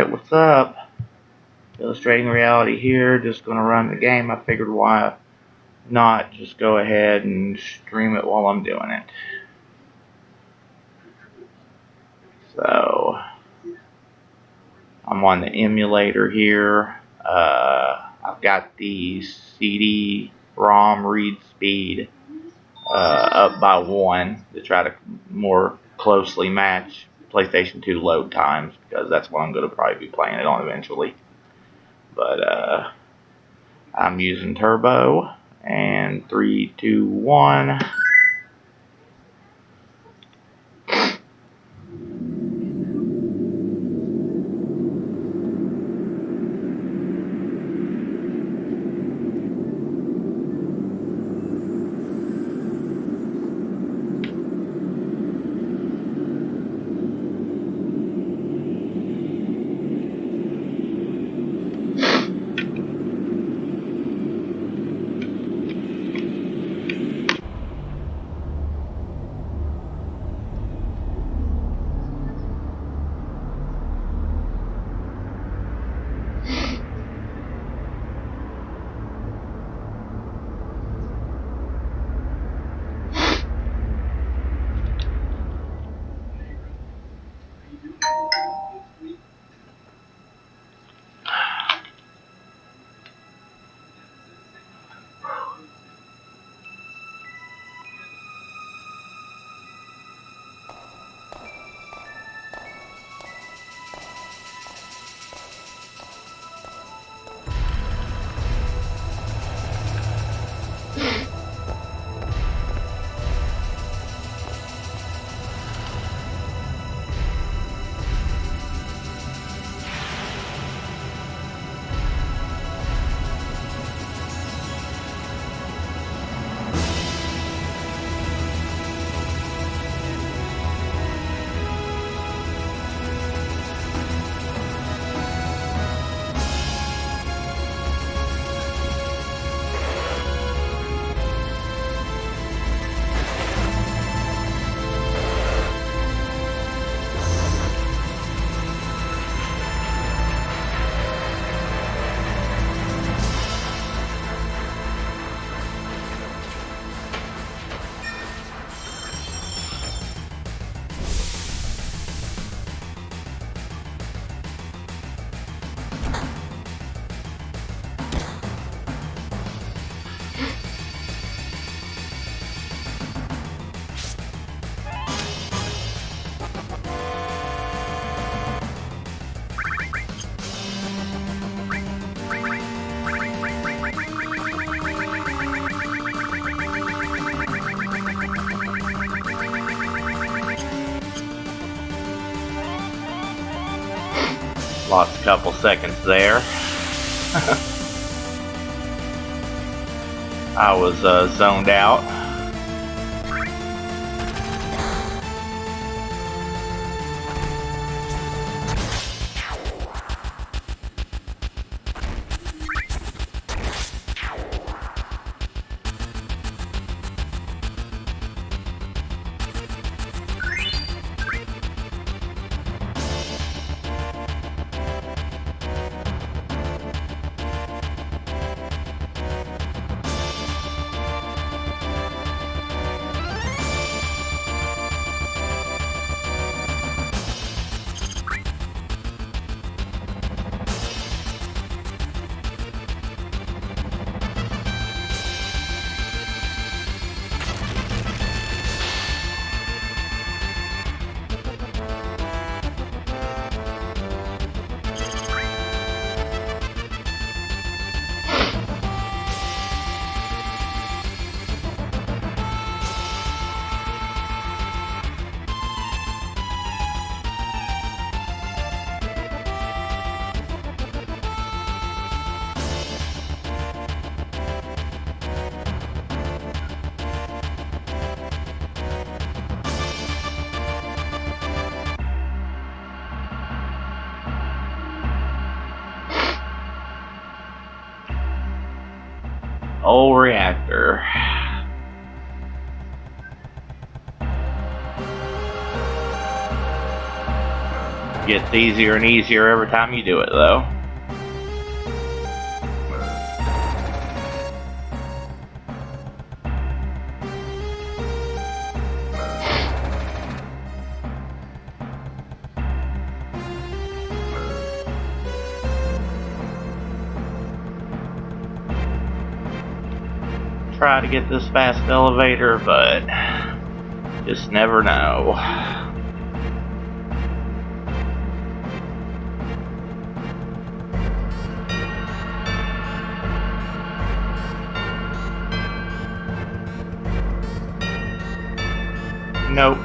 Alright, what's up? Illustrating reality here, just gonna run the game. I figured why not just go ahead and stream it while I'm doing it. So, I'm on the emulator here. I've got the CD-ROM read speed up by 1 to try to more closely match PlayStation 2 load times, because that's what I'm going to probably be playing it on eventually. But I'm using turbo, and 3, 2, 1. Lost a couple seconds there. I was zoned out. Old reactor. Gets easier and easier every time you do it, though. Try to get this fast elevator, but just never know. Nope.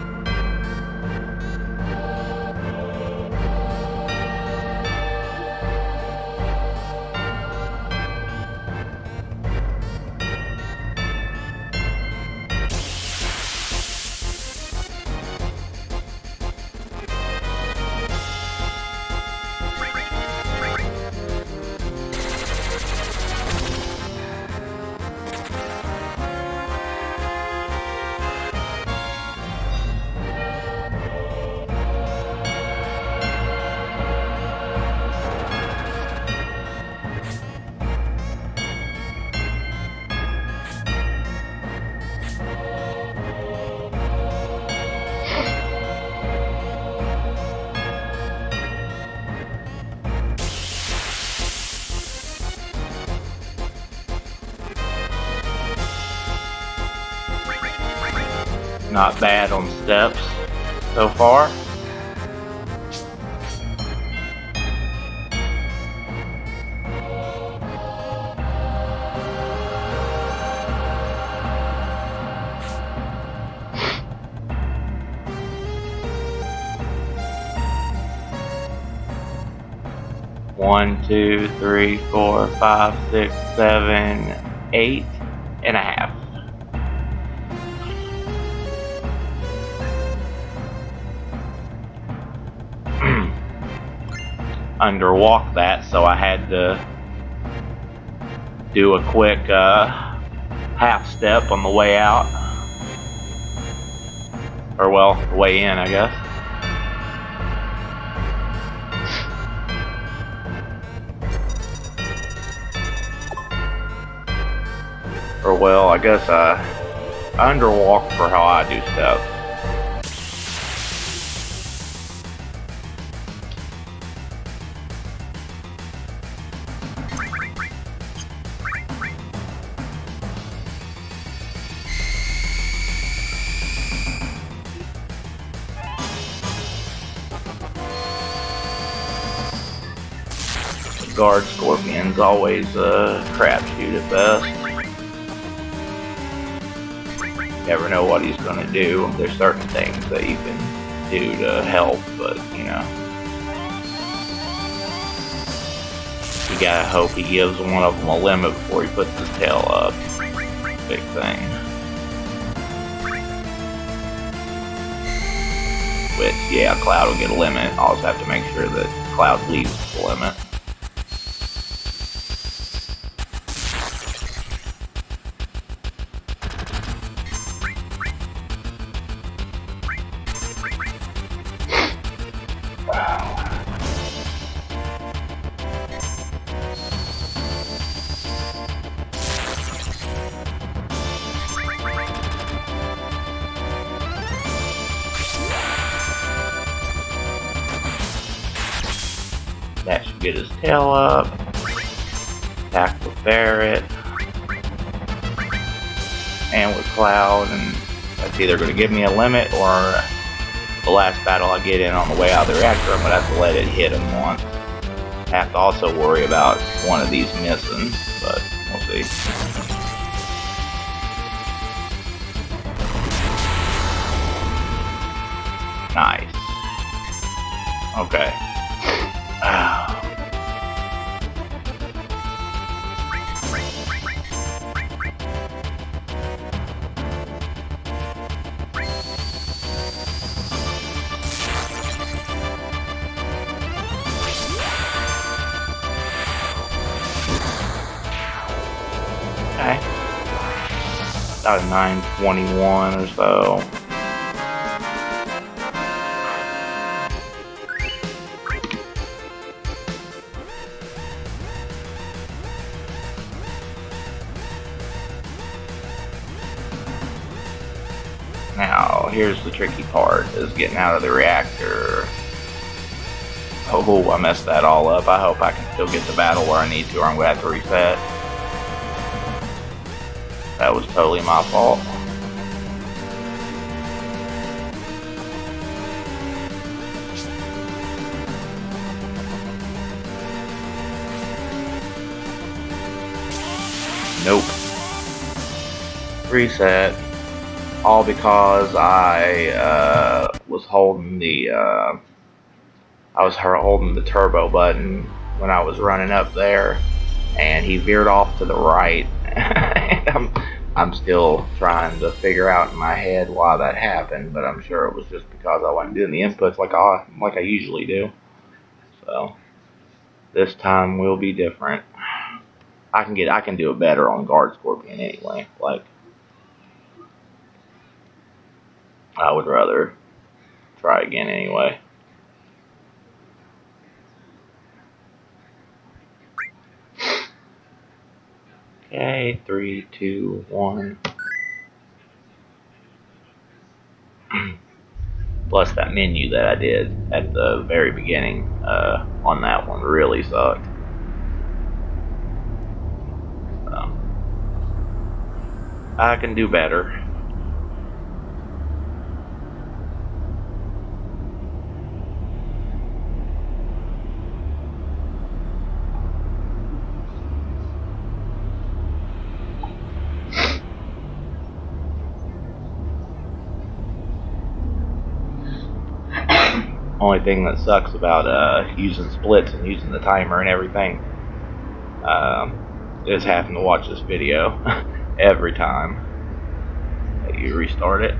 Not bad on steps so far. One, 2, 3, 4, 5, 6, 7, 8.5. Underwalk that, so I had to do a quick half step on the way out, or well, the way in, I guess. Or well, I guess I underwalk for how I do stuff. Guard Scorpion's always a crapshoot at best. Never know what he's gonna do. There's certain things that you can do to help, but you know, you gotta hope he gives one of them a limit before he puts his tail up. Big thing. Which, yeah, Cloud will get a limit. I'll just have to make sure that Cloud leaves the limit. That should get his tail up. Attack with Barret. And with Cloud, and that's either going to give me a limit or the last battle I get in on the way out of the reactor, I'm going to have to let it hit him once. I have to also worry about one of these missing, but we'll see. Nice. Okay. Okay. About 921 or so. here's the tricky part, is getting out of the reactor. Oh, I messed that all up. I hope I can still get the battle where I need to, or I'm going to have to reset. That was totally my fault. Nope. Reset. All because I was holding the turbo button when I was running up there, and he veered off to the right. And I'm still trying to figure out in my head why that happened, but I'm sure it was just because I wasn't doing the inputs like I usually do. So this time will be different. I can do it better on Guard Scorpion anyway. Like, I would rather try again anyway. Okay, 3, 2, 1. Plus that menu that I did at the very beginning on that one really sucked. So, I can do better. Only thing that sucks about using splits and using the timer and everything is having to watch this video every time that you restart it.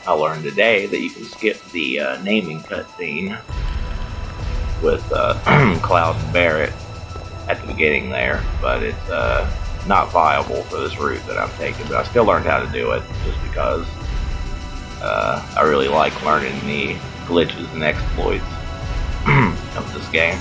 I learned today that you can skip the naming cutscene with Cloud and Barrett at the beginning there, but it's not viable for this route that I'm taking. But I still learned how to do it just because I really like learning the glitches and exploits of this game.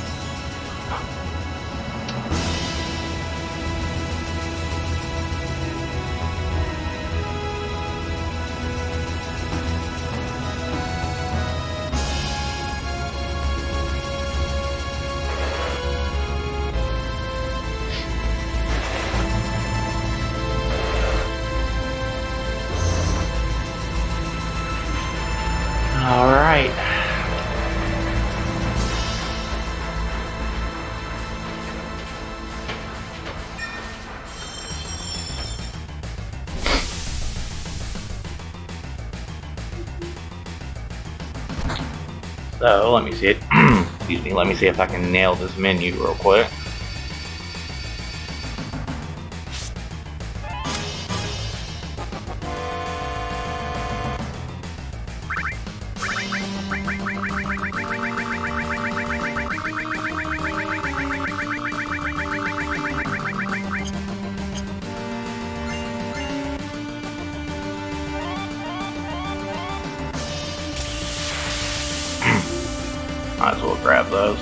Alright. So, let me see it. Excuse me, let me see if I can nail this menu real quick. Might as well grab those.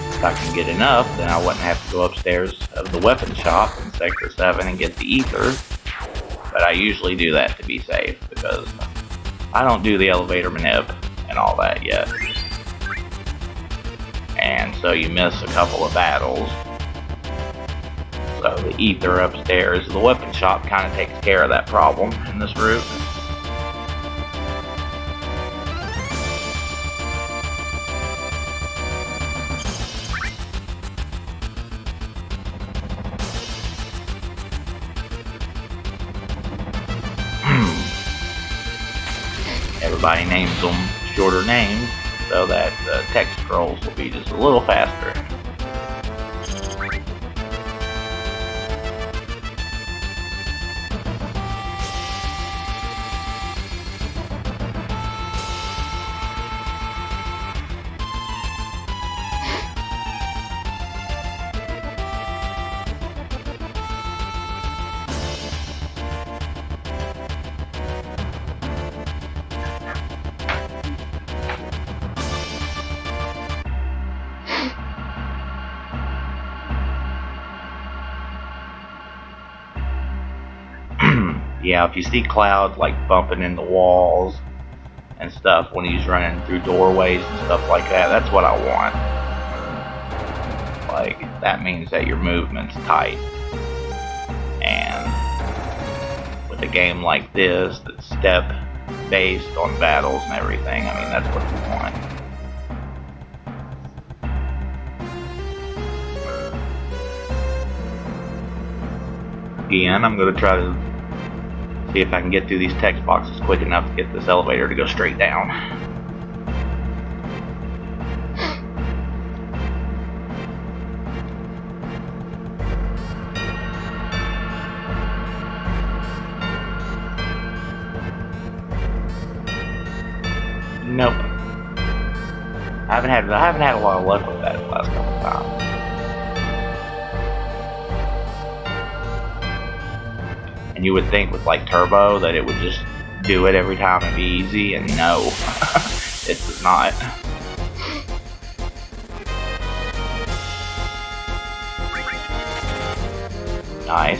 If I can get enough, then I wouldn't have to go upstairs of the weapon shop in Sector 7 and get the ether. But I usually do that to be safe, because I don't do the elevator manip and all that yet. And so you miss a couple of battles. So the ether upstairs, the weapon shop kind of takes care of that problem in this route. Everybody names them shorter names so that the text scrolls will be just a little faster. Yeah, if you see Cloud like bumping into walls and stuff when he's running through doorways and stuff like that, that's what I want. Like, that means that your movement's tight. And with a game like this that's step based on battles and everything, I mean, that's what you want. Again, I'm going to try to see if I can get through these text boxes quick enough to get this elevator to go straight down. Nope. I haven't had a lot of luck with that the last couple of times. And you would think with like Turbo that it would just do it every time and be easy, and no, it does not. Nice.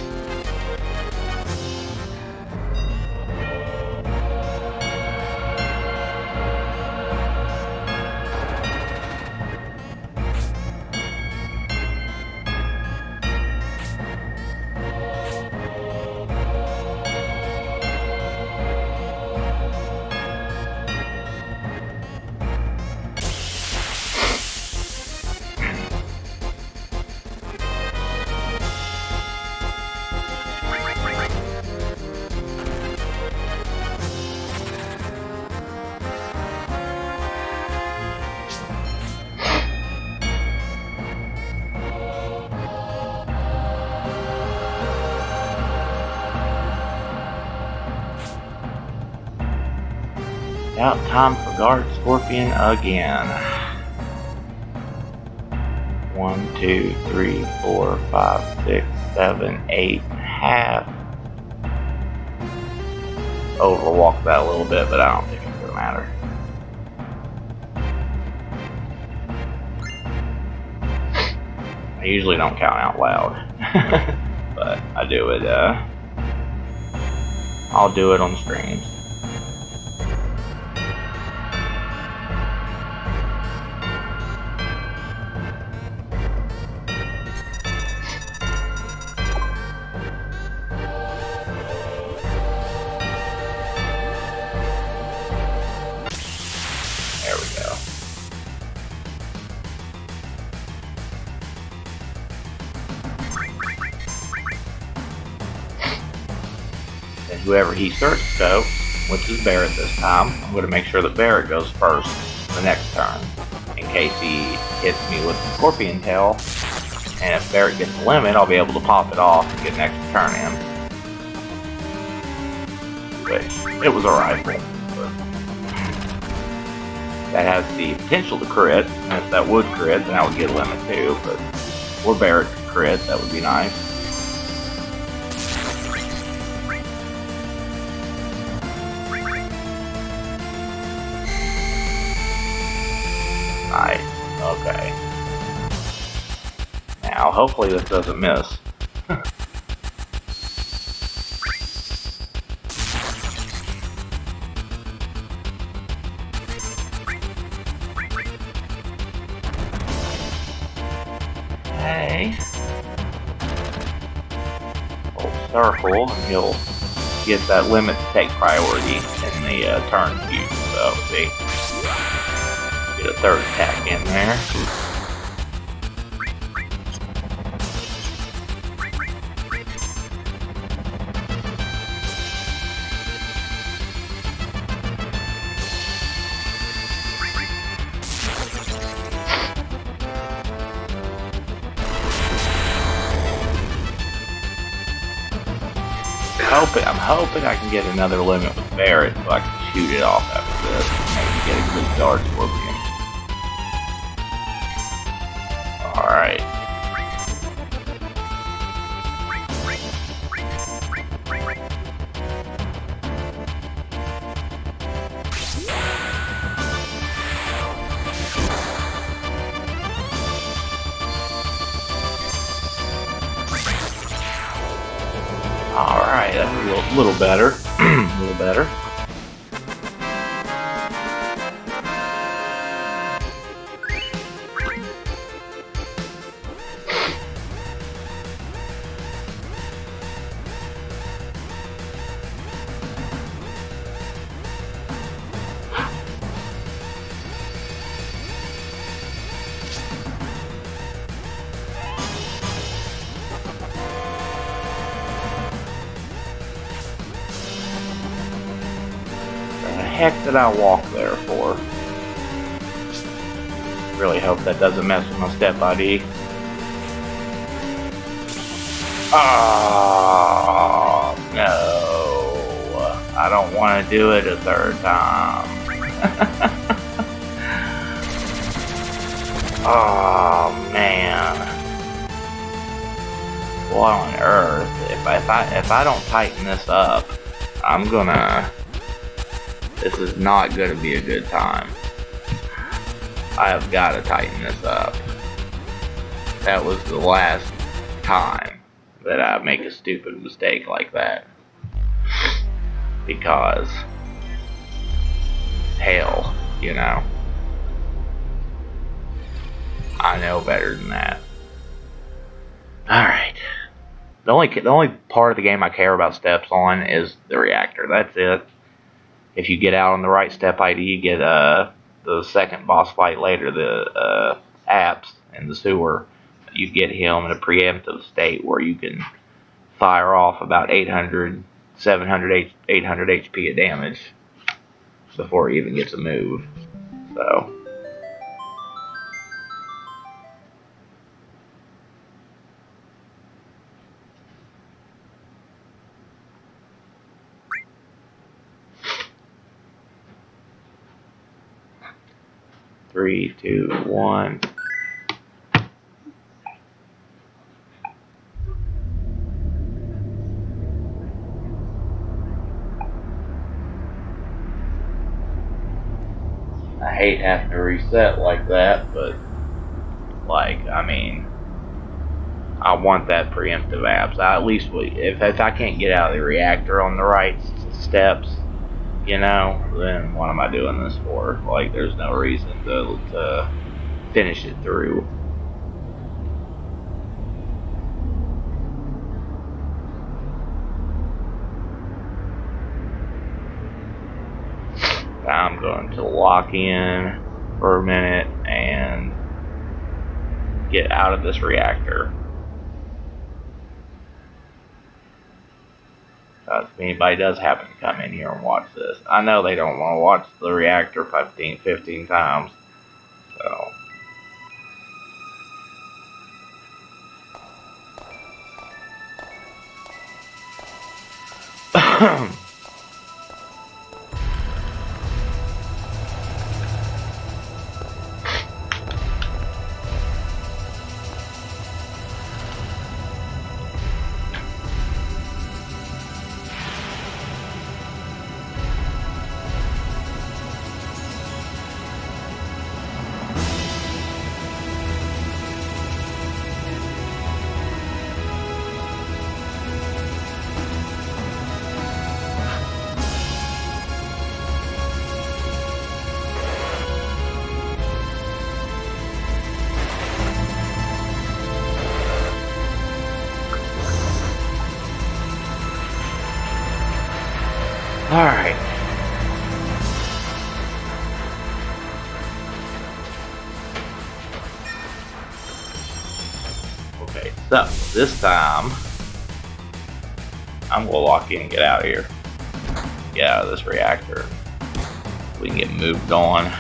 Now time for Guard Scorpion again. 1, 2, 3, 4, 5, 6, 7, 8, half. Overwalked that a little bit, but I don't think it's gonna matter. I usually don't count out loud, but I do it. I'll do it on the streams. There we go. And whoever he searches though, which is Barrett this time, I'm going to make sure that Barrett goes first the next turn, in case he hits me with the Scorpion Tail. And if Barrett gets the limit, I'll be able to pop it off and get an extra turn in. Which, it was a rifle. That has the potential to crit, and if that would crit, then I would get a limit too, but or Barrett could crit, that would be nice. Nice, okay. Now, hopefully this doesn't miss. Okay. Hold circle, and you'll get that limit to take priority in the turn queue. So, see, get a third attack in there. I'm hoping I can get another limit with Barrett so I can shoot it off after this. Maybe get a good Guard Scorpion. Alright. Alright. Alright, that's a little better. A little better. The heck did I walk there for? Really hope that doesn't mess with my step ID. Oh no, I don't want to do it a third time. Oh man, what on earth? If I don't tighten this up, I'm gonna. This is not going to be a good time. I have got to tighten this up. That was the last time that I make a stupid mistake like that. Because, hell, you know. I know better than that. Alright. The only part of the game I care about steps on is the reactor. That's it. If you get out on the right step ID, you get the second boss fight later, the apps in the sewer. You get him in a preemptive state where you can fire off about 800, 700, 800 HP of damage before he even gets a move. So. Three, two, one. I hate having to reset like that, but I mean, I want that preemptive apps. At least if I can't get out of the reactor on the right steps, you know, then what am I doing this for? Like, there's no reason to finish it through. I'm going to lock in for a minute and get out of this reactor. If anybody does happen to come in here and watch this, I know they don't want to watch the reactor 15 times. So. Alright. Okay, so this time I'm gonna lock in and get out of here. Get out of this reactor. We can get moved on.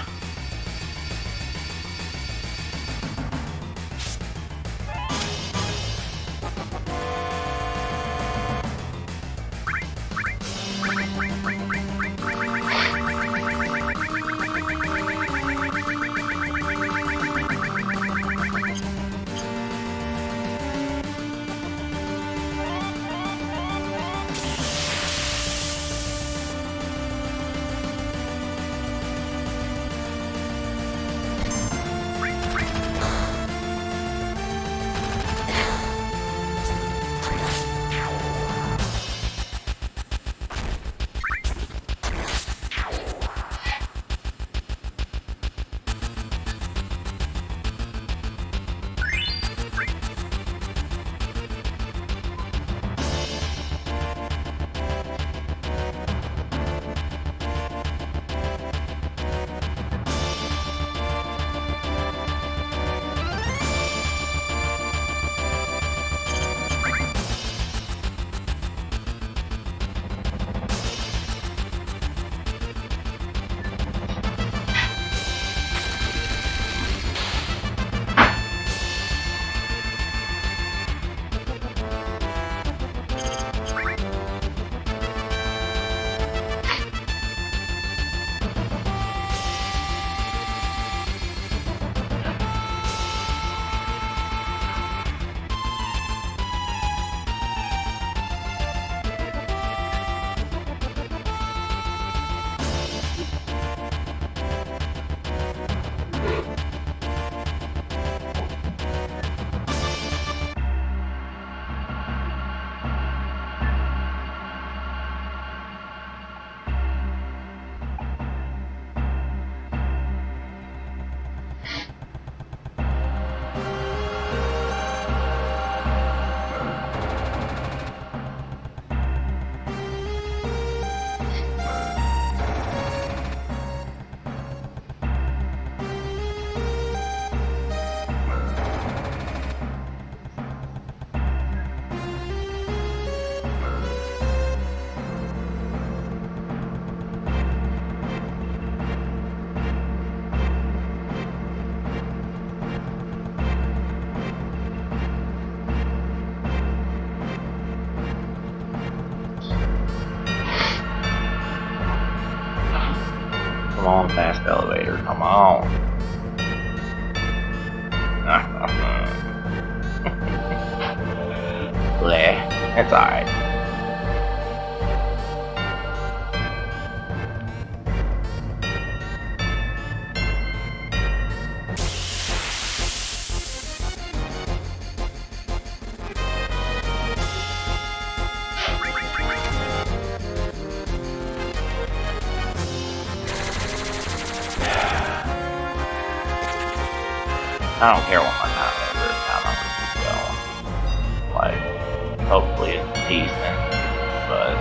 Come on, fast elevator. Come on. Bleh. That's alright. I don't care what my time is this time. I'm gonna keep going. Like, hopefully it's decent, but.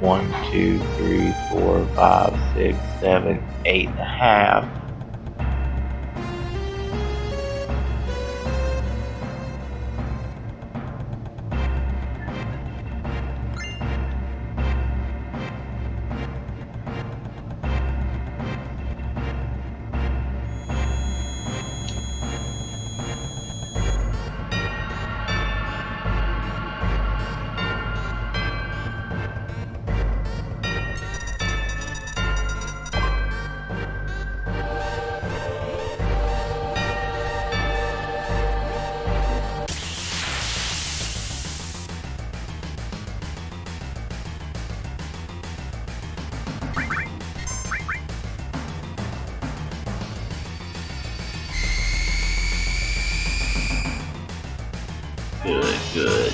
One, two, three, 4, 5, 6, 7, 8.5. Good.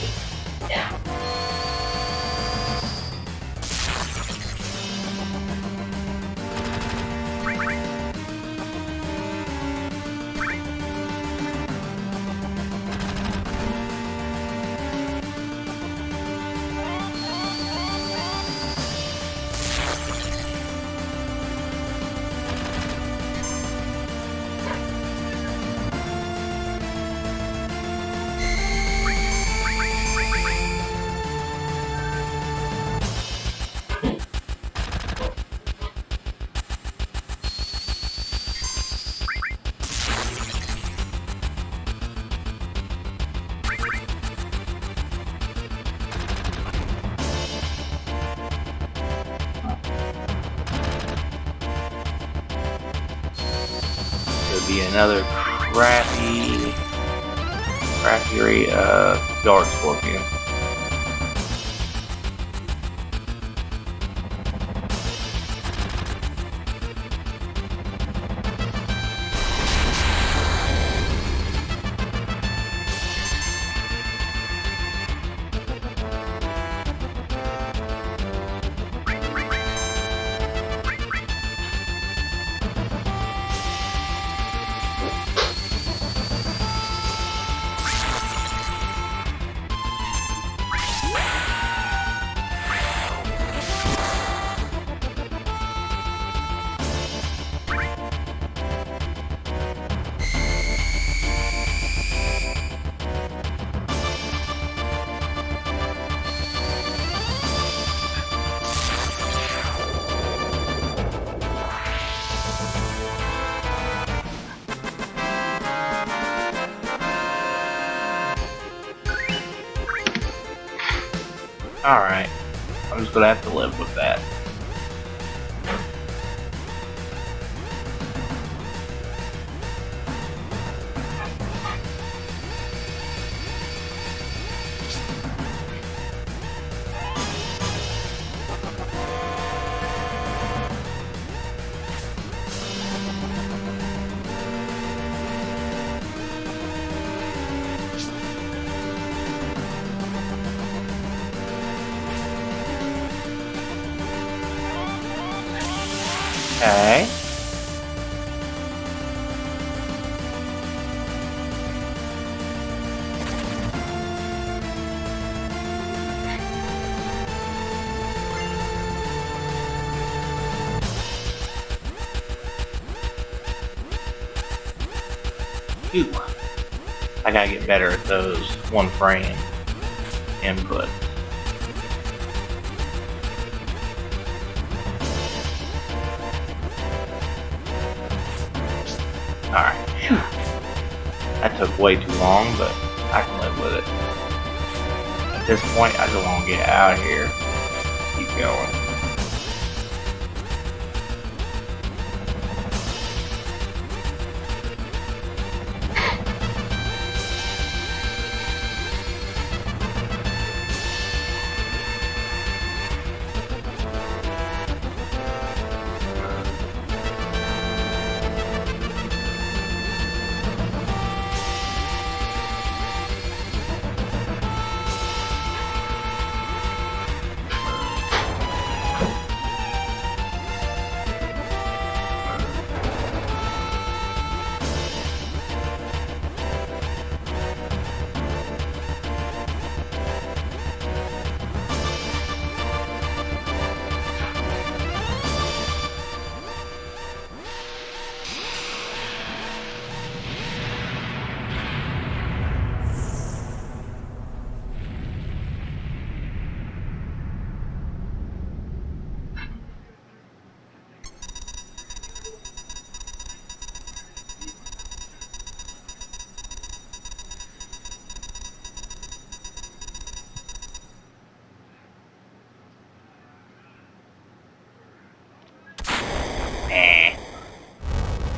Could be another crappy guard scorpion. Alright, I'm just gonna have to live with that. Okay. Ooh. I gotta get better at those one frame input. Alright. That took way too long, but I can live with it. At this point, I just want to get out of here. Keep going.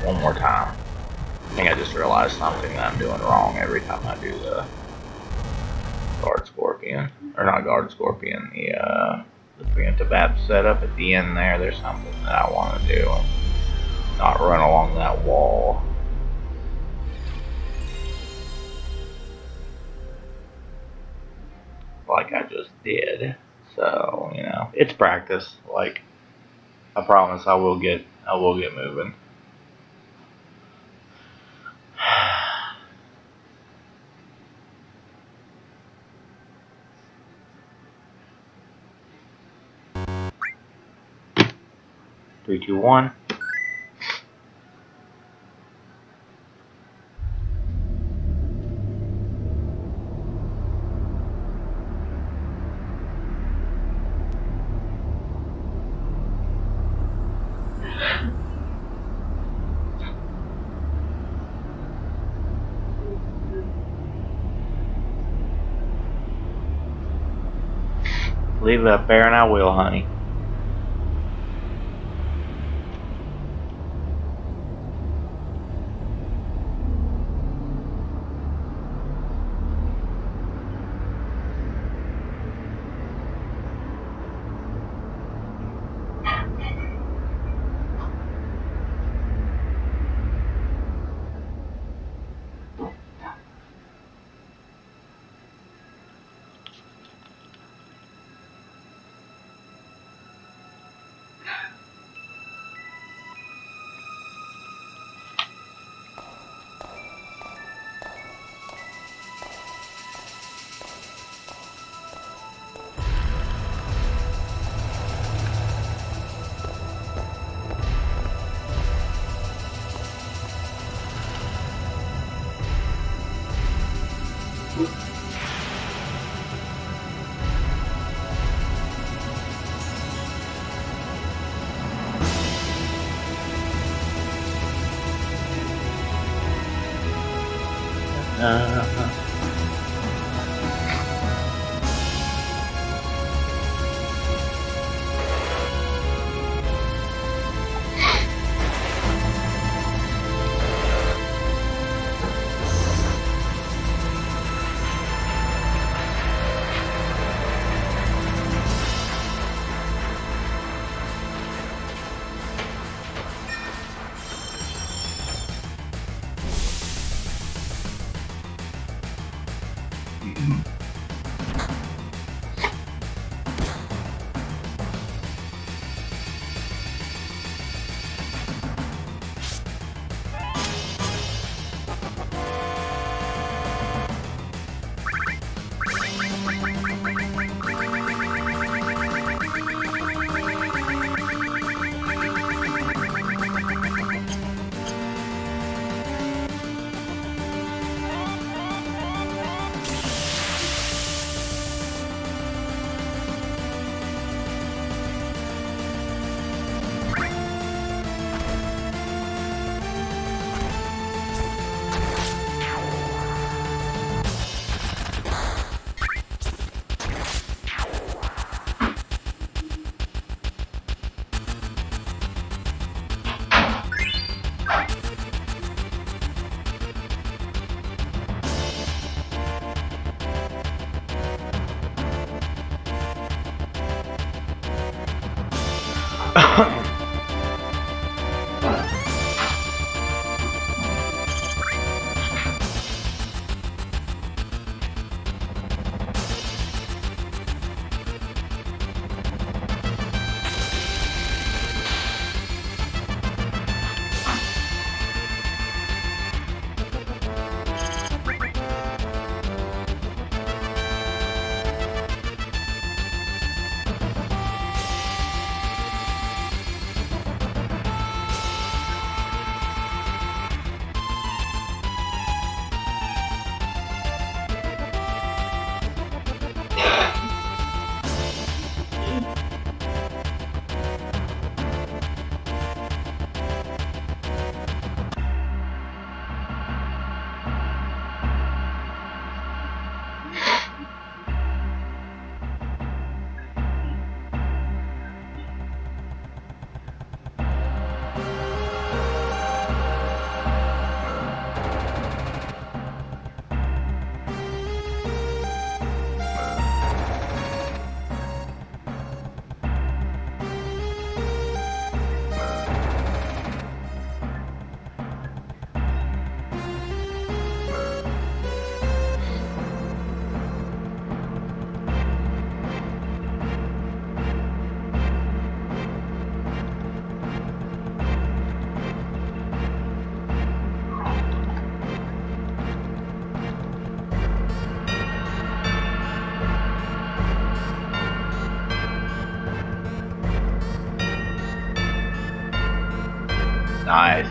One more time. I think I just realized something that I'm doing wrong every time I do the guard scorpion. Or not guard scorpion, the preemptive app setup at the end there. There's something that I want to do and not run along that wall. Like I just did. So, you know, it's practice. Like, I promise I will get moving. Three, two, one. Leave it up there and I will, honey. Nice.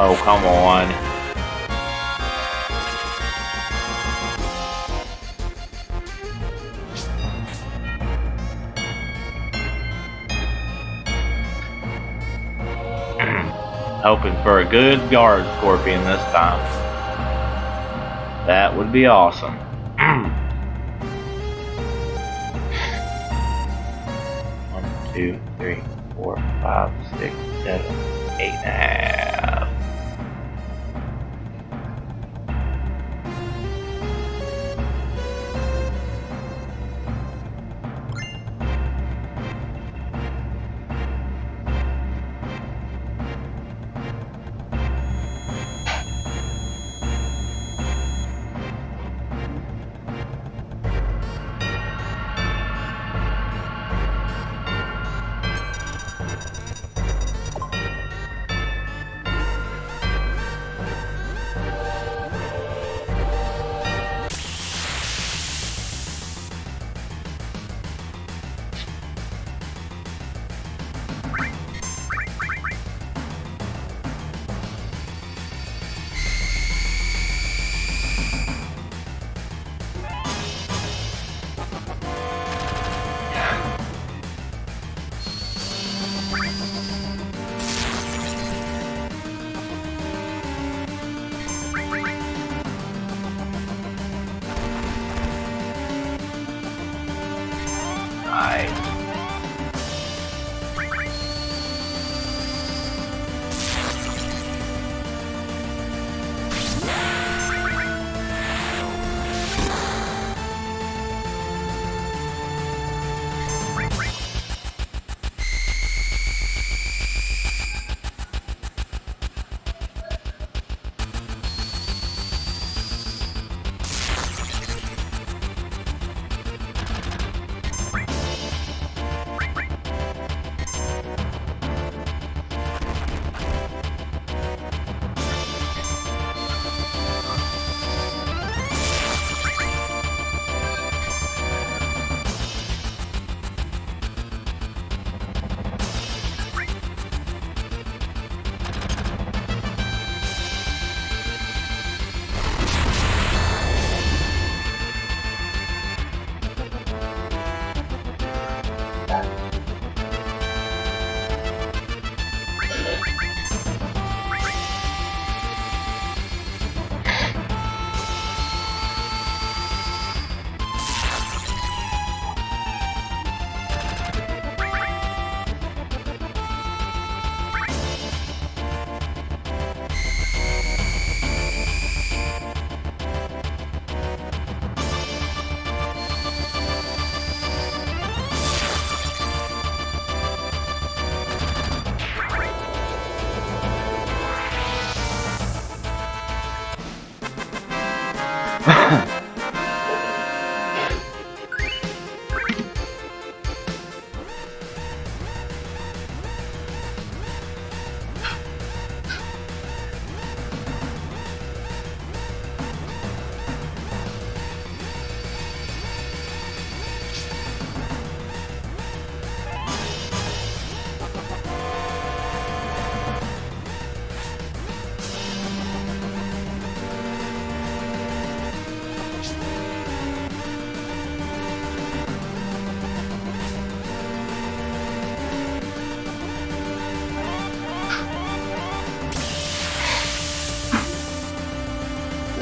Oh, come on. Hoping for a good guard scorpion this time. That would be awesome. 1, 2, 3, 4, 5, 6, 7, 8.5.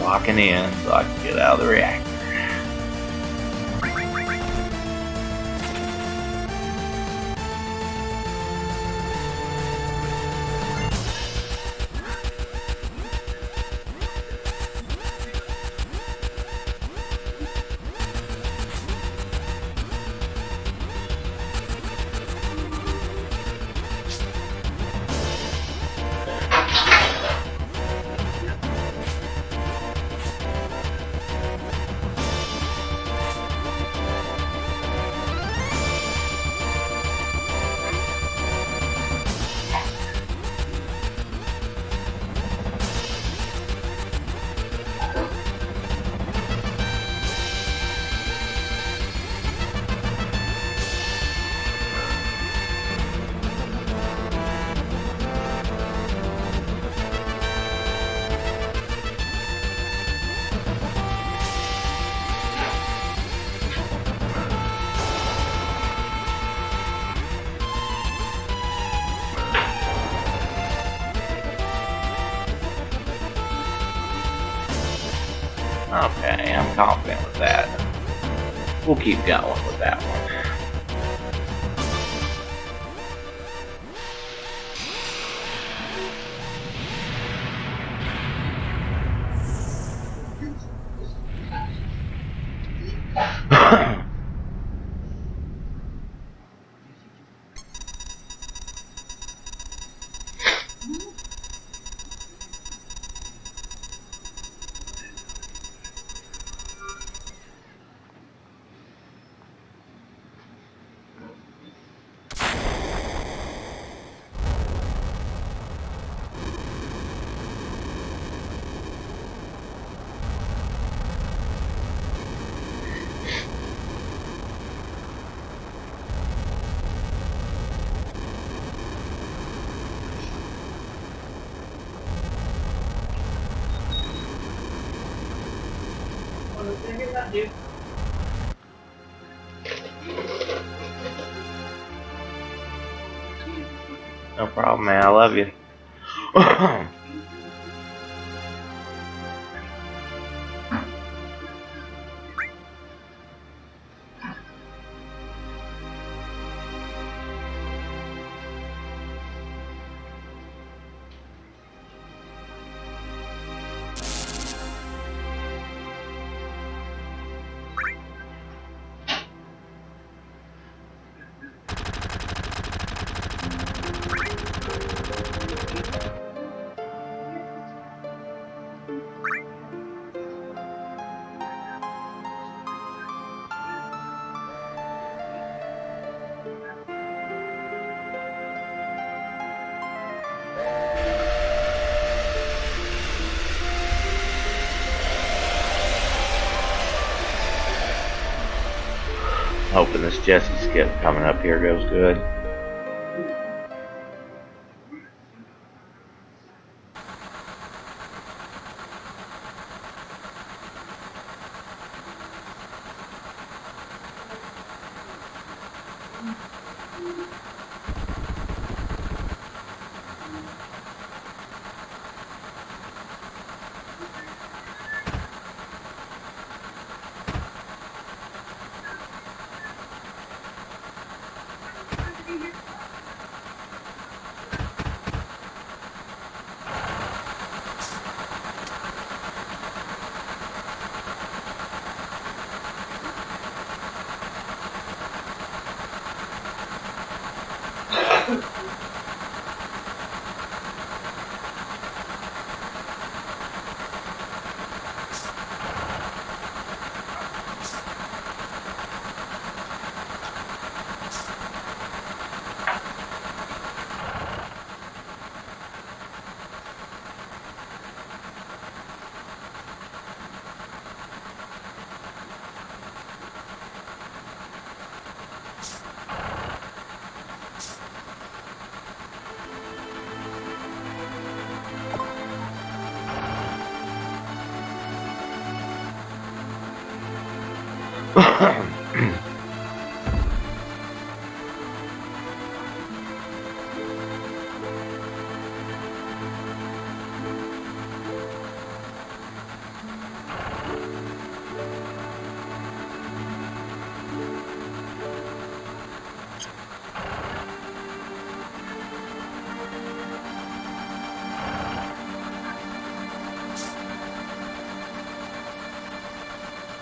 locking in so I can get out of the reactor. Okay, I'm confident with that. We'll keep going with that one. No problem, man. I love you. Hoping this Jesse skip coming up here goes good.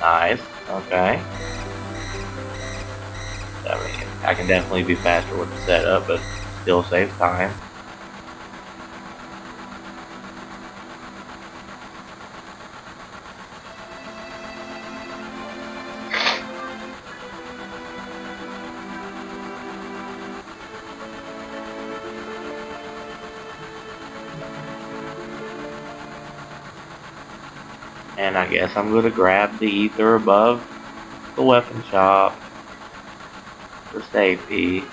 Nice. Okay. I mean, I can definitely be faster with the setup, but still saves time. And I guess I'm gonna grab the ether above the weapon shop for safety.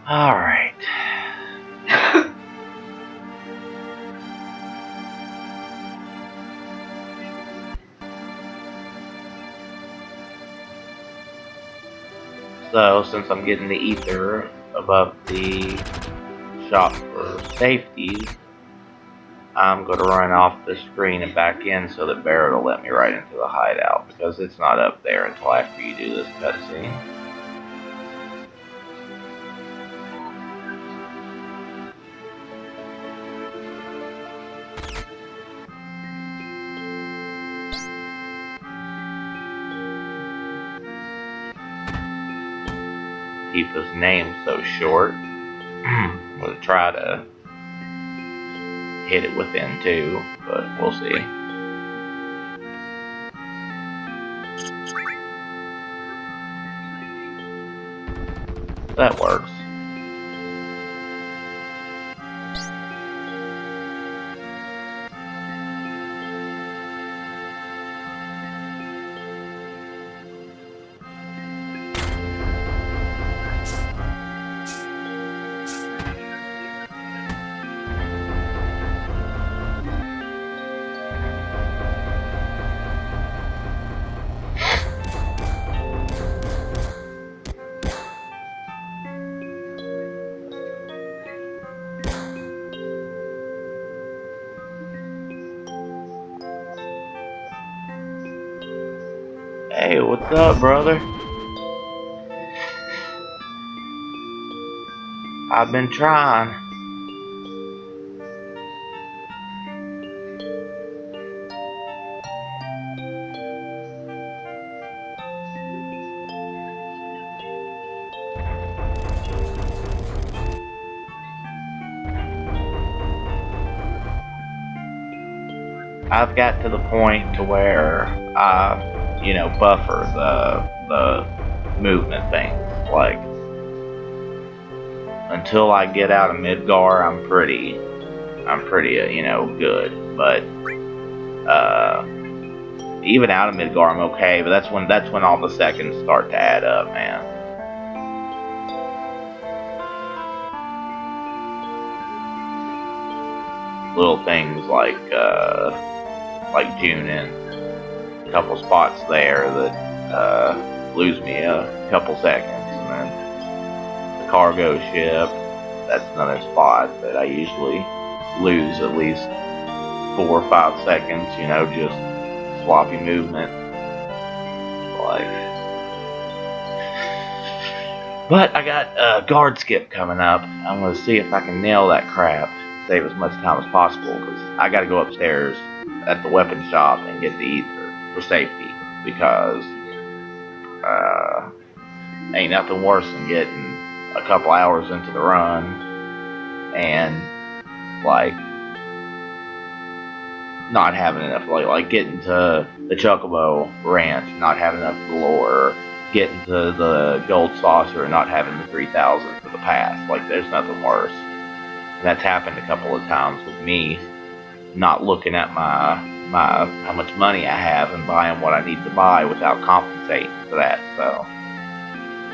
Alright. So, since I'm getting the ether above the shop for safety, I'm going to run off the screen and back in so that Barrett will let me right into the hideout, because it's not up there until after you do this cutscene. Keep his name so short. We'll try to hit it within 2, but we'll see. That works. Hey, what's up, brother? I've been trying. I've got to the point to where I, buffer the movement things. Like, until I get out of Midgar, I'm pretty, good. But even out of Midgar, I'm okay. But that's when all the seconds start to add up, man. Little things like Junin, a couple spots there that lose me a couple seconds, and then the cargo ship, that's another spot that I usually lose at least 4 or 5 seconds, just sloppy movement. But I got guard skip coming up. I'm going to see if I can nail that crap, save as much time as possible, because I got to go upstairs at the weapon shop and get the ether for safety, because ain't nothing worse than getting a couple hours into the run and not having enough, like getting to the Chocobo Ranch, not having enough lore, getting to the Gold Saucer and not having the 3,000 for the pass. Like, there's nothing worse. And that's happened a couple of times with me not looking at my how much money I have and buying what I need to buy without compensating for that. So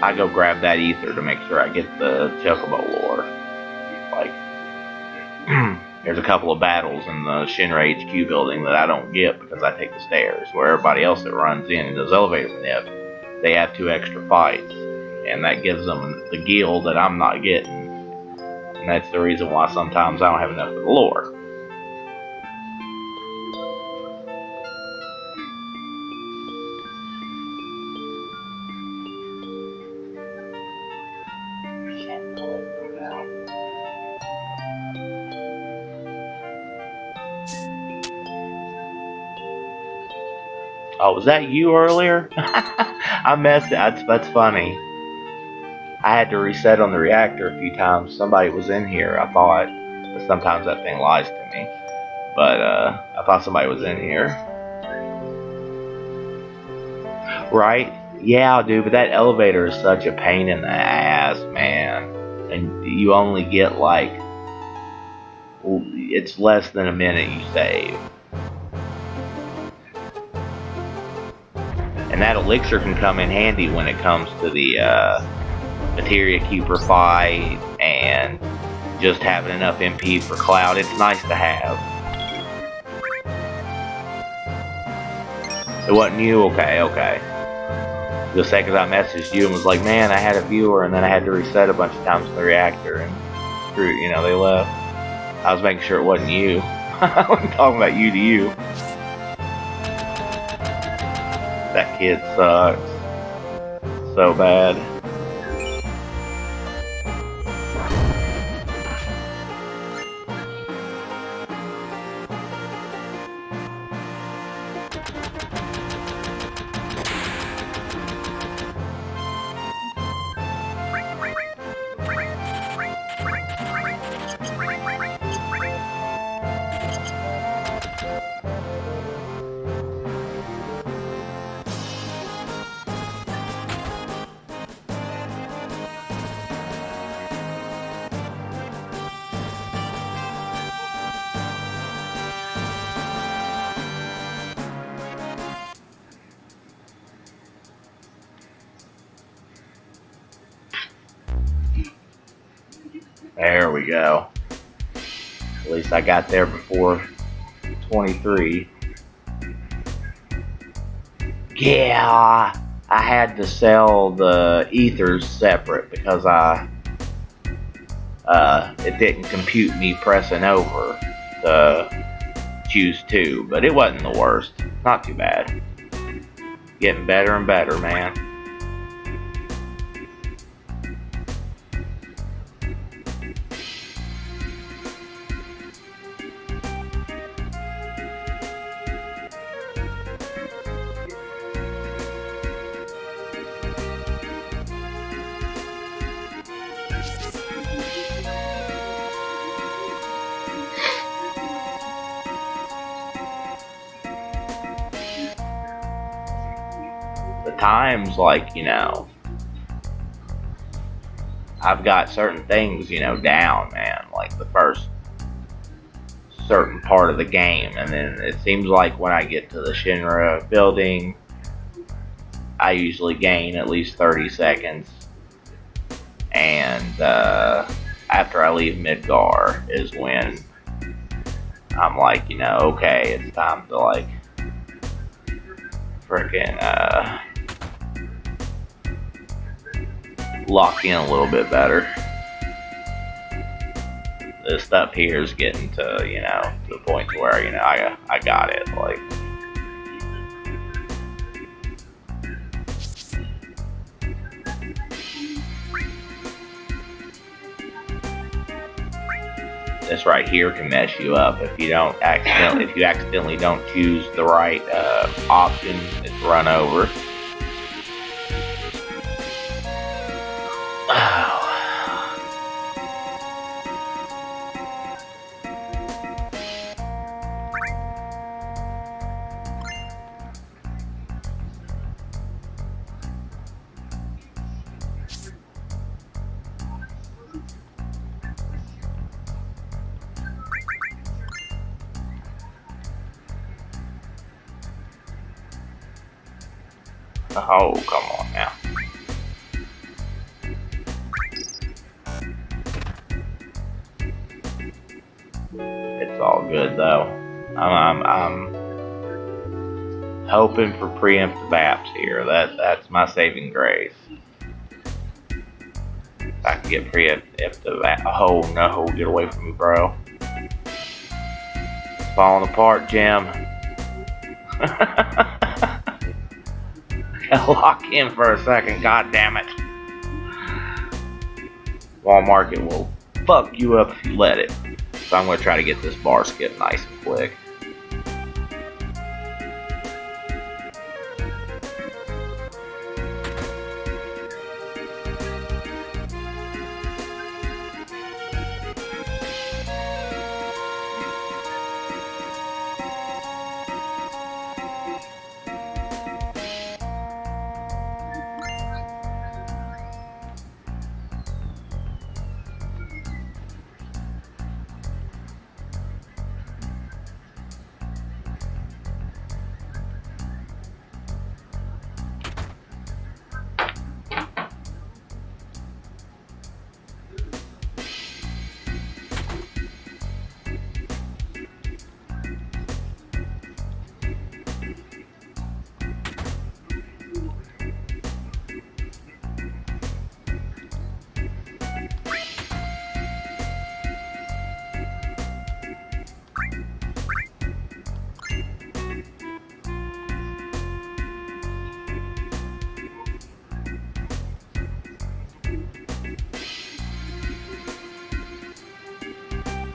I go grab that ether to make sure I get the Chocobo lore. Like, there's a couple of battles in the Shinra HQ building that I don't get because I take the stairs, where everybody else that runs in those elevators nip, they have 2 extra fights, and that gives them the gil that I'm not getting. And that's the reason why sometimes I don't have enough of the lore. Oh, was that you earlier? I messed it. That's funny. I had to reset on the reactor a few times. Somebody was in here, I thought. But sometimes that thing lies to me. But I thought somebody was in here. Right? Yeah, dude, but that elevator is such a pain in the ass, man. And you only get like, it's less than a minute you save. And that elixir can come in handy when it comes to the Materia Keeper fight and just having enough MP for Cloud. It's nice to have. It wasn't you? Okay. Just say because I messaged you and was like, man, I had a viewer, and then I had to reset a bunch of times in the reactor, and screw it, they left. I was making sure it wasn't you. I wasn't talking about you to you. That kid sucks. So bad. There we go. At least I got there before 23. Yeah, I had to sell the ethers separate because it didn't compute me pressing over to choose 2, but it wasn't the worst. Not too bad. Getting better and better, man. The times, like, I've got certain things, down, man, like the first certain part of the game, and then it seems like when I get to the Shinra building, I usually gain at least 30 seconds, and after I leave Midgar is when I'm like, okay, it's time to, like, freaking lock in a little bit better. This stuff here is getting to, to the point where, I got it, like. This right here can mess you up if you accidentally don't choose the right option. It's run over. Oh, come on now. It's all good though. I'm hoping for preemptive apps here. That's my saving grace. If I can get preemptive apps. Oh no, get away from me, bro. It's falling apart, Jim. Gotta lock in for a second, god damn it. Walmart will fuck you up if you let it. So I'm gonna try to get this bar skip nice and quick.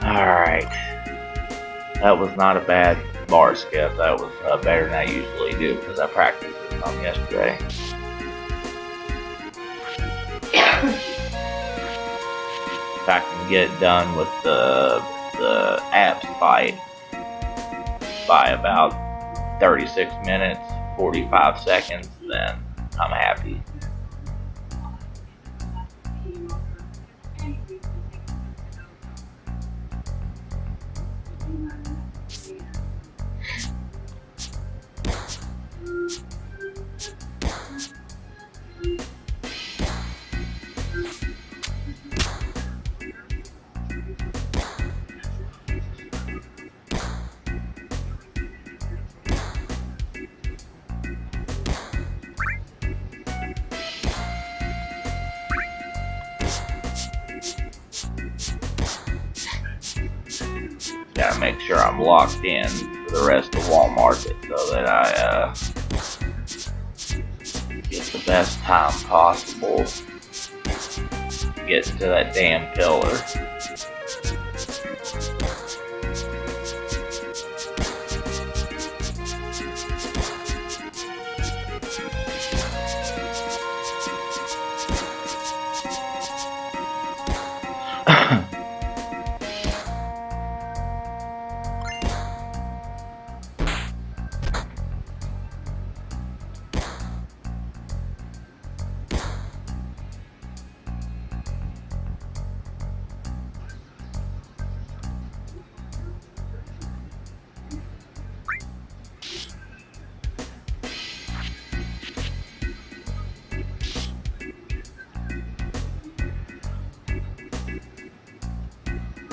Alright. That was not a bad bar skip. That was better than I usually do because I practiced it some yesterday. If I can get it done with the apps fight by about 36 minutes, 45 seconds, then I'm happy. Gotta make sure I'm locked in for the rest of Walmart so that I get the best time possible getting to that damn pillar.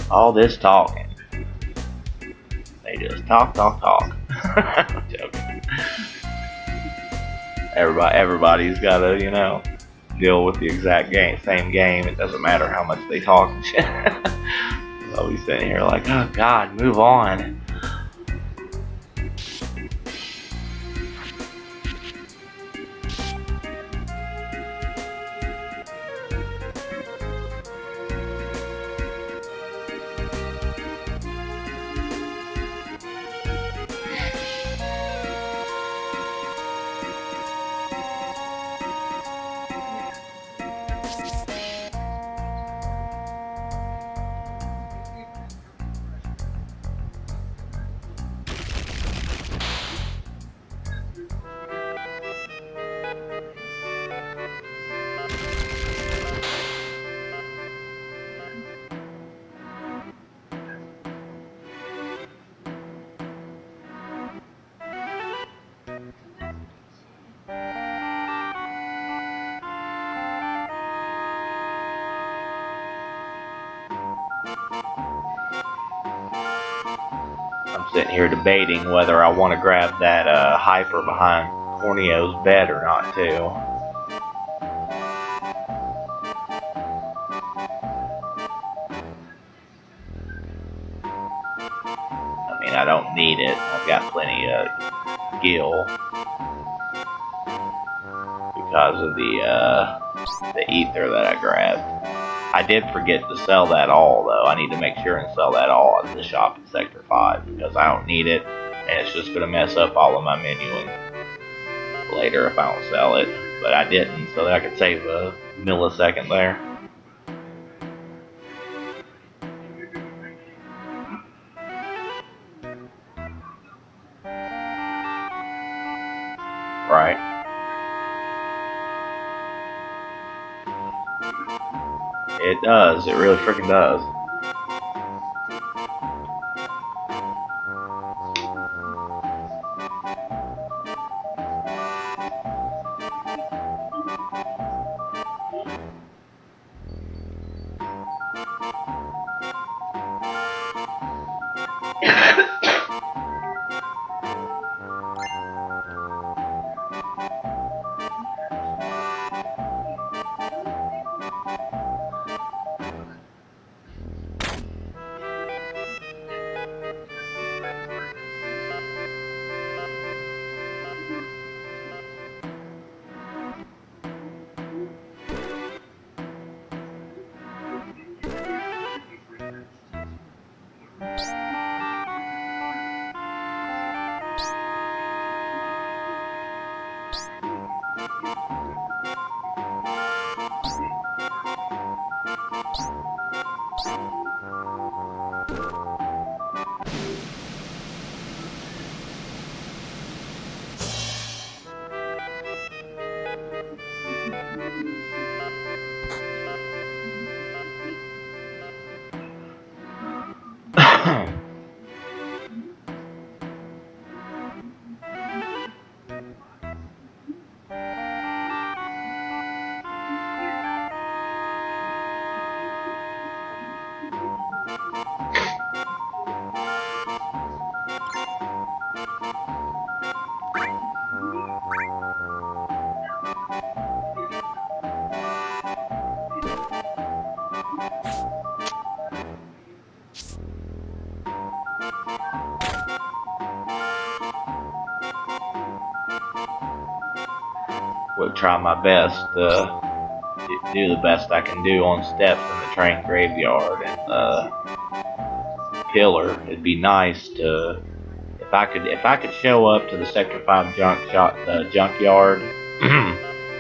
All this talking. They just talk. I'm joking. Everybody's gotta, deal with the exact same game. It doesn't matter how much they talk and shit. I'll be sitting here like, oh god, move on. sitting here debating whether I want to grab that hyper behind Corneo's bed or not too. I mean, I don't need it. I've got plenty of gil because of the ether that I grabbed. I did forget to sell that all though. I need to make sure and sell that all at the shop in Sector 5 because I don't need it and it's just going to mess up all of my menuing later if I don't sell it. But I didn't, so that I could save a millisecond there. Right. It does. It really freaking does. Will try my best to do the best I can do on steps in the train graveyard and pillar. It'd be nice to if I could show up to the Sector 5 junkyard.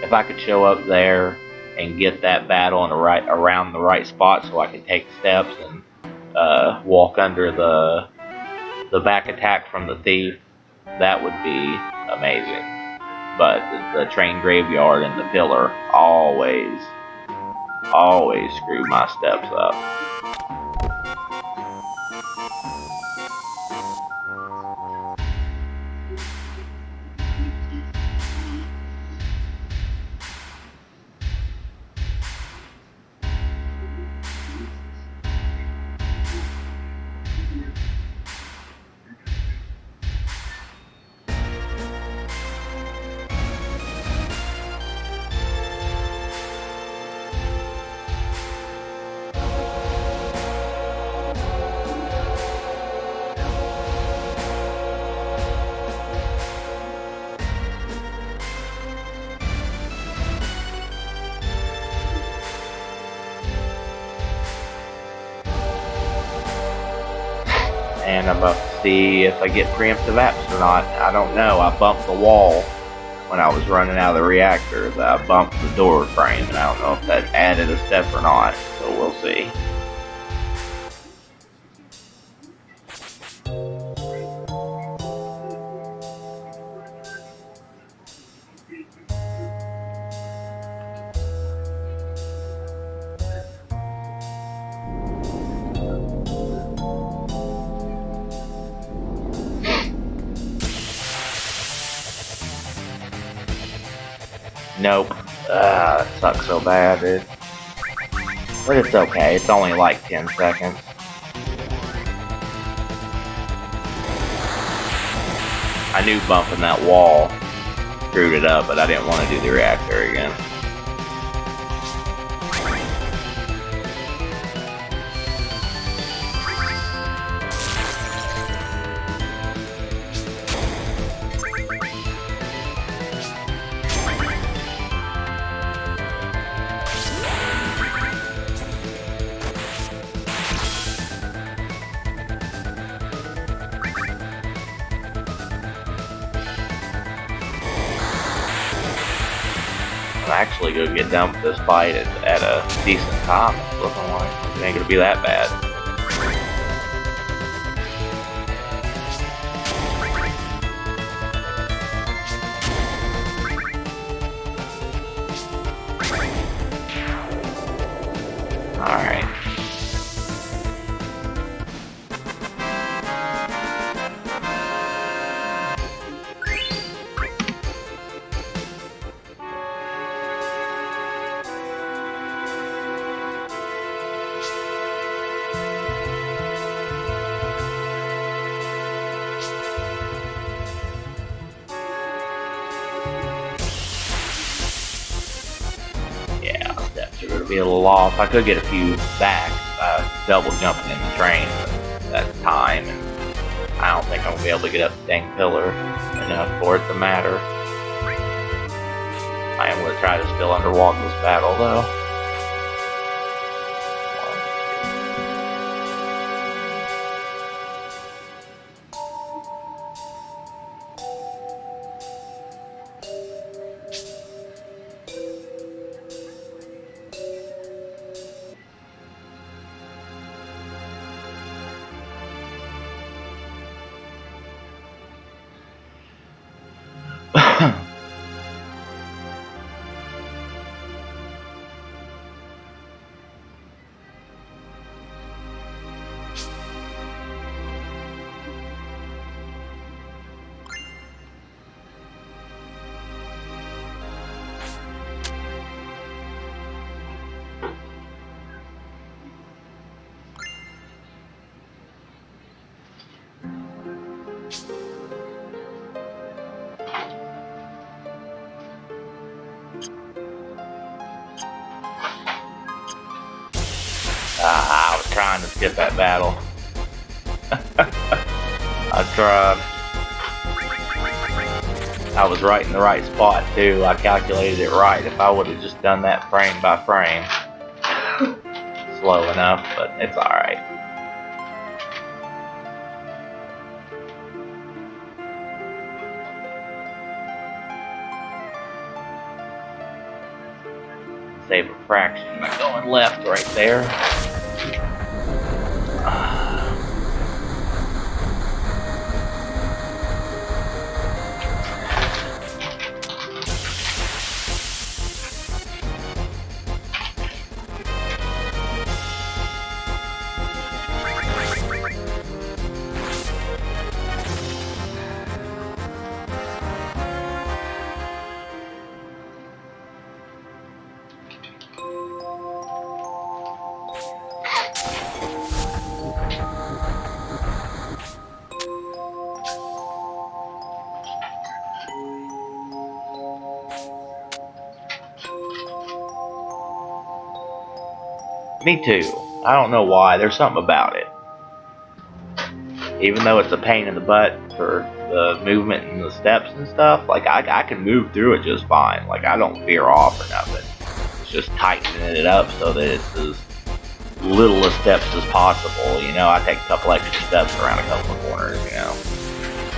If I could show up there and get that battle in around the right spot, so I could take steps and walk under the back attack from the thief, that would be amazing. But the train graveyard and the pillar always screw my steps up. And I'm about to see if I get preemptive apps or not. I don't know. I bumped the wall when I was running out of the reactor. I bumped the door frame, and I don't know if that added a step or not. So we'll see. Nope. That sucks so bad, dude. But it's okay. It's only like 10 seconds. knew bumping that wall screwed it up, but I didn't want to do the reactor again. I'm actually gonna get done with this fight at a decent time. It's looking like it ain't gonna be that bad. Alright. Steps are going to be a little off. I could get a few back by double jumping in the train, but that's time, and I don't think I'm going to be able to get up the dang pillar enough for it to matter. I am going to try to still underwalk this battle, though. I was trying to skip that battle. I tried. I was right in the right spot too. I calculated it right. If I would have just done that frame by frame, slow enough, but it's alright. Save a fraction by going left right there. Me too. I don't know why. There's something about it. Even though it's a pain in the butt for the movement and the steps and stuff, like I can move through it just fine. Like I don't veer off or nothing. It's just tightening it up so that it's as little of steps as possible. You know, I take a couple extra steps around a couple of corners, you know.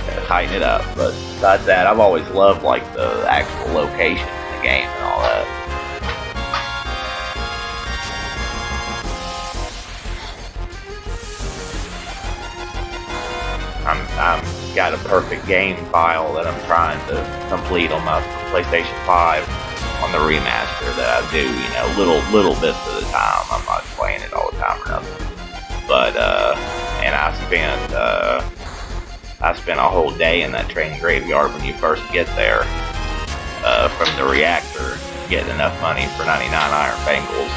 Gotta tighten it up. But besides that, I've always loved like the actual location in the game and all that. I've got a perfect game file that I'm trying to complete on my PlayStation 5 on the remaster that I do, you know, little bits at a time. I'm not playing it all the time or nothing. But and I spent a whole day in that train graveyard when you first get there from the reactor, getting enough money for 99 Iron Bangles.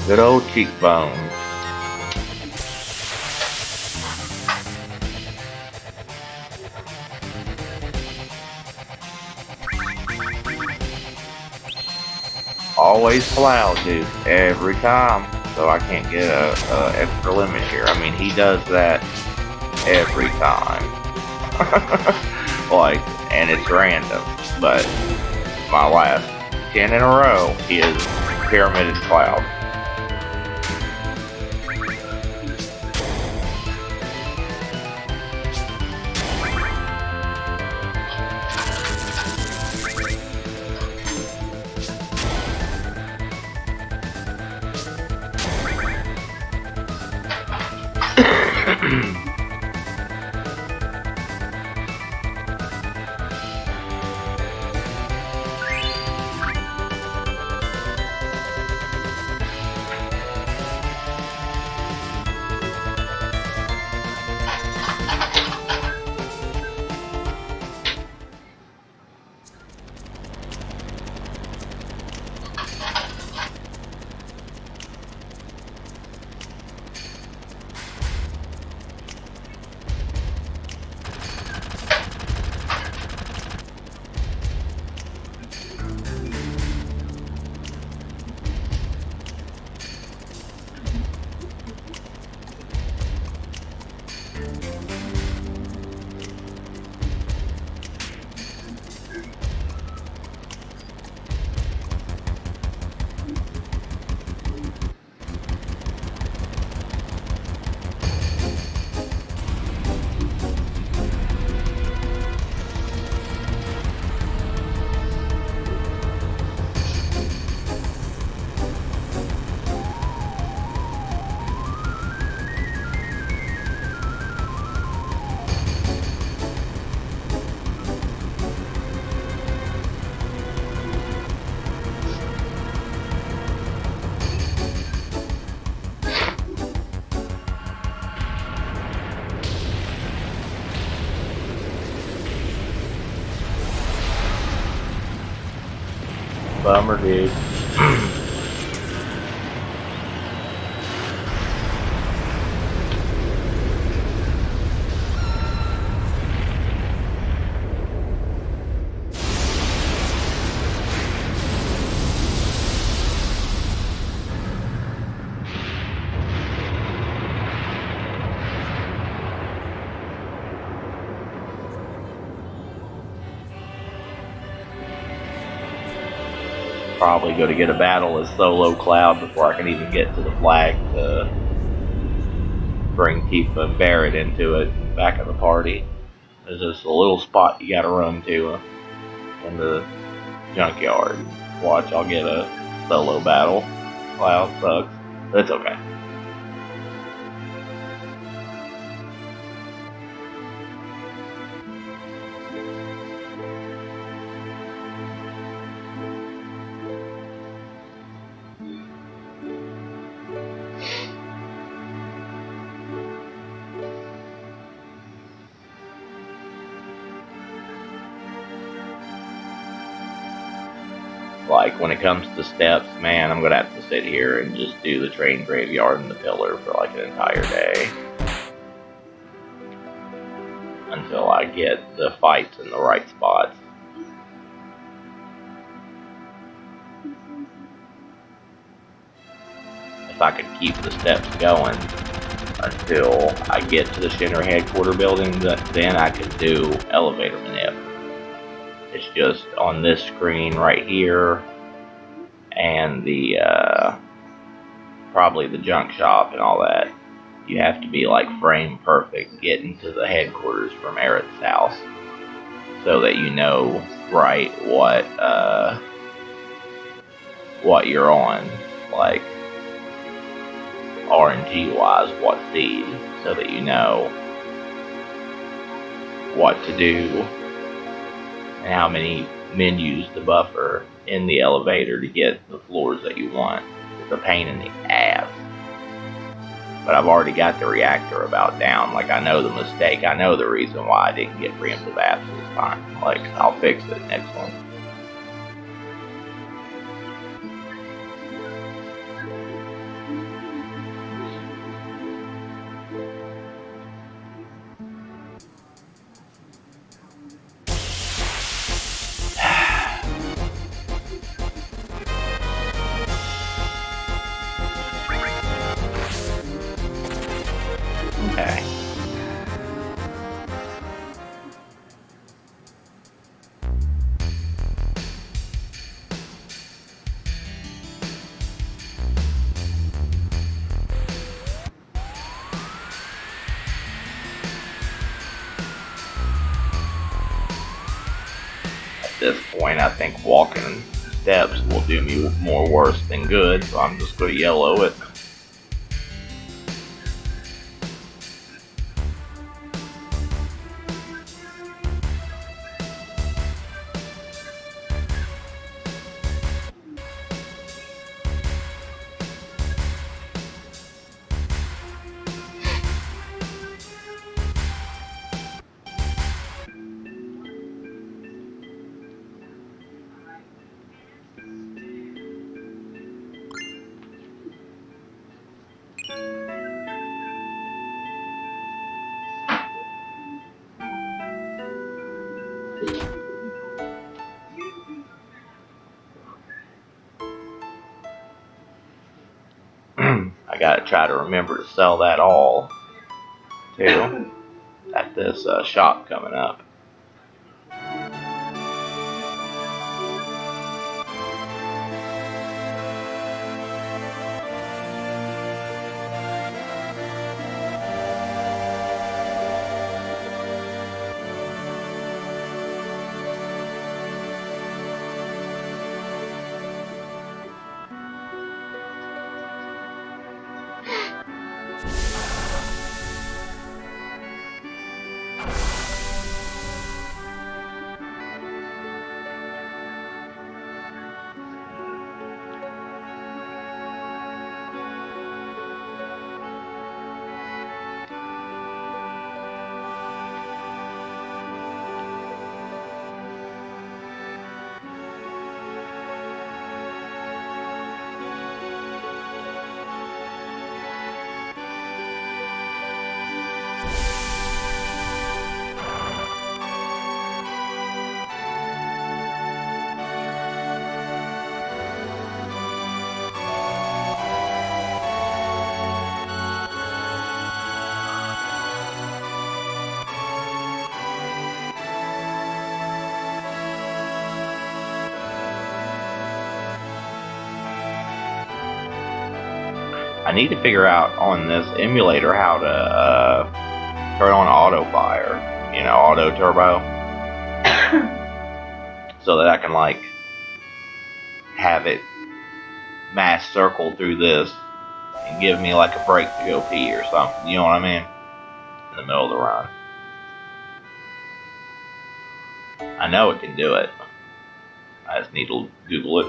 Good old cheekbones. Always plow, dude, every time. So I can't get a extra limit here. I mean, he does that every time. Like, and it's random. But my last 10 in a row is pyramided cloud. Bummer, dude. Probably go to get a battle as solo Cloud before I can even get to the flag to bring Tifa and Barrett into it, back of the party. There's just a little spot you gotta run to in the junkyard. Watch, I'll get a solo battle. Cloud sucks, but it's okay. Like, when it comes to steps, man, I'm gonna have to sit here and just do the train graveyard and the pillar for like an entire day until I get the fights in the right spots. If I could keep the steps going until I get to the Shinra headquarters building, then I could do elevator manip. It's just on this screen right here, and the probably the junk shop and all that. You have to be like frame perfect getting to the headquarters from Aerith's house, so that you know right what you're on, like RNG wise, what seed, so that you know what to do and how many menus to buffer in the elevator to get the floors that you want. It's a pain in the ass. But I've already got the reactor about down. Like, I know the mistake. I know the reason why I didn't get preemptive apps this time. Like, I'll fix it next one. this point. I think walking steps will do me more worse than good, so I'm just going to yellow it. I gotta try to remember to sell that all too at this shop coming up. I need to figure out on this emulator how to turn on auto fire, you know, auto turbo, so that I can like have it mass circle through this and give me like a break to go pee or something, you know what I mean, in the middle of the run. I know it can do it. I just need to Google it.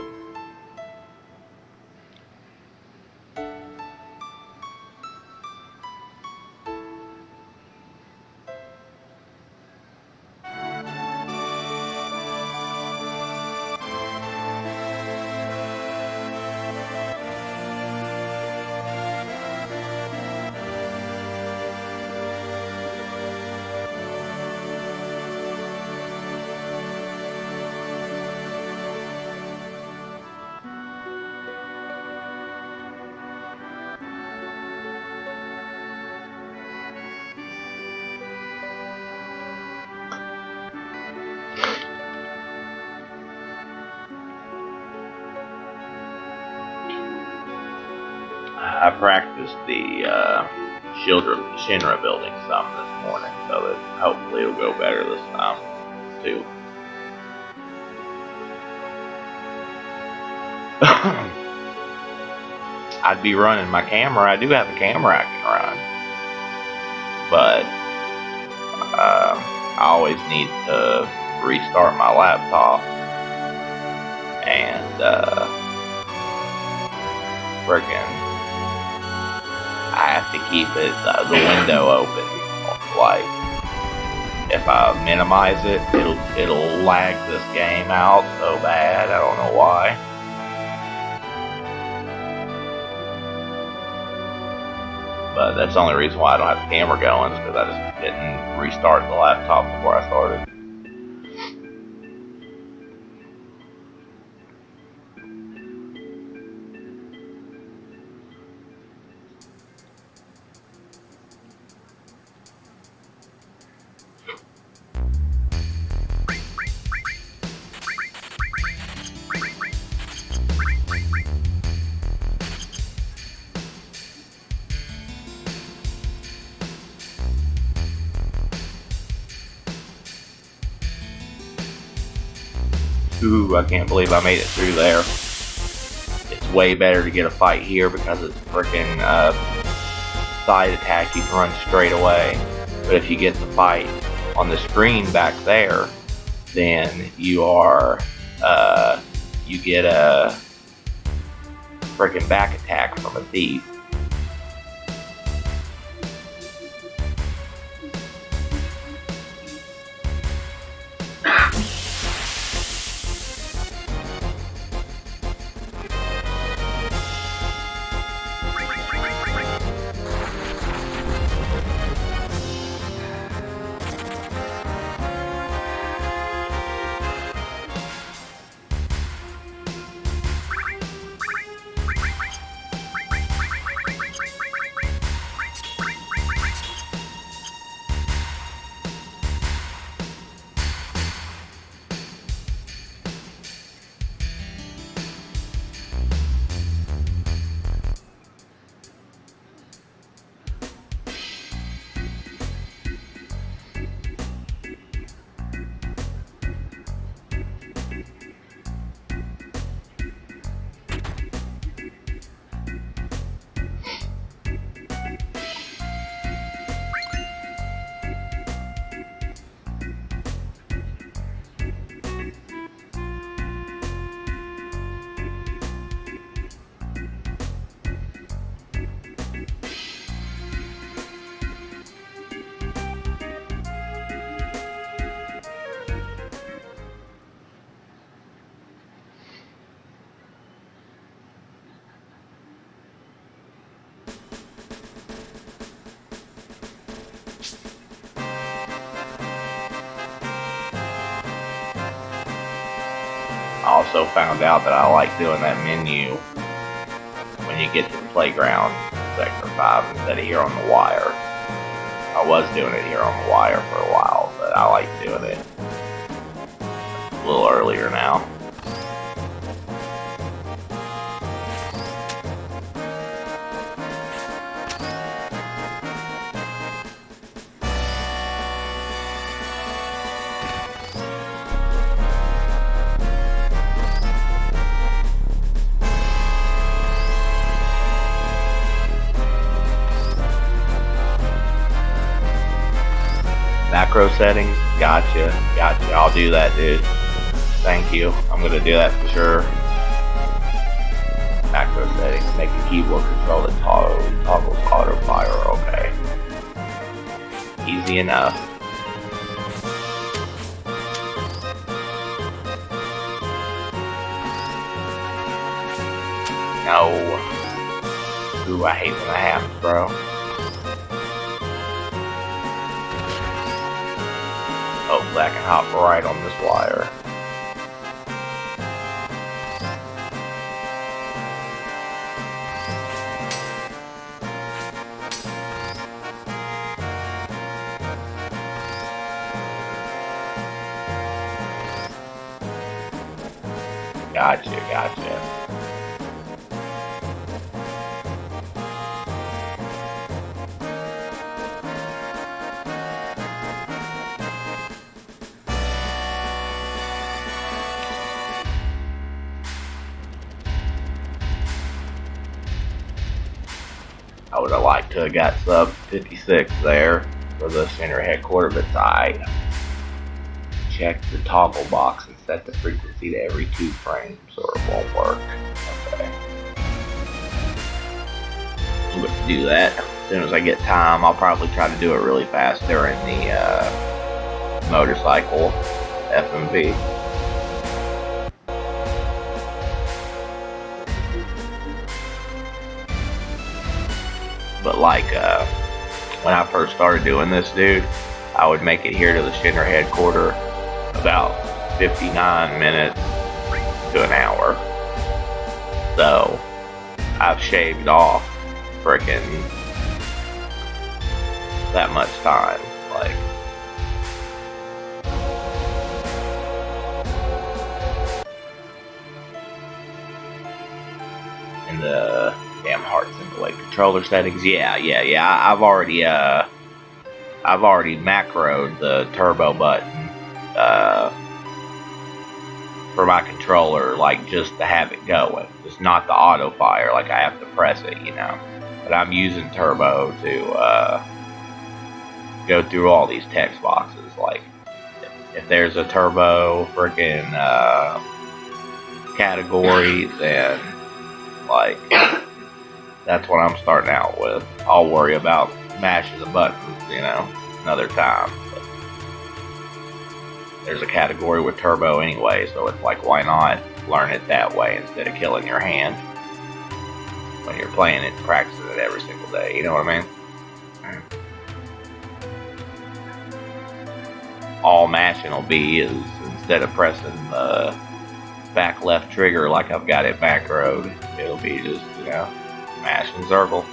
I practiced the Shinra building some this morning, so that hopefully it'll go better this time too. I'd be running my camera. I do have a camera I can run, but I always need to restart my laptop and friggin' I have to keep it the window open. Like if I minimize it, it'll lag this game out so bad. I don't know why. But that's the only reason why I don't have the camera going, is because I just didn't restart the laptop before I started. Ooh, I can't believe I made it through there. It's way better to get a fight here because it's freaking side attack. You can run straight away. But if you get the fight on the screen back there, then you are you get a freaking back attack from a thief. I also found out that I like doing that menu when you get to the playground, Sector 5, instead of here on the wire. I was doing it here on the wire for a while, but I like doing it a little earlier now. Macro settings, gotcha. I'll do that, dude. Thank you. I'm gonna do that for sure. Macro settings, make the keyboard control that toggles auto fire. Okay. Easy enough. No. Ooh, I hate when that happens, bro. Hopefully I can hop right on this wire. Gotcha. I would have liked to have got sub 56 there for the center headquarters, but I check the toggle box and set the frequency to every 2 frames or it won't work. Okay. I'm going to do that. As soon as I get time, I'll probably try to do it really fast during the motorcycle FMV. But like when I first started doing this, dude, I would make it here to the Shinra headquarters about 59 minutes to an hour. So I've shaved off frickin' that much time. Like, in the damn heart symbol, like controller settings. Yeah. I've already macroed the turbo button for my controller, like just to have it going, just not the auto fire, like I have to press it, you know. But I'm using turbo to go through all these text boxes. Like if there's a turbo freaking category, then like that's what I'm starting out with. I'll worry about mashing the buttons, you know, another time. But there's a category with turbo anyway, so it's like, why not learn it that way instead of killing your hand when you're playing it and practicing it every single day, you know what I mean? All mashing will be is, instead of pressing the back left trigger like I've got it back road, it'll be just, you know, mash and circle.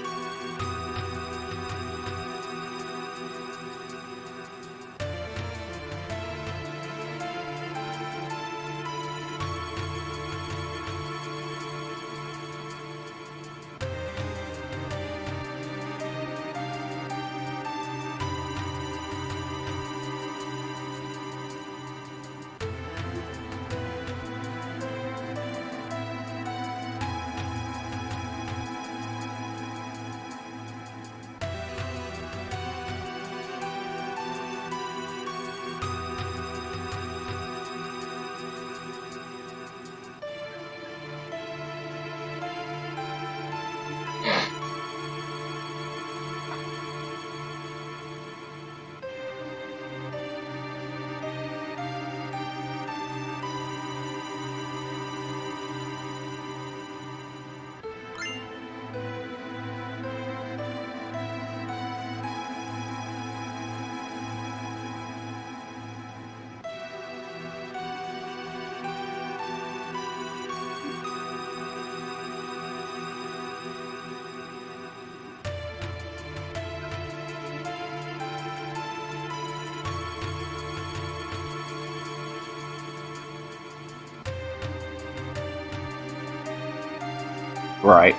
Right.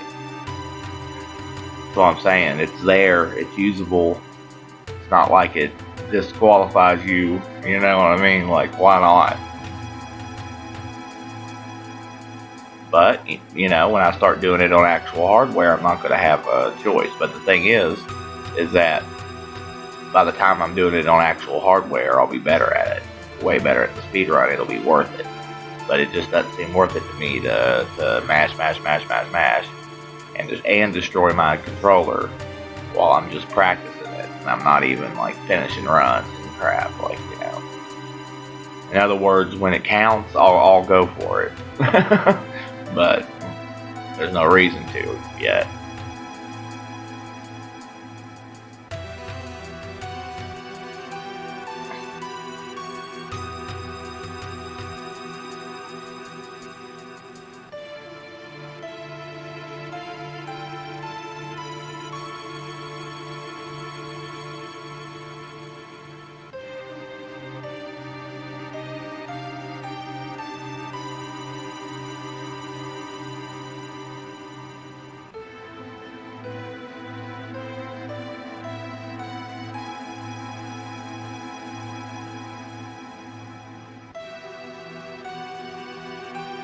That's what I'm saying. It's there. It's usable. It's not like it disqualifies you. You know what I mean? Like, why not? But, you know, when I start doing it on actual hardware, I'm not going to have a choice. But the thing is that by the time I'm doing it on actual hardware, I'll be better at it. Way better at the speedrun. It'll be worth it. But it just doesn't seem worth it to me to mash, and destroy my controller while I'm just practicing it. And I'm not even like finishing runs and crap, like, you know. In other words, when it counts, I'll go for it. But there's no reason to yet.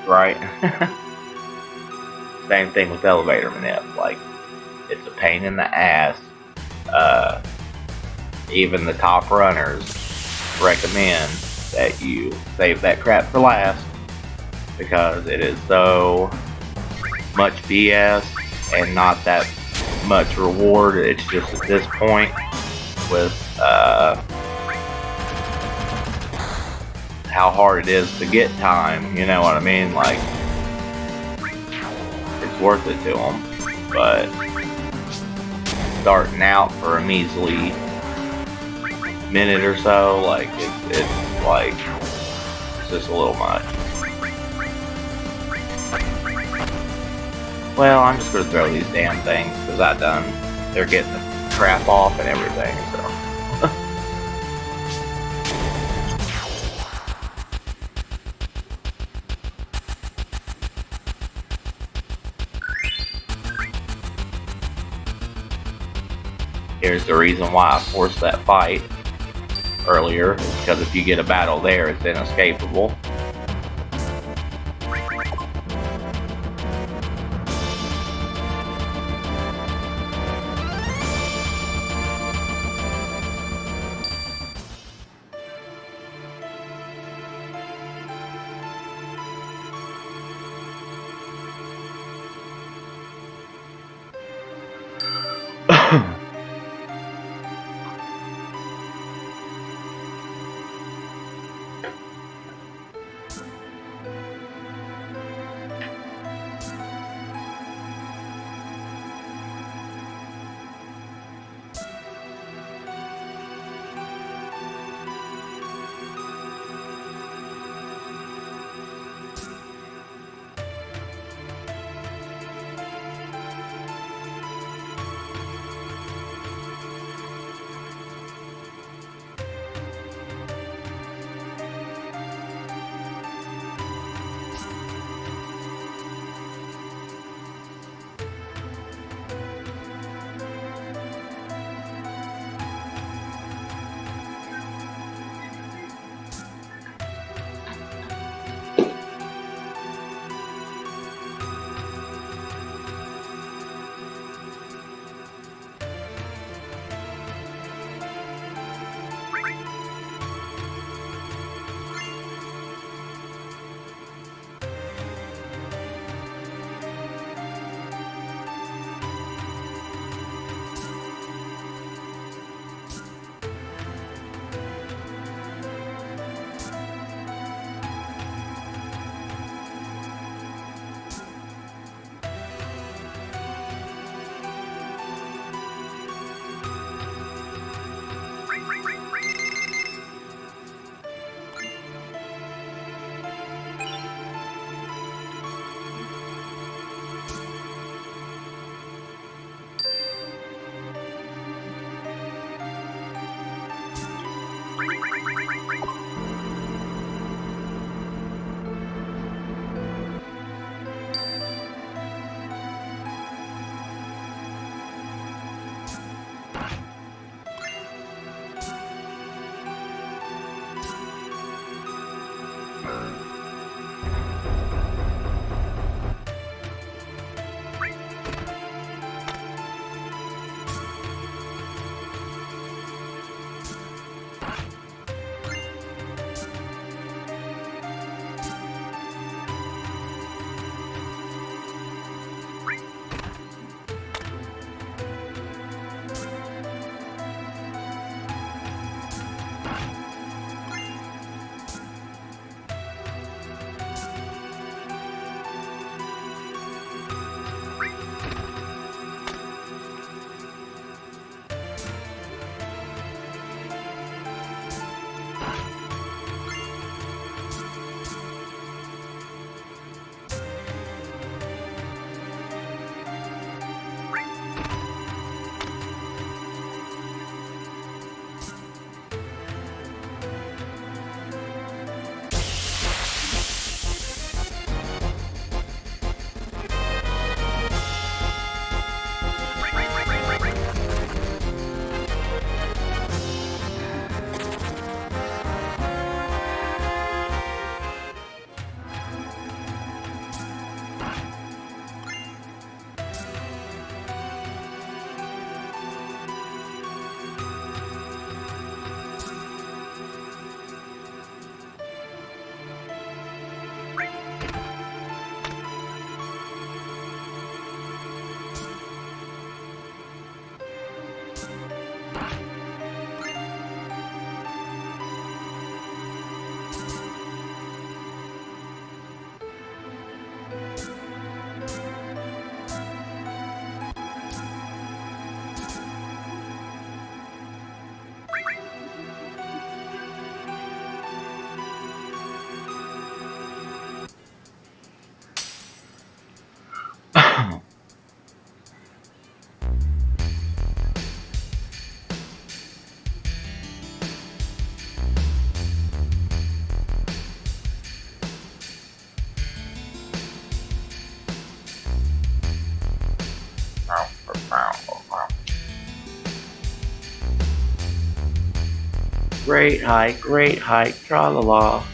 Right? Same thing with elevator manip. Like, it's a pain in the ass. Even the top runners recommend that you save that crap for last, because it is so much BS and not that much reward. It's just at this point with how hard it is to get time, you know what I mean? Like, it's worth it to them, but starting out for a measly minute or so, like, it's like, it's just a little much. Well, I'm just gonna throw these damn things, because they're getting the crap off and everything, so. Here's the reason why I forced that fight earlier, is because if you get a battle there, it's inescapable. great height, tra la la.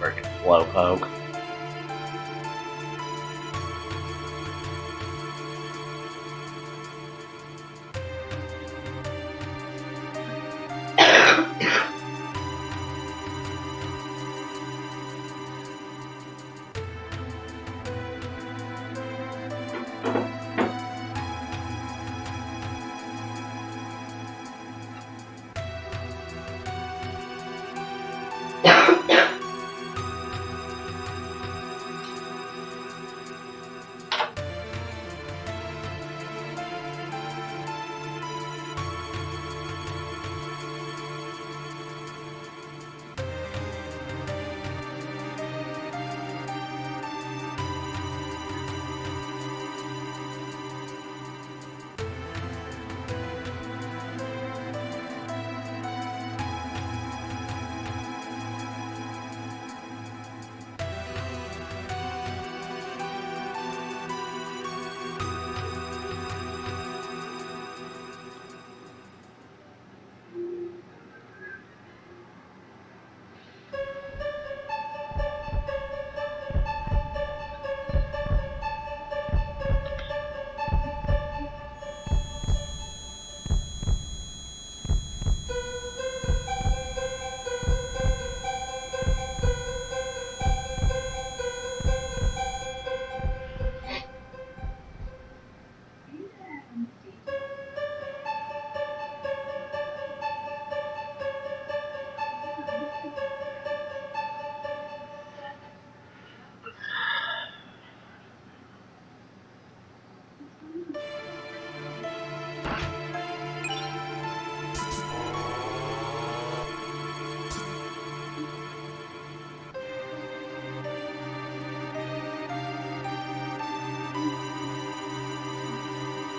Freaking slowpoke.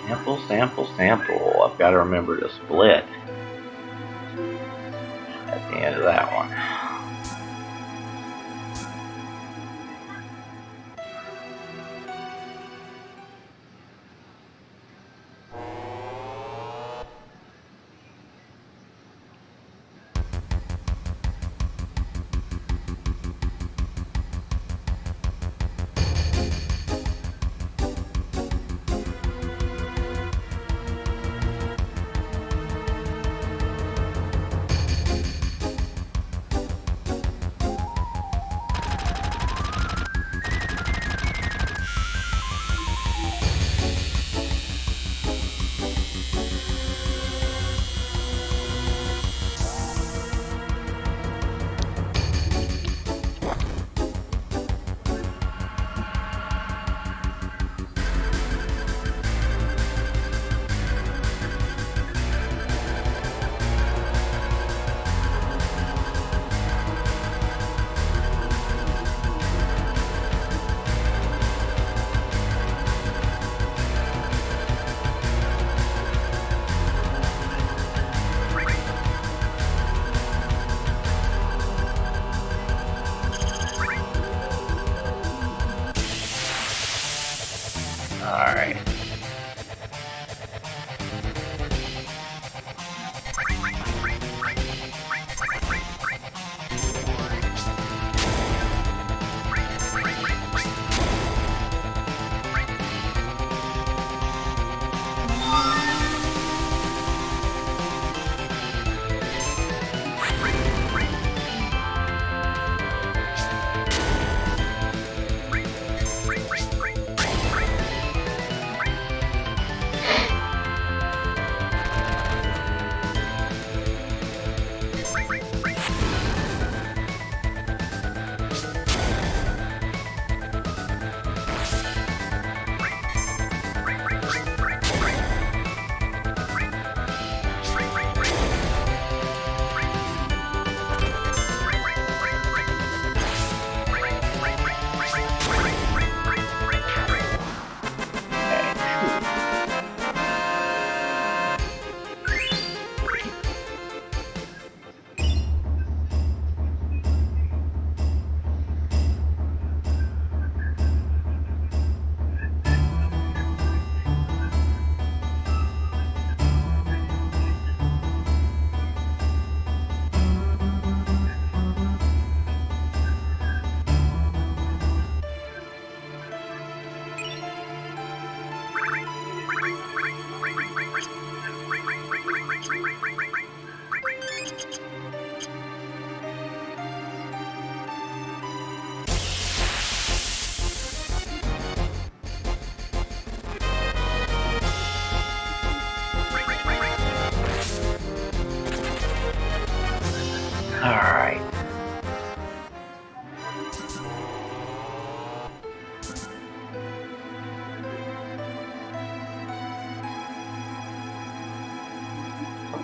Sample, sample, sample. I've got to remember to split at the end of that one.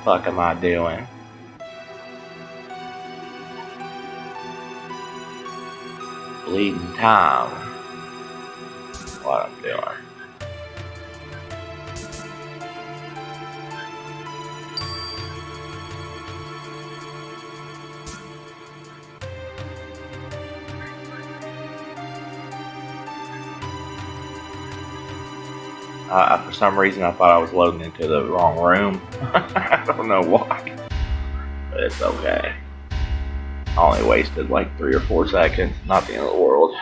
fuck am I doing? Bleeding time. What I'm doing. For some reason, I thought I was loading into the wrong room. I don't know why, but it's okay. I only wasted like 3 or 4 seconds. Not the end of the world.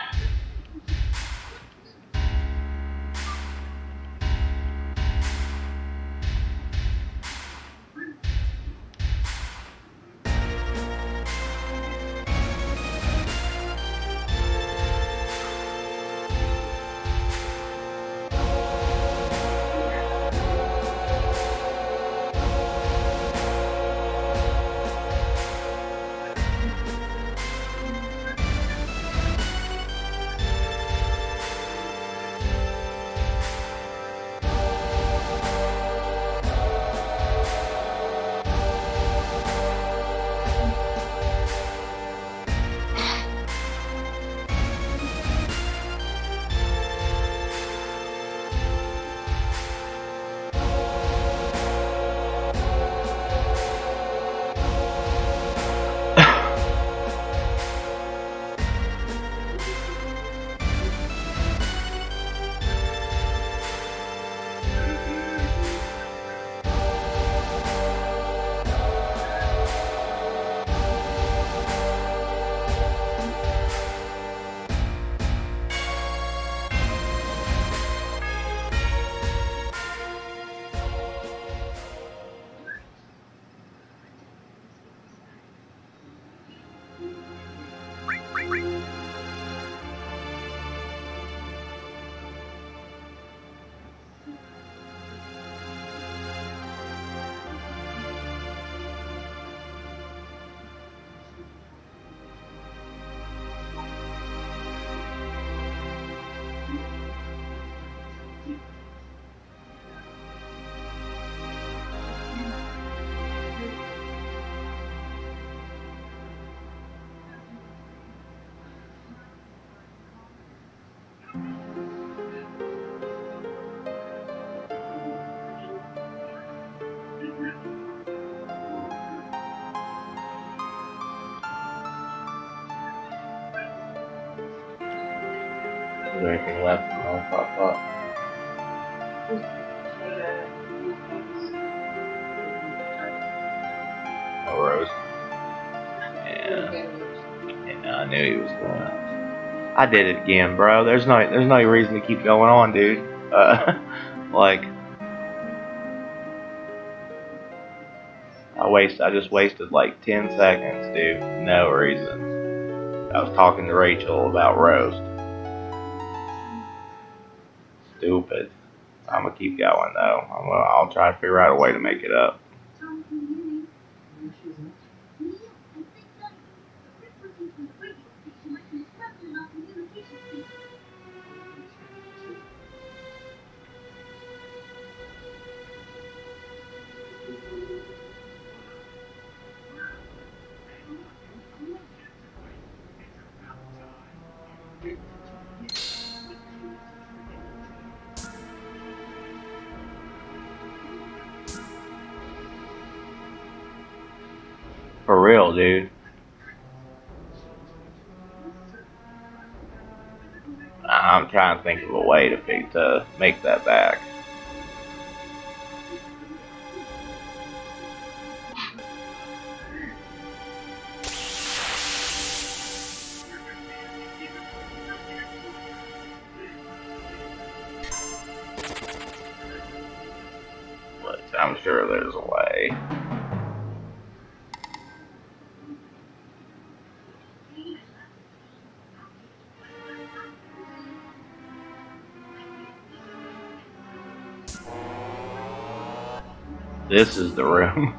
Is there anything left in the crock pot? No roast. Yeah, I knew he was gonna. I did it again, bro. There's no reason to keep going on, dude. Like, I just wasted like 10 seconds, dude. No reason. I was talking to Rachel about roast. Stupid. I'm gonna keep going though. I'll try to figure out a way to make it up. For real, dude. I'm trying to think of a way to make that back. But I'm sure there's a way. This is the room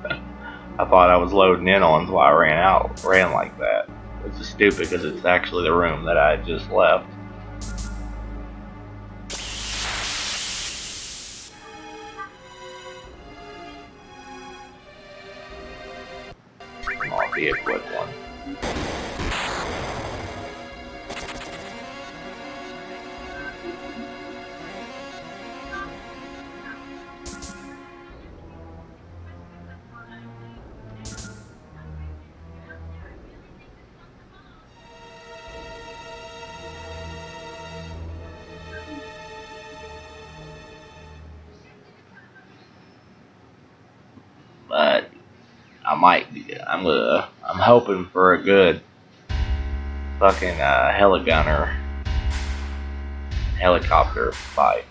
I thought I was loading in on, so I ran like that. Which is stupid because it's actually the room that I just left. be a quick one. But I'm hoping for a good fucking helicopter fight.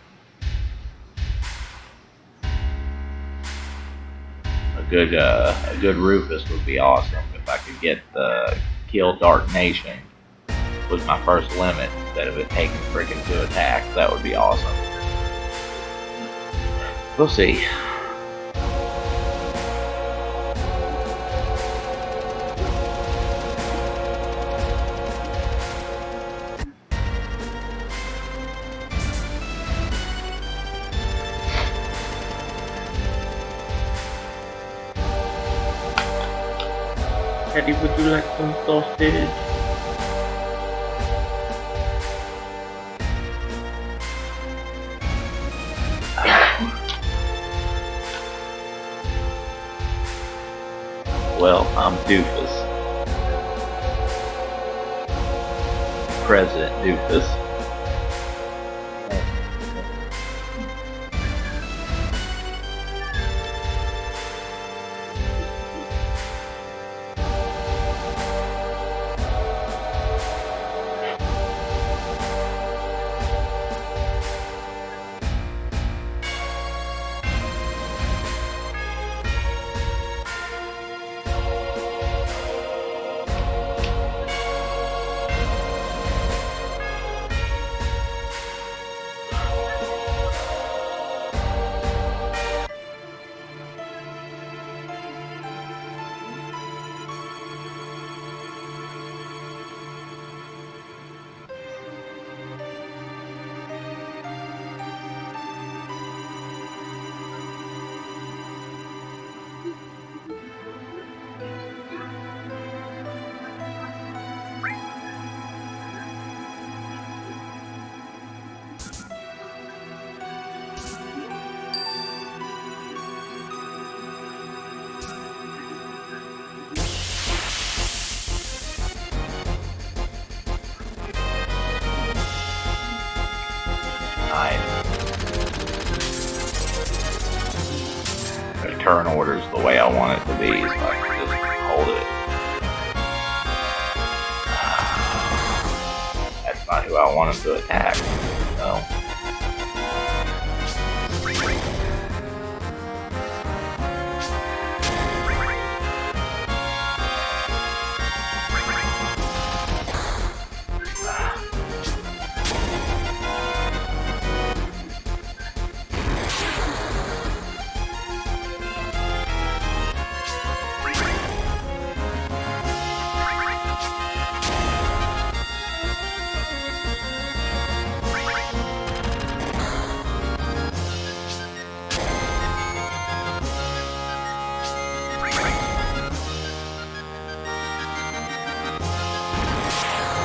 A good Rufus would be awesome if I could get the kill Dark Nation was my first limit instead of it taking freaking 2 attacks. That would be awesome. We'll see. Teddy, would you like some sausage? Well, I'm Doofus. President Doofus. Turn orders the way I want it to be, so I can just hold it. That's not who I want him to attack. No.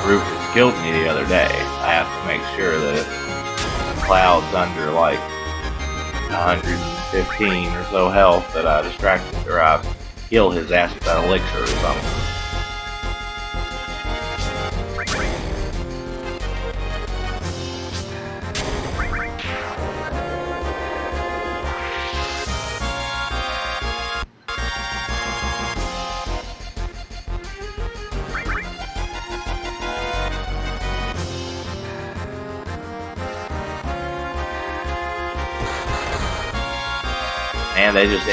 Rufus killed me the other day. I have to make sure that if the cloud's under like 115 or so health that I distracted or I kill his ass with that elixir or something. And they just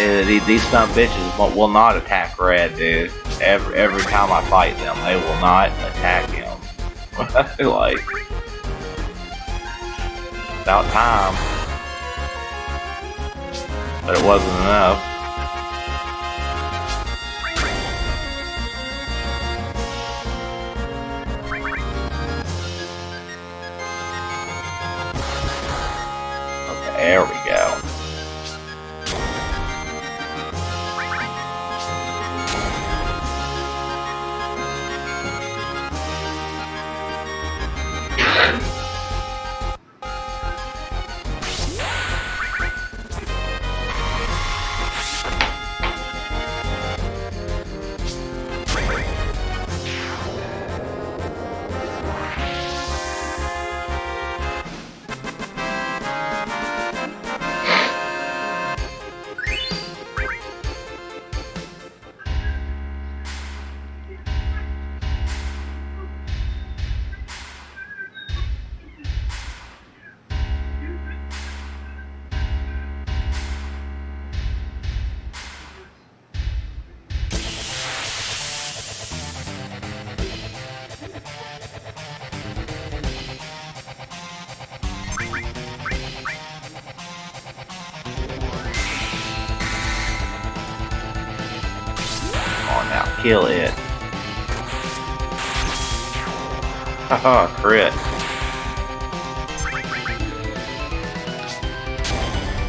these some bitches will not attack Red, dude. Every time I fight them, they will not attack him. Like, about time, but it wasn't enough. Okay, there we go. kill it. Haha, crit.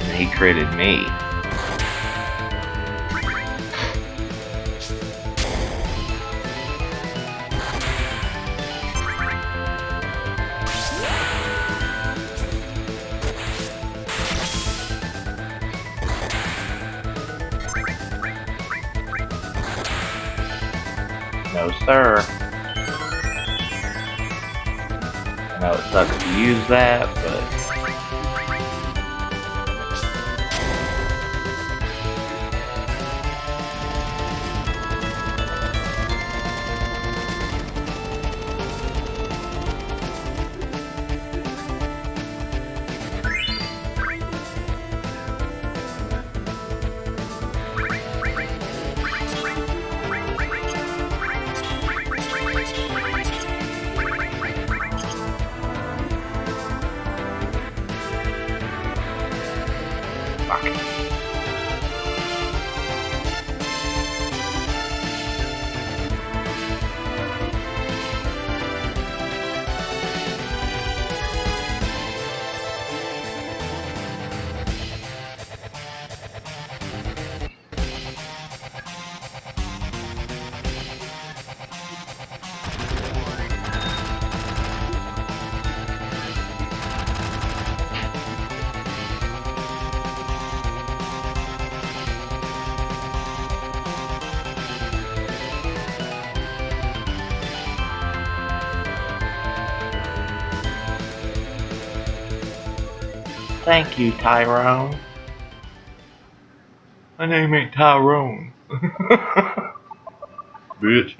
And he critted me. No, sir. I know it sucks to use that, but... Thank you, Tyrone. My name ain't Tyrone. Bitch.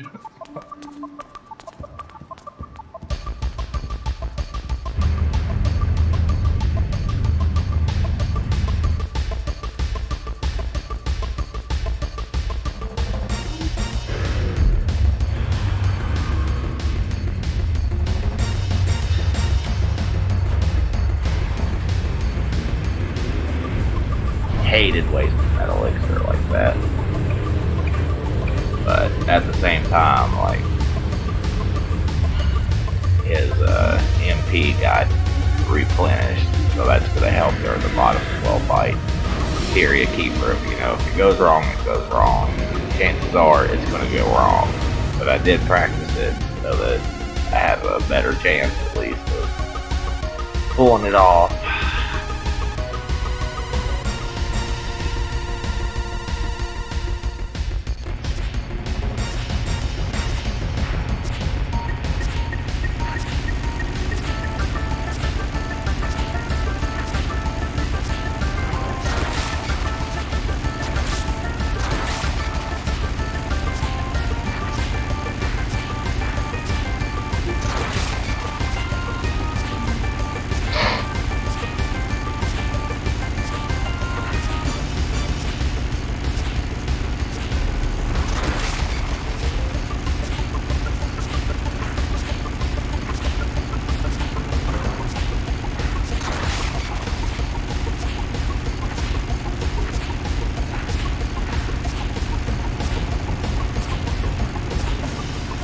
Hated wasting that elixir like that. But at the same time, like, his MP got replenished, so that's going to help during the bottom 12 fight. Area keeper, you know, if it goes wrong, it goes wrong. Chances are it's going to go wrong. But I did practice it so that I have a better chance at least of pulling it off.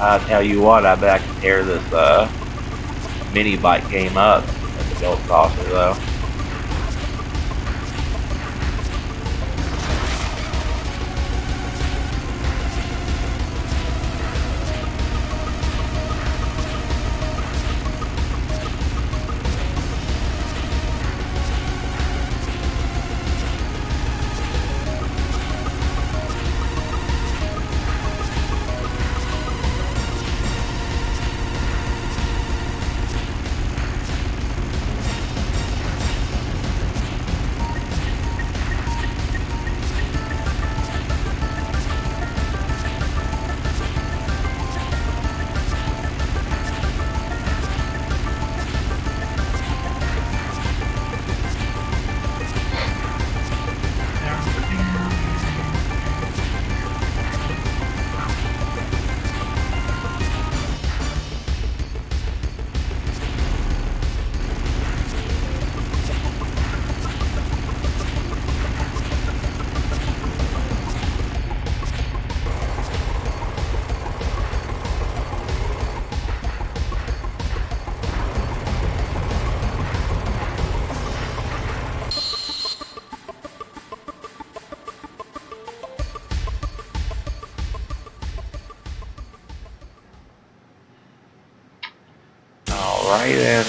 I tell you what, I bet I can tear this mini bike game up at the Gold Saucer though. Alright then.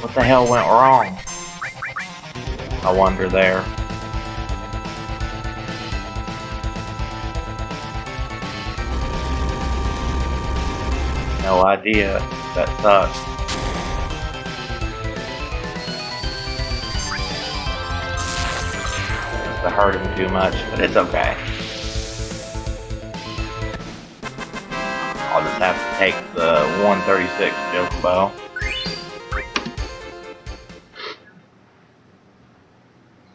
What the hell went wrong? I wonder there. No idea. That sucks. Must have hurt him too much, but it's okay. I'll just have to take the 136 Chocobo.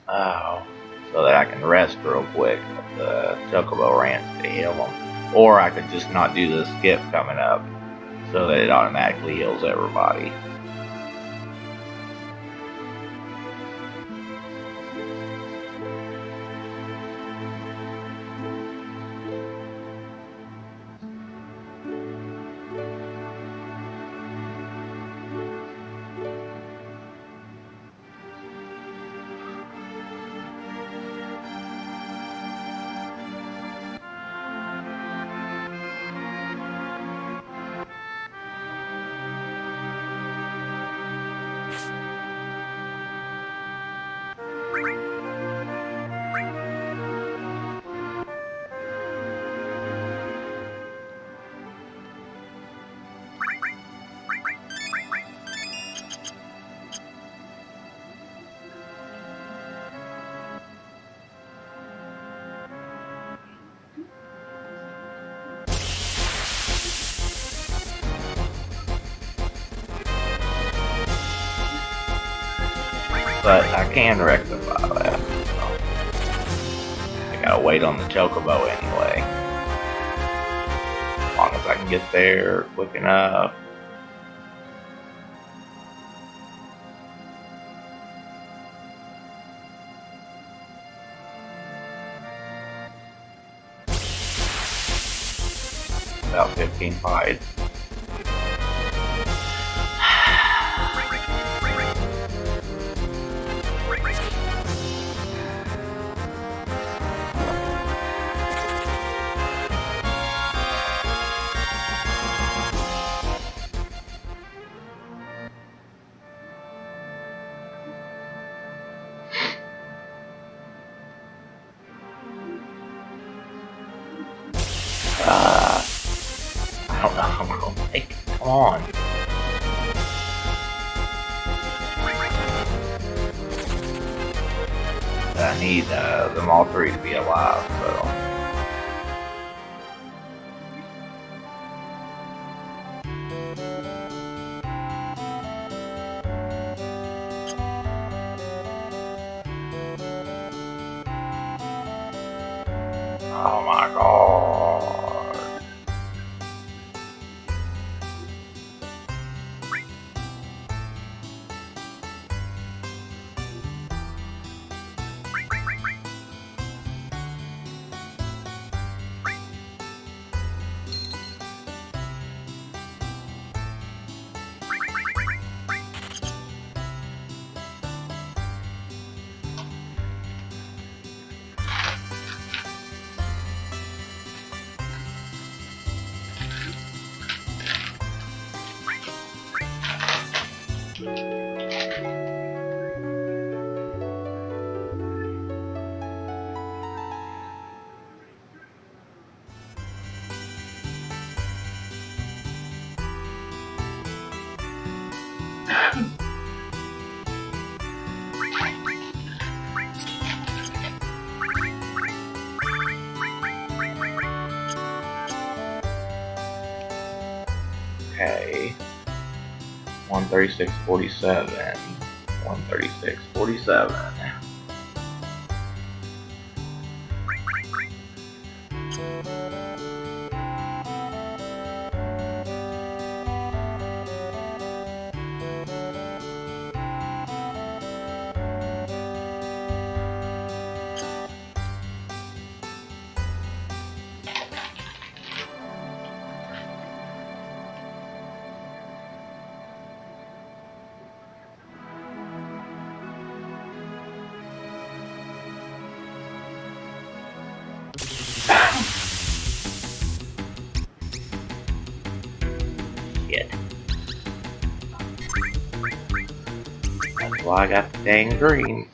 Oh, so that I can rest real quick at the Chocobo Ranch to heal them. Or I could just not do the skip coming up so that it automatically heals everybody. But I can rectify that. So I gotta wait on the Chocobo anyway. As long as I can get there quick enough. About 15 fights. I don't know how I'm gonna make it. Come on. I need them all three to be alive, so. Oh my god. Okay. 136.47. 136.47. Shit. That's why I got the dang greens.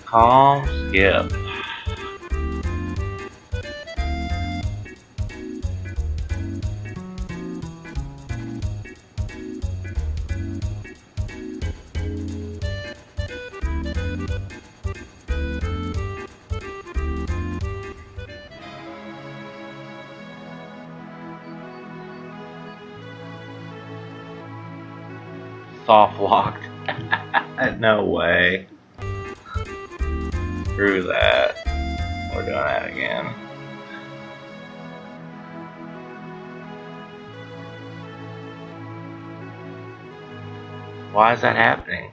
Calm skip. Soft locked. No way. Screw that. We're doing that again. Why is that happening?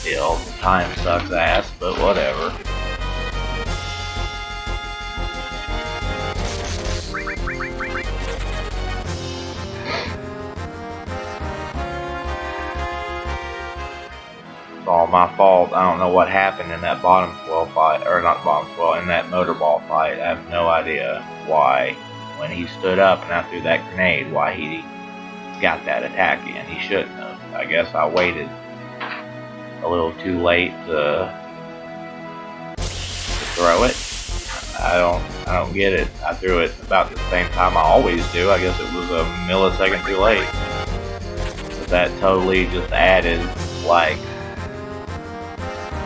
Still, time sucks ass, but whatever. It's all my fault. I don't know what happened in that bottom swell fight, or not bottom swell, in that motor ball fight. I have no idea why, when he stood up and I threw that grenade, why he got that attack in. He shouldn't have. I guess I waited a little too late to throw it. I don't get it. I threw it about the same time I always do. I guess it was a millisecond too late. But that totally just added like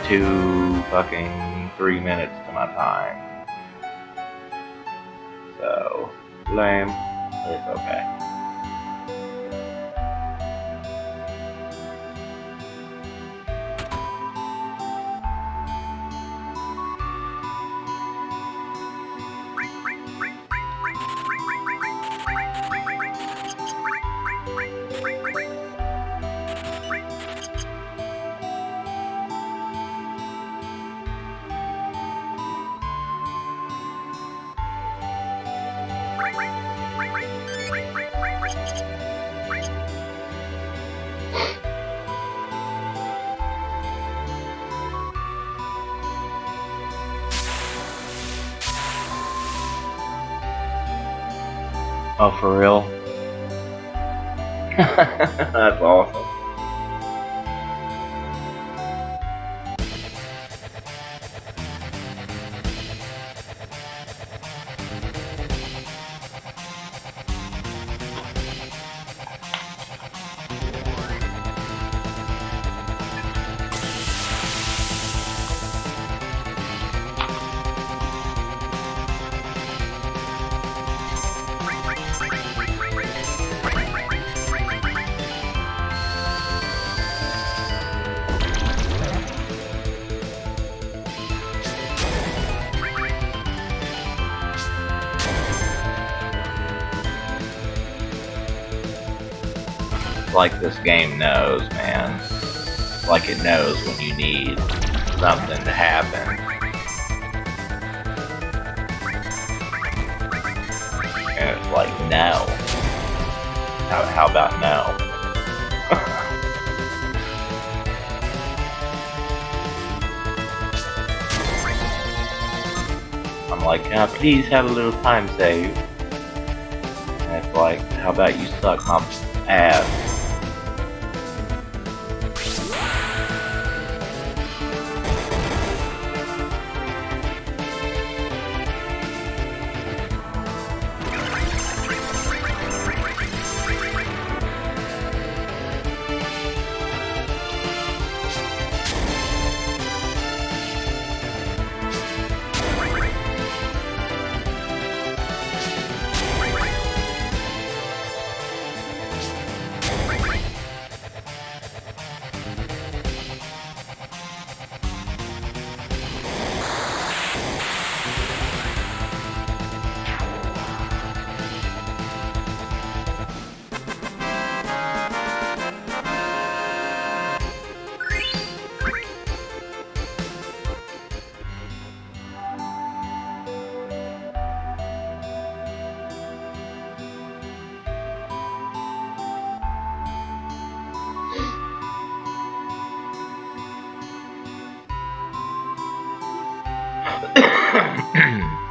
3 minutes to my time. So lame. It's okay. Oh, for real? That's awesome. Like this game knows, man. Like it knows when you need something to happen. And it's like, no. How about no? I'm like, please have a little time save. And it's like, how about you suck my ass?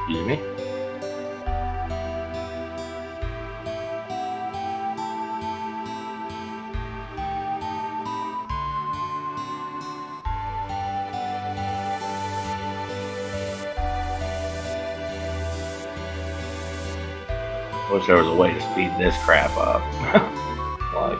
Excuse me. Wish there was a way to speed this crap up. Like,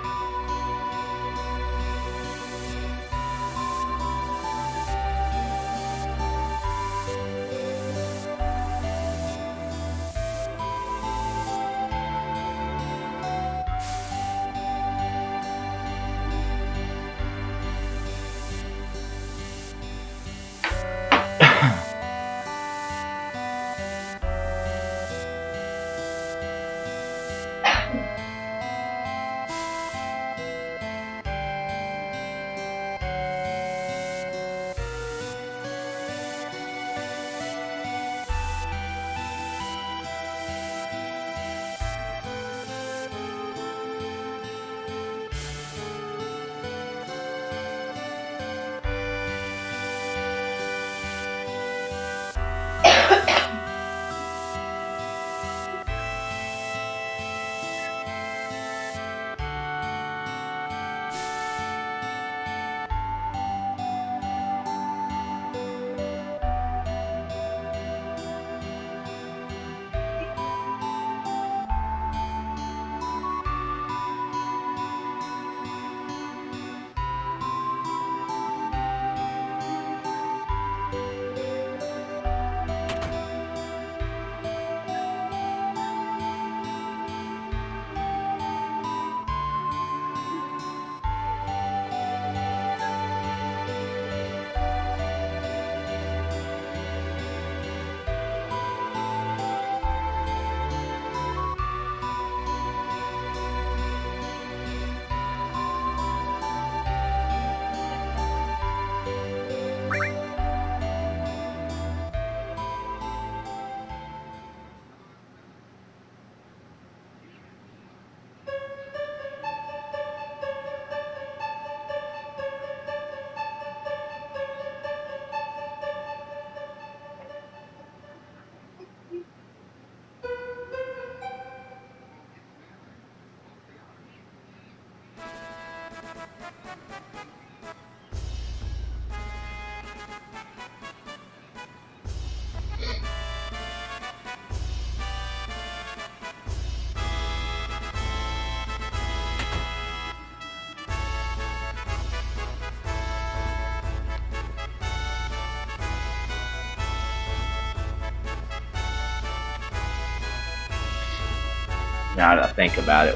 Now that I think about it,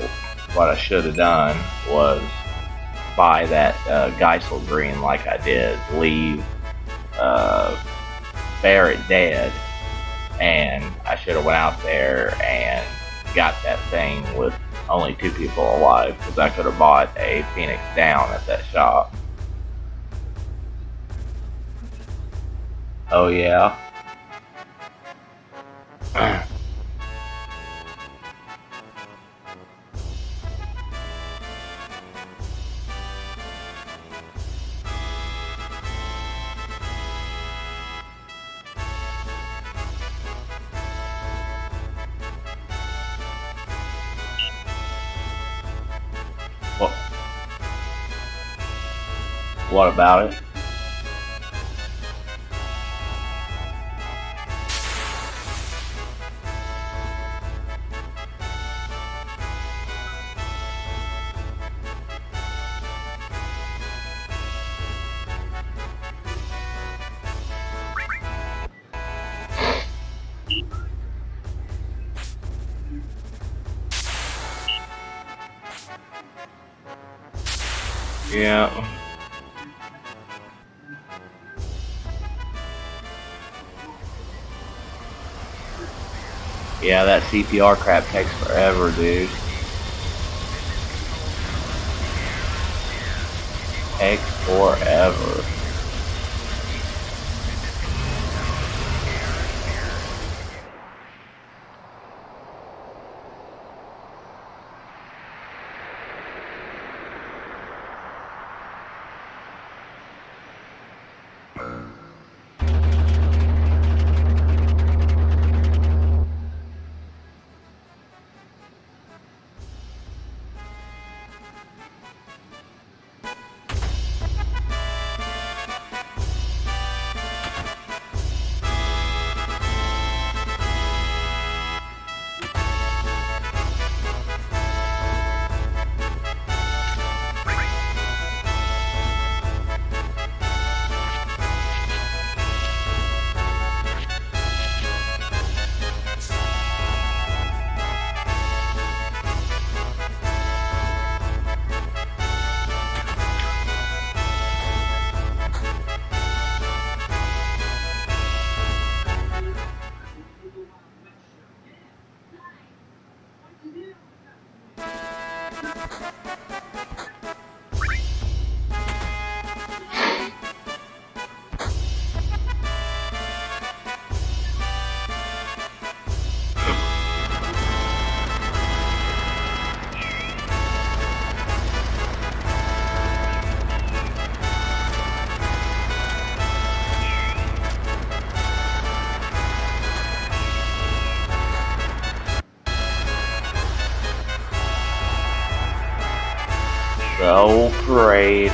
what I should have done was buy that Geisel green like I did, leave Barrett dead, and I should have went out there and got that thing with only 2 people alive, because I could have bought a Phoenix down at that shop. Oh yeah. What about it? Yeah. Yeah, that CPR crap takes forever, dude. Takes forever. So parade.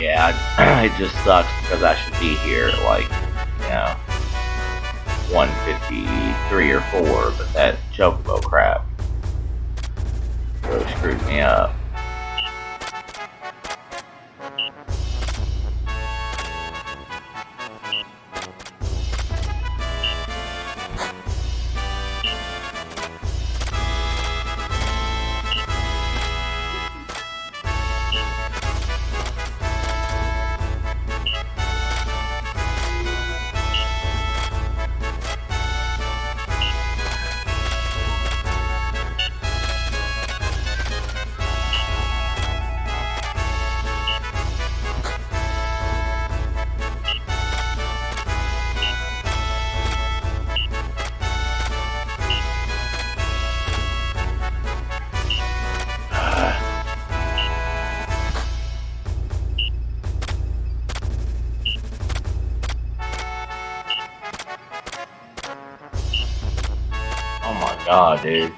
Yeah, it just sucks because I should be here at like, 153 or 4, but that chocobo crap really screwed me up. Oh my god, dude.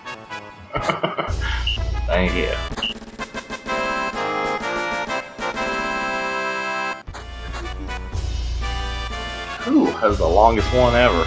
Thank you. Whew, that was the longest one ever.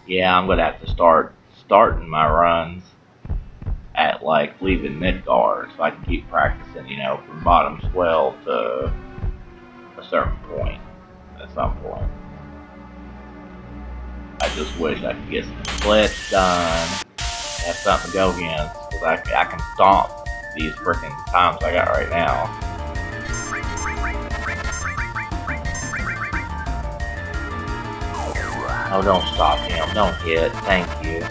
Yeah, I'm gonna have to starting my runs at like leaving mid guard so I can keep practicing, you know, from bottom swell to a certain point at some point. I just wish I could get some splits done, have something to go against, because I can stomp these freaking times I got right now. Oh, don't stop him. Don't hit. Thank you.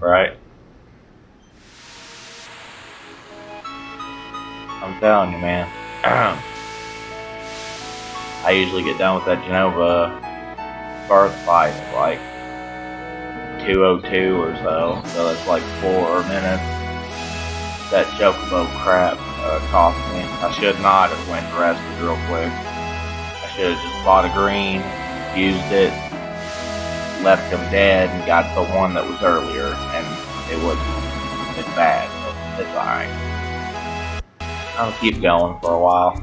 Right? I'm telling you, man. I usually get done with that Genova birth fight at like 2:02 or so it's like 4 minutes. That chocobo crap cost me. I should not have went and rested real quick. I should have just bought a green, used it, left him dead, and got the one that was earlier, and it wouldn't have been bad. It's alright. I'll keep going for a while.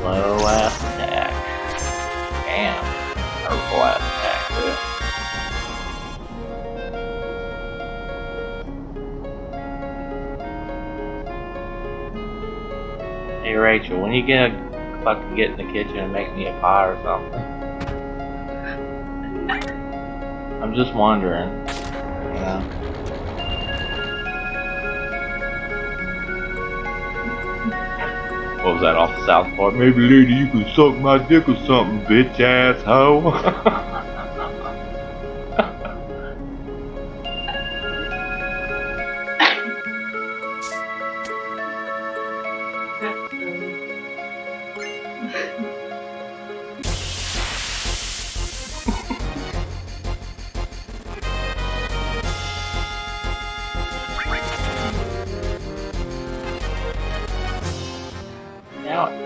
Low last attack. Damn. Purple last attack, too. Hey Rachel, when you gonna fucking get in the kitchen and make me a pie or something? I'm just wondering, you know. What was that off the South Park? Maybe later you can suck my dick or something, bitch ass hoe.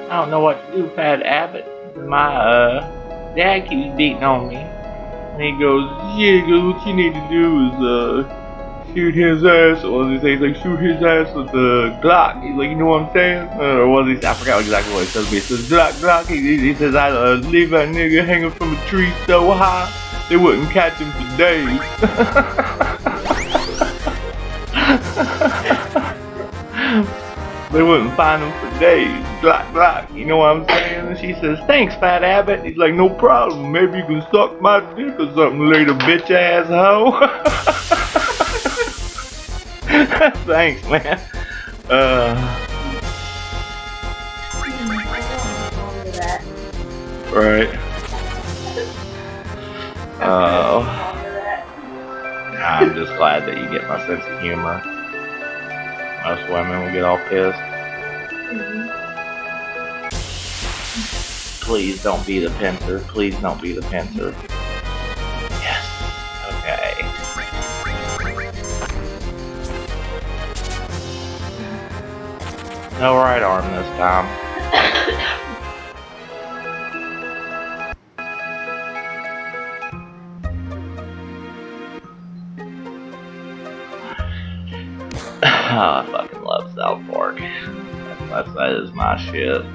I don't know what to do, Fat Abbott. My dad keeps beating on me. And he goes, yeah, what you need to do is shoot his ass. Or he says, like, shoot his ass with the Glock. He's like, you know what I'm saying? Or what he say? I forgot exactly what he says. But he says, Glock. He says, I leave that nigga hanging from a tree so high, they wouldn't catch him for days. They wouldn't find him for days. Glock, you know what I'm saying? And she says, thanks, Fat Abbott. And he's like, no problem. Maybe you can suck my dick or something later, bitch ass hoe. Thanks, man. Right. I'm just glad that you get my sense of humor. Most women will get all pissed. Please don't be the pincer. Please don't be the pincer. Yes. Okay. No right arm this time. I fucking love South Park. That is my shit.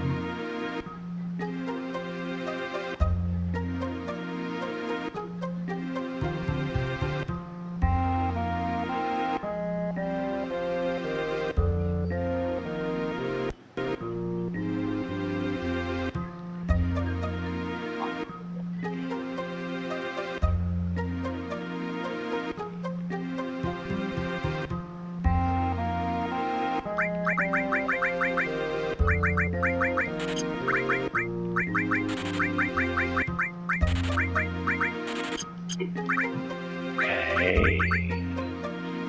Okay,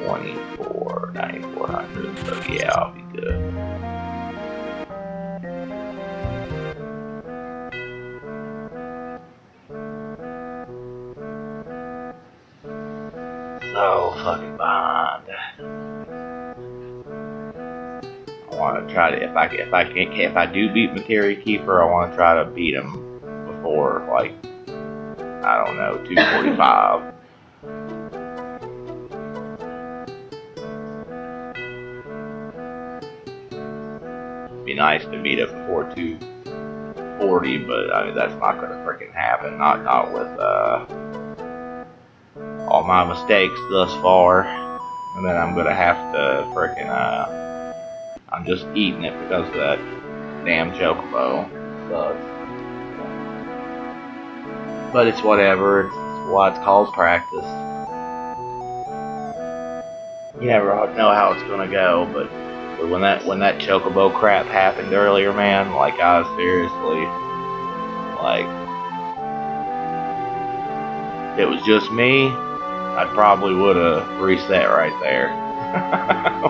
9,400, so yeah, I'll be good. So fucking behind. I want to try to, if I do beat Materia Keeper, I want to try to beat him before, like, I don't know, 245. Be nice to beat it before 240, but I mean that's not gonna freaking happen. Not with all my mistakes thus far, and then I'm gonna have to freaking I'm just eating it because of that damn chocobo. Sucks. But it's whatever. It's why it's called practice. You never know how it's gonna go, but when that chocobo crap happened earlier, man, like I was seriously, like, if it was just me, I probably would have reset right there.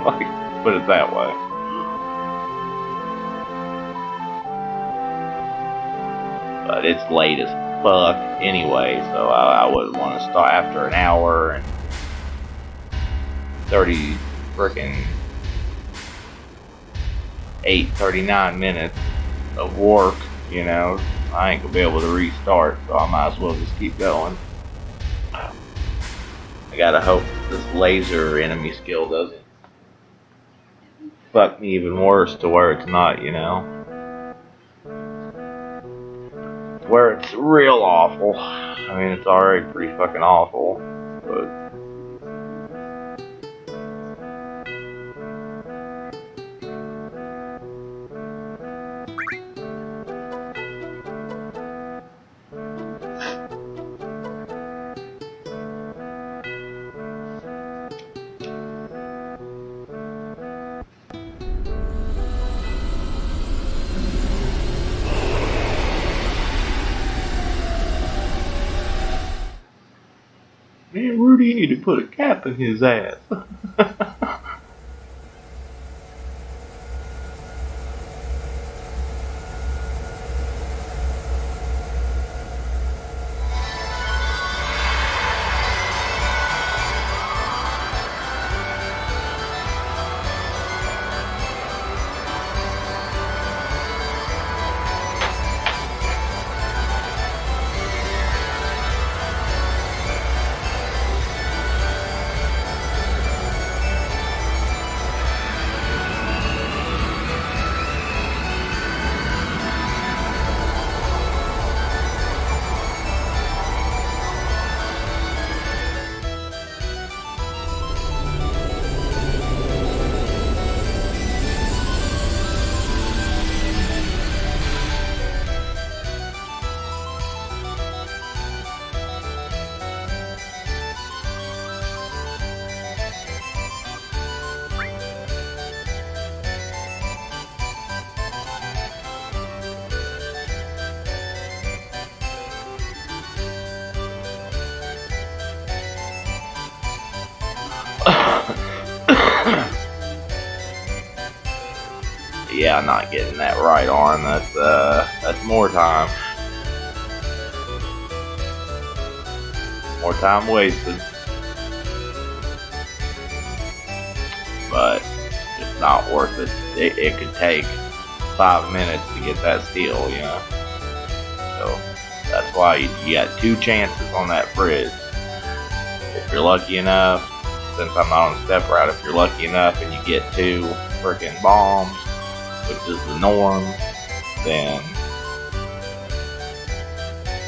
Like, put it that way. But it's late as fuck anyway, so I wouldn't want to start after an hour and 30 freaking 39 minutes of work, you know. I ain't gonna be able to restart, so I might as well just keep going. I gotta hope this laser enemy skill doesn't fuck me even worse to where it's not, you know. Where it's real awful. I mean, it's already pretty fucking awful, but man, Rudy need to put a cap in his ass. Yeah, I'm not getting that right arm. That's more time. More time wasted. But it's not worth it. It could take 5 minutes to get that steel, you know. So that's why you got 2 chances on that fridge. If you're lucky enough, since I'm not on step route, if you're lucky enough and you get 2 freaking bombs, which is the norm, then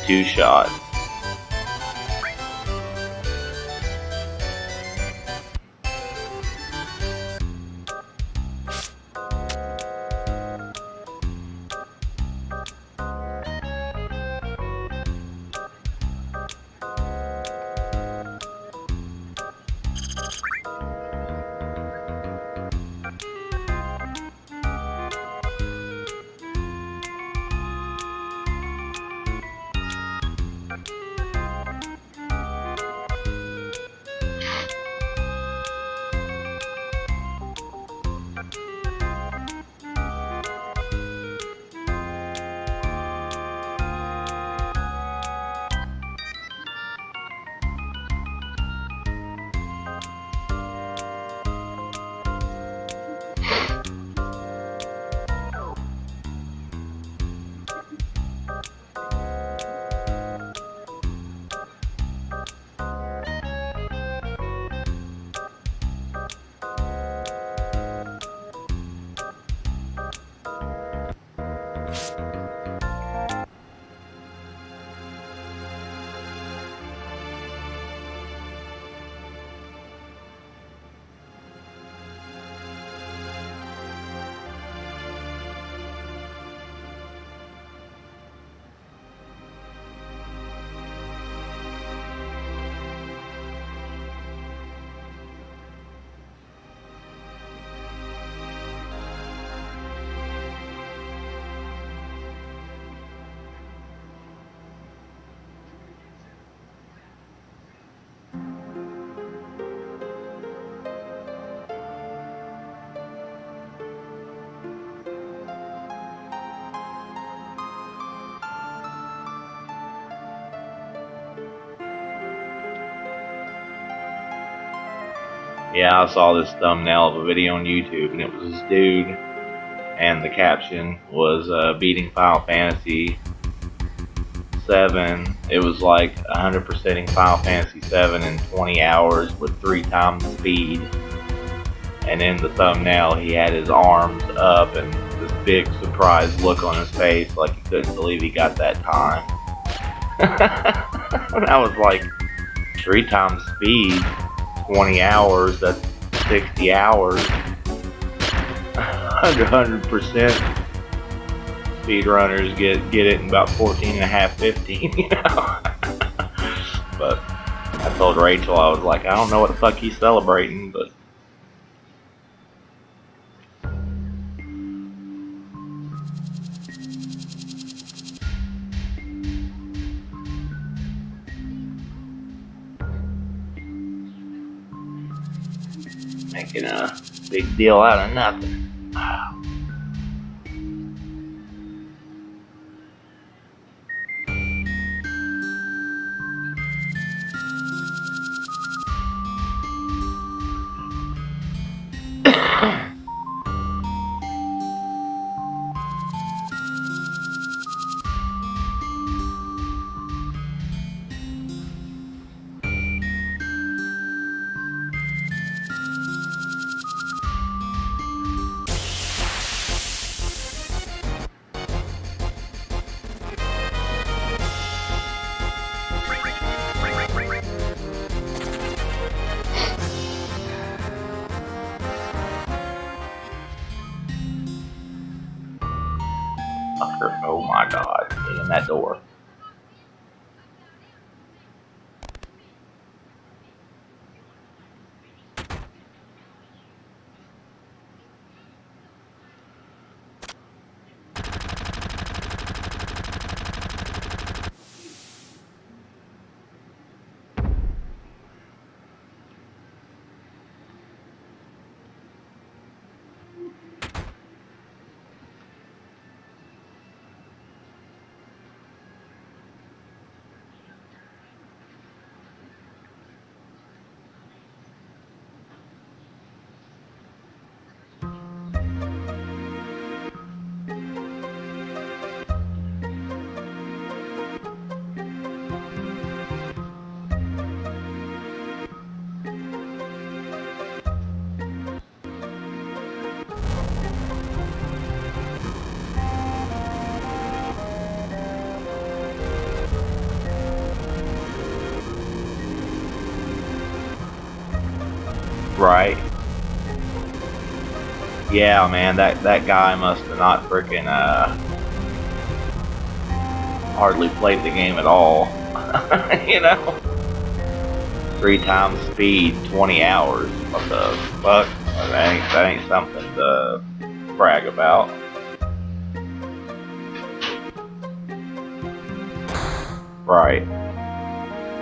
2 shots. Yeah, I saw this thumbnail of a video on YouTube, and it was this dude, and the caption was beating Final Fantasy 7. It was like 100%ing Final Fantasy 7 in 20 hours with 3 times speed. And in the thumbnail, he had his arms up and this big surprised look on his face, like he couldn't believe he got that time. And I was like, 3 times speed, 20 hours, that's 60 hours. 100% speedrunners get it in about 14 and a half, 15, you know. But I told Rachel, I was like, I don't know what the fuck he's celebrating, but making a big deal out of nothing. Oh my god, get in that door. Right. Yeah, man, that guy must have not freaking hardly played the game at all. You know? 3 times speed, 20 hours. What the fuck? That ain't something to brag about. Right.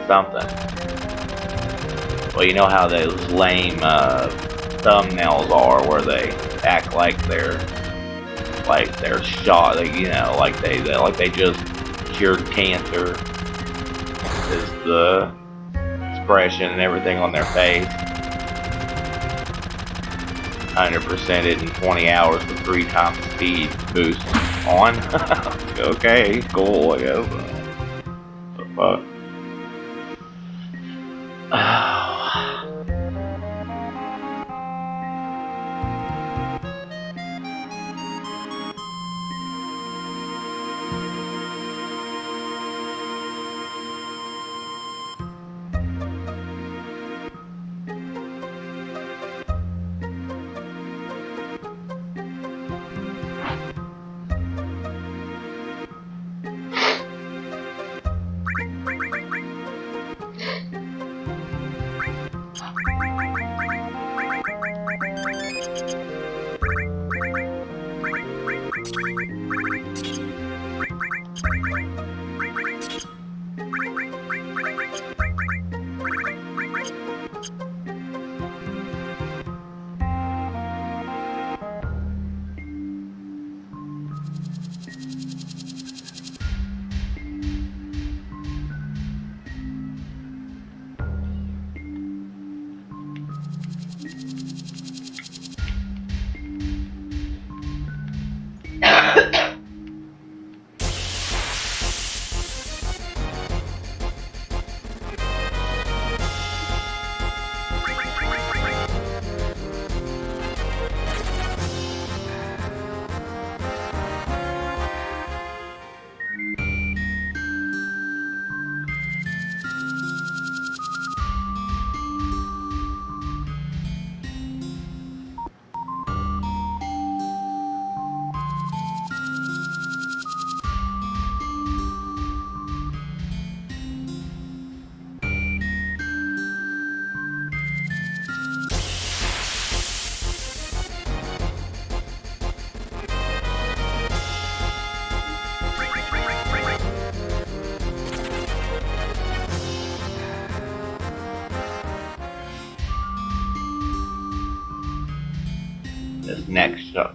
Something. Well, you know how those lame thumbnails are, where they act like they're shot, you know, like they just cured cancer. Is the expression and everything on their face. 100% in 20 hours with 3 times speed boost on. Okay, cool, I guess. What the fuck?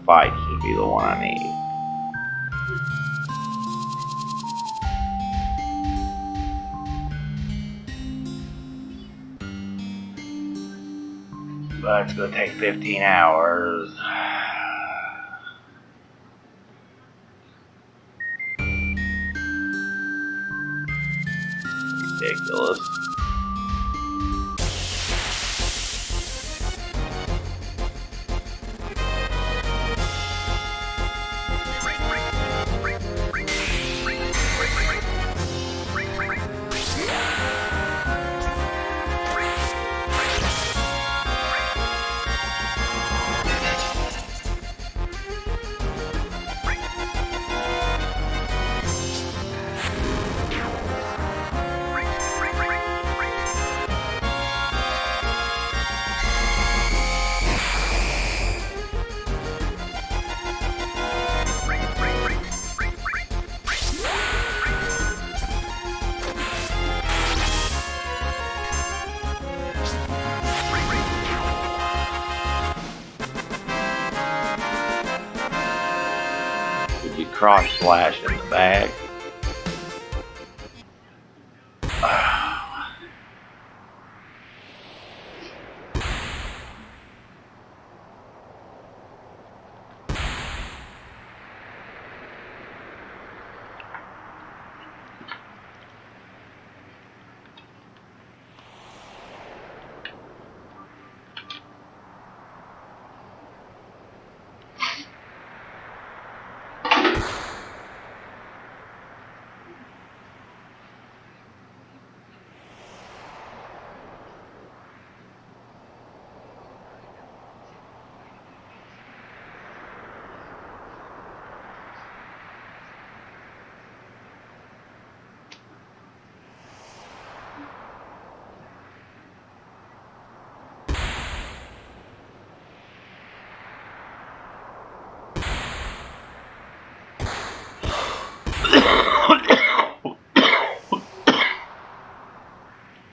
fight should be the one I need. But it's gonna take 15 hours. Ridiculous. Cross slash in the bag.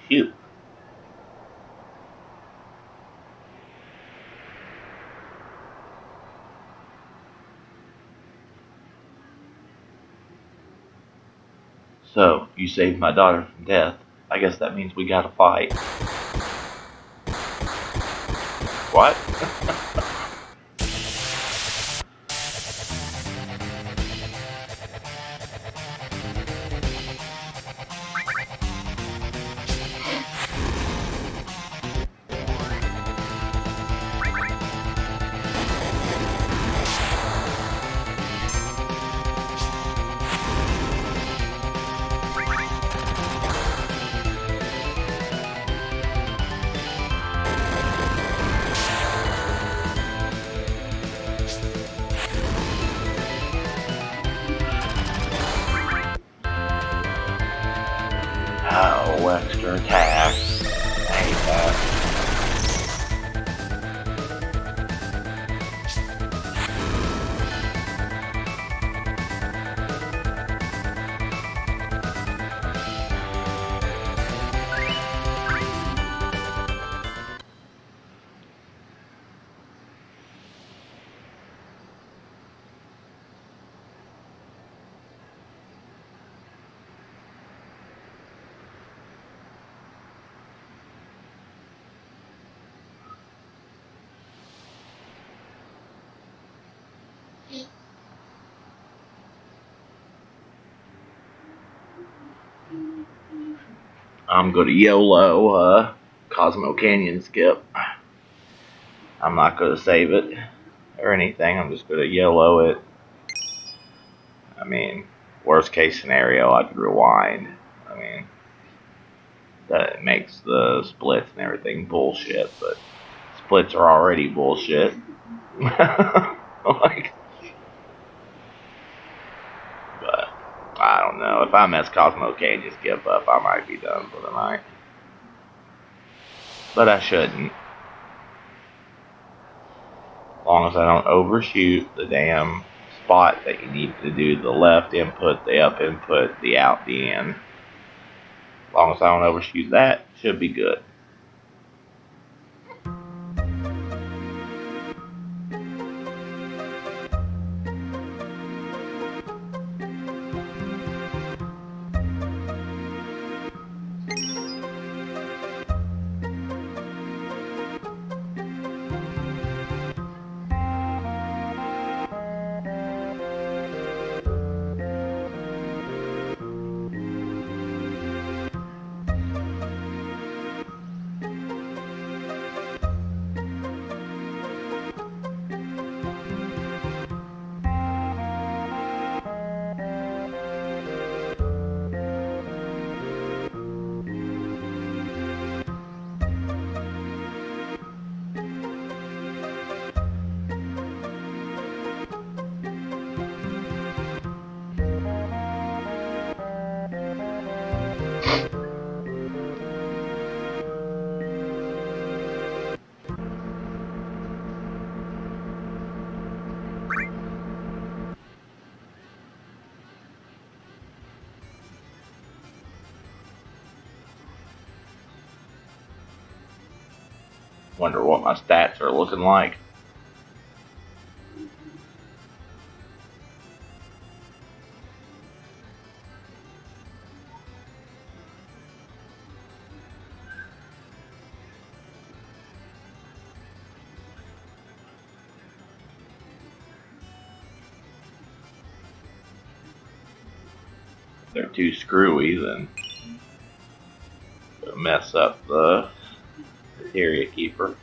Phew. So, you saved my daughter from death. I guess that means we gotta fight. What? Oh, extra attacks. I hate that. I'm gonna YOLO Cosmo Canyon skip. I'm not gonna save it or anything. I'm just gonna YOLO it. I mean, worst case scenario, I could rewind. I mean, that makes the splits and everything bullshit, but splits are already bullshit. Like, but I don't know. If I mess Cosmo Canyon skip up, I might be done for the night. But I shouldn't. As long as I don't overshoot the damn spot that you need to do the left input, the up input, the out, the in. As long as I don't overshoot that, should be good. Wonder what my stats are looking like. If they're too screwy, then it'll mess up the area keeper.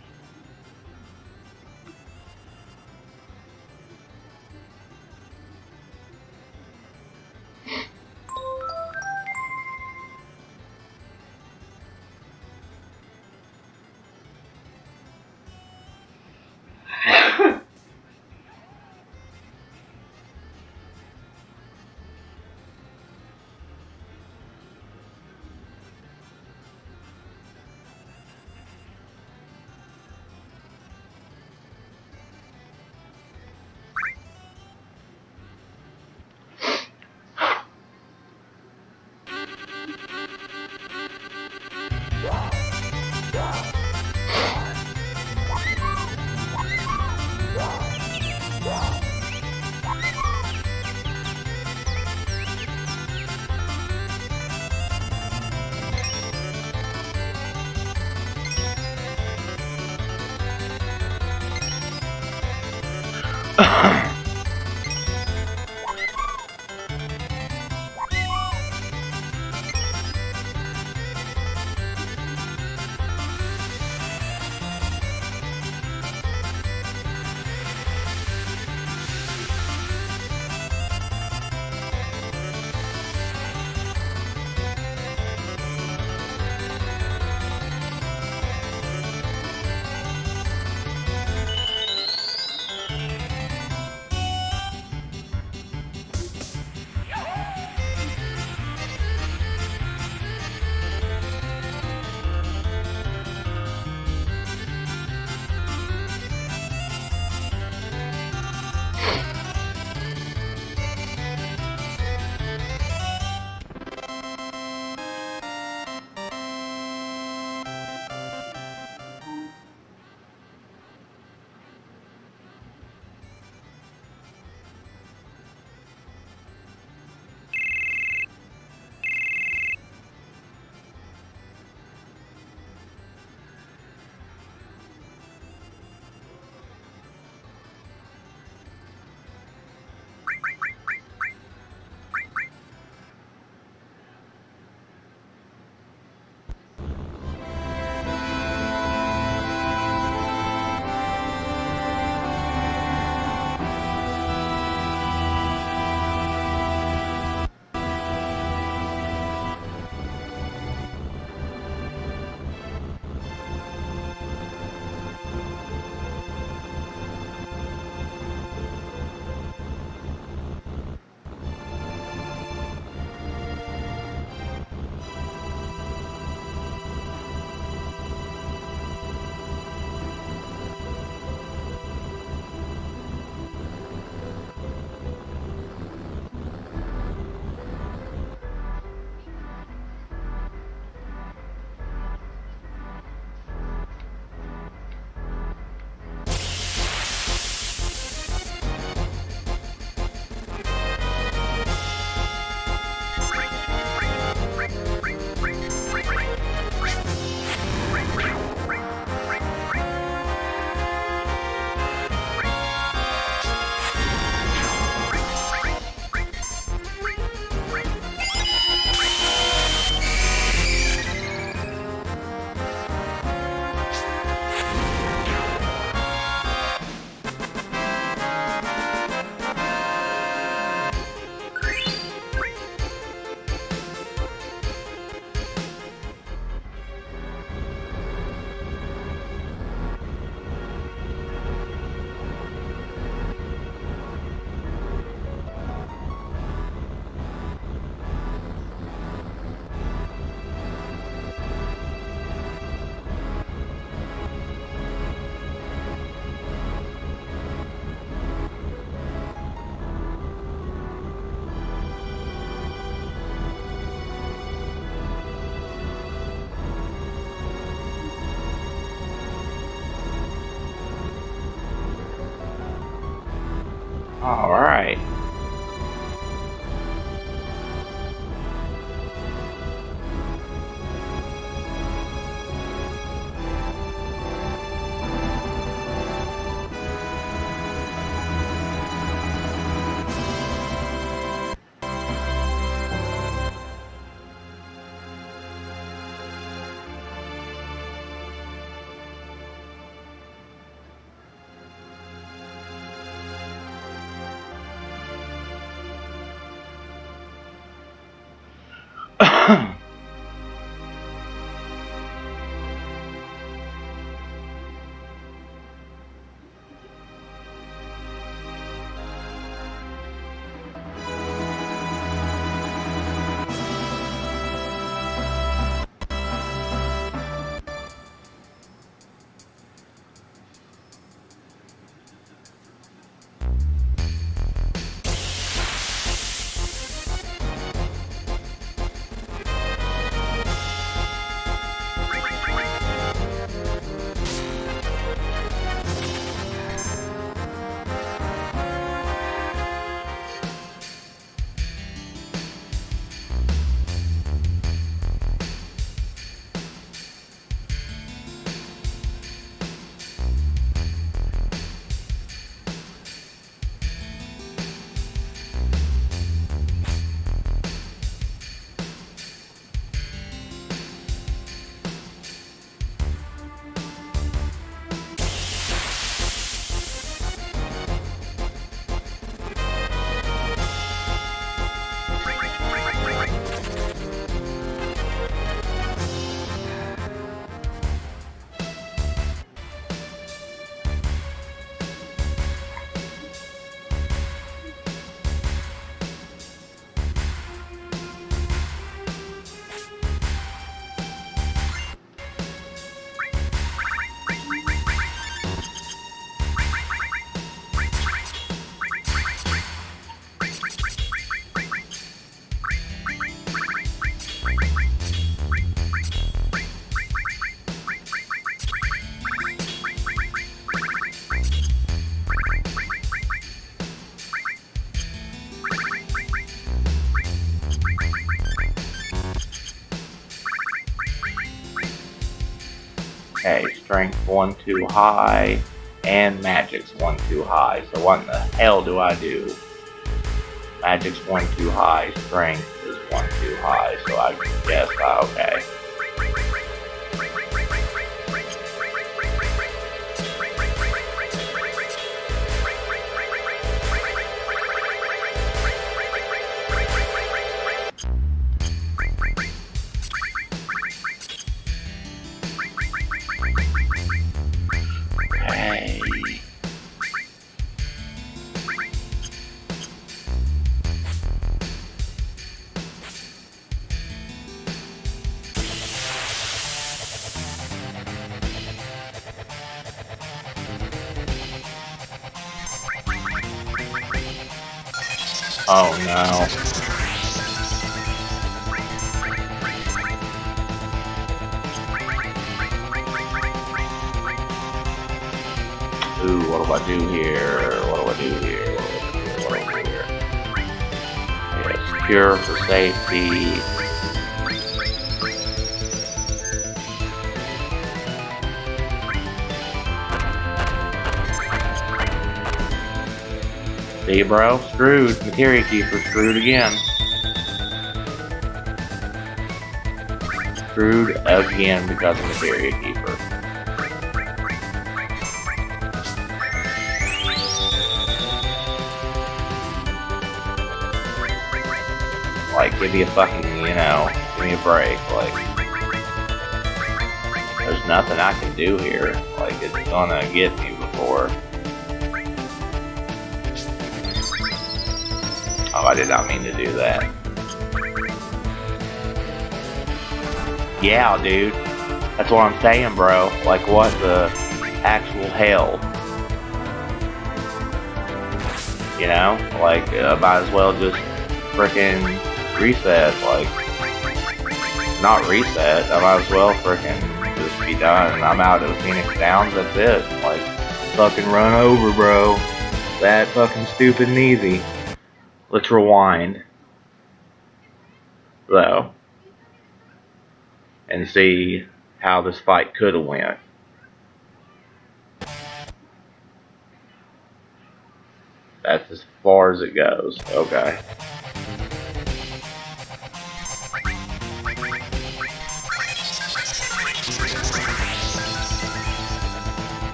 Alright. Okay, strength 1 too high, and magic's 1 too high. So what in the hell do I do? Magic's 1 too high, strength is 1 too high, so I guess, okay. Oh no. Ooh, what do I do here? What do I do here? What do I do here? Yeah, secure for safety. See, bro? Screwed. Materia Keeper screwed again. Screwed again because of Materia Keeper. Like, give me a fucking, you know, give me a break. Like, there's nothing I can do here. Like, it's gonna get me before. Oh, I did not mean to do that. Yeah, dude. That's what I'm saying, bro. Like, what the actual hell? You know? Like, might as well just frickin' reset. Like, not reset. I might as well frickin' just be done. I'm out of Phoenix Downs. That's it. Like, fucking run over, bro. that fucking stupid and easy. Let's rewind, though, and see how this fight could have went. That's as far as it goes. Okay.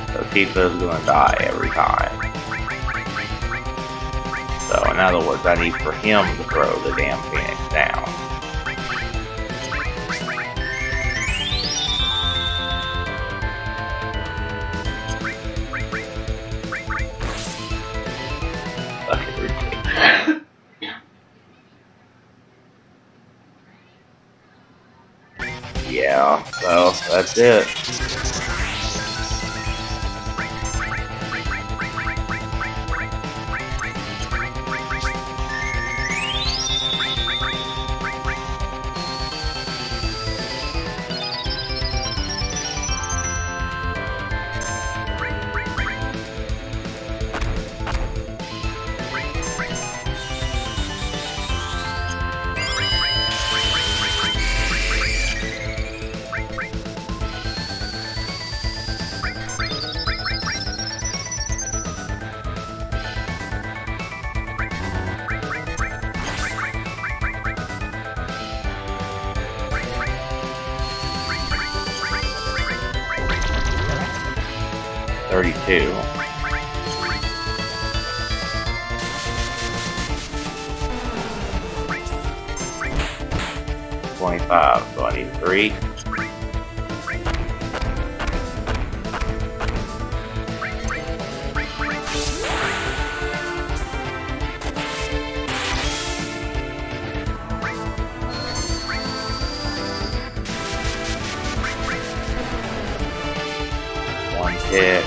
So Tifa's gonna die every time. So in other words, I need for him to throw the damn Phoenix down. Fucking ridiculous. Yeah, so that's it. $32. $25, so I need 3. One hit.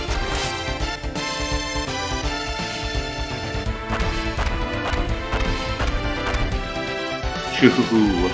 Choo-hoo-hoo.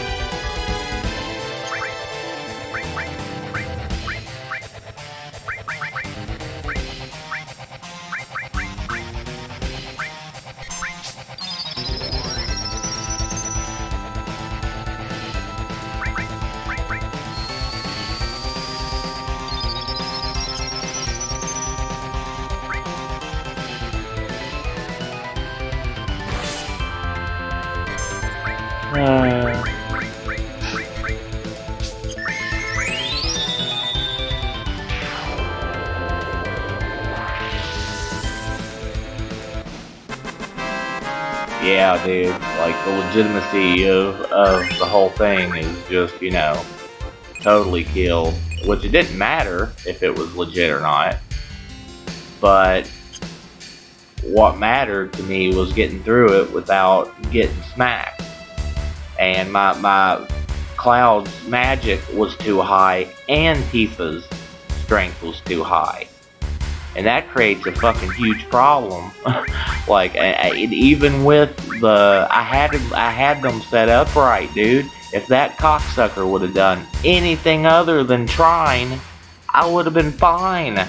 Yeah, dude, like the legitimacy of the whole thing is just, you know, totally killed. Which it didn't matter if it was legit or not. But what mattered to me was getting through it without getting smacked. And my Cloud's magic was too high and Tifa's strength was too high. And that creates a fucking huge problem. Like, even with I had them set up right, dude. If that cocksucker would have done anything other than trying, I would have been fine.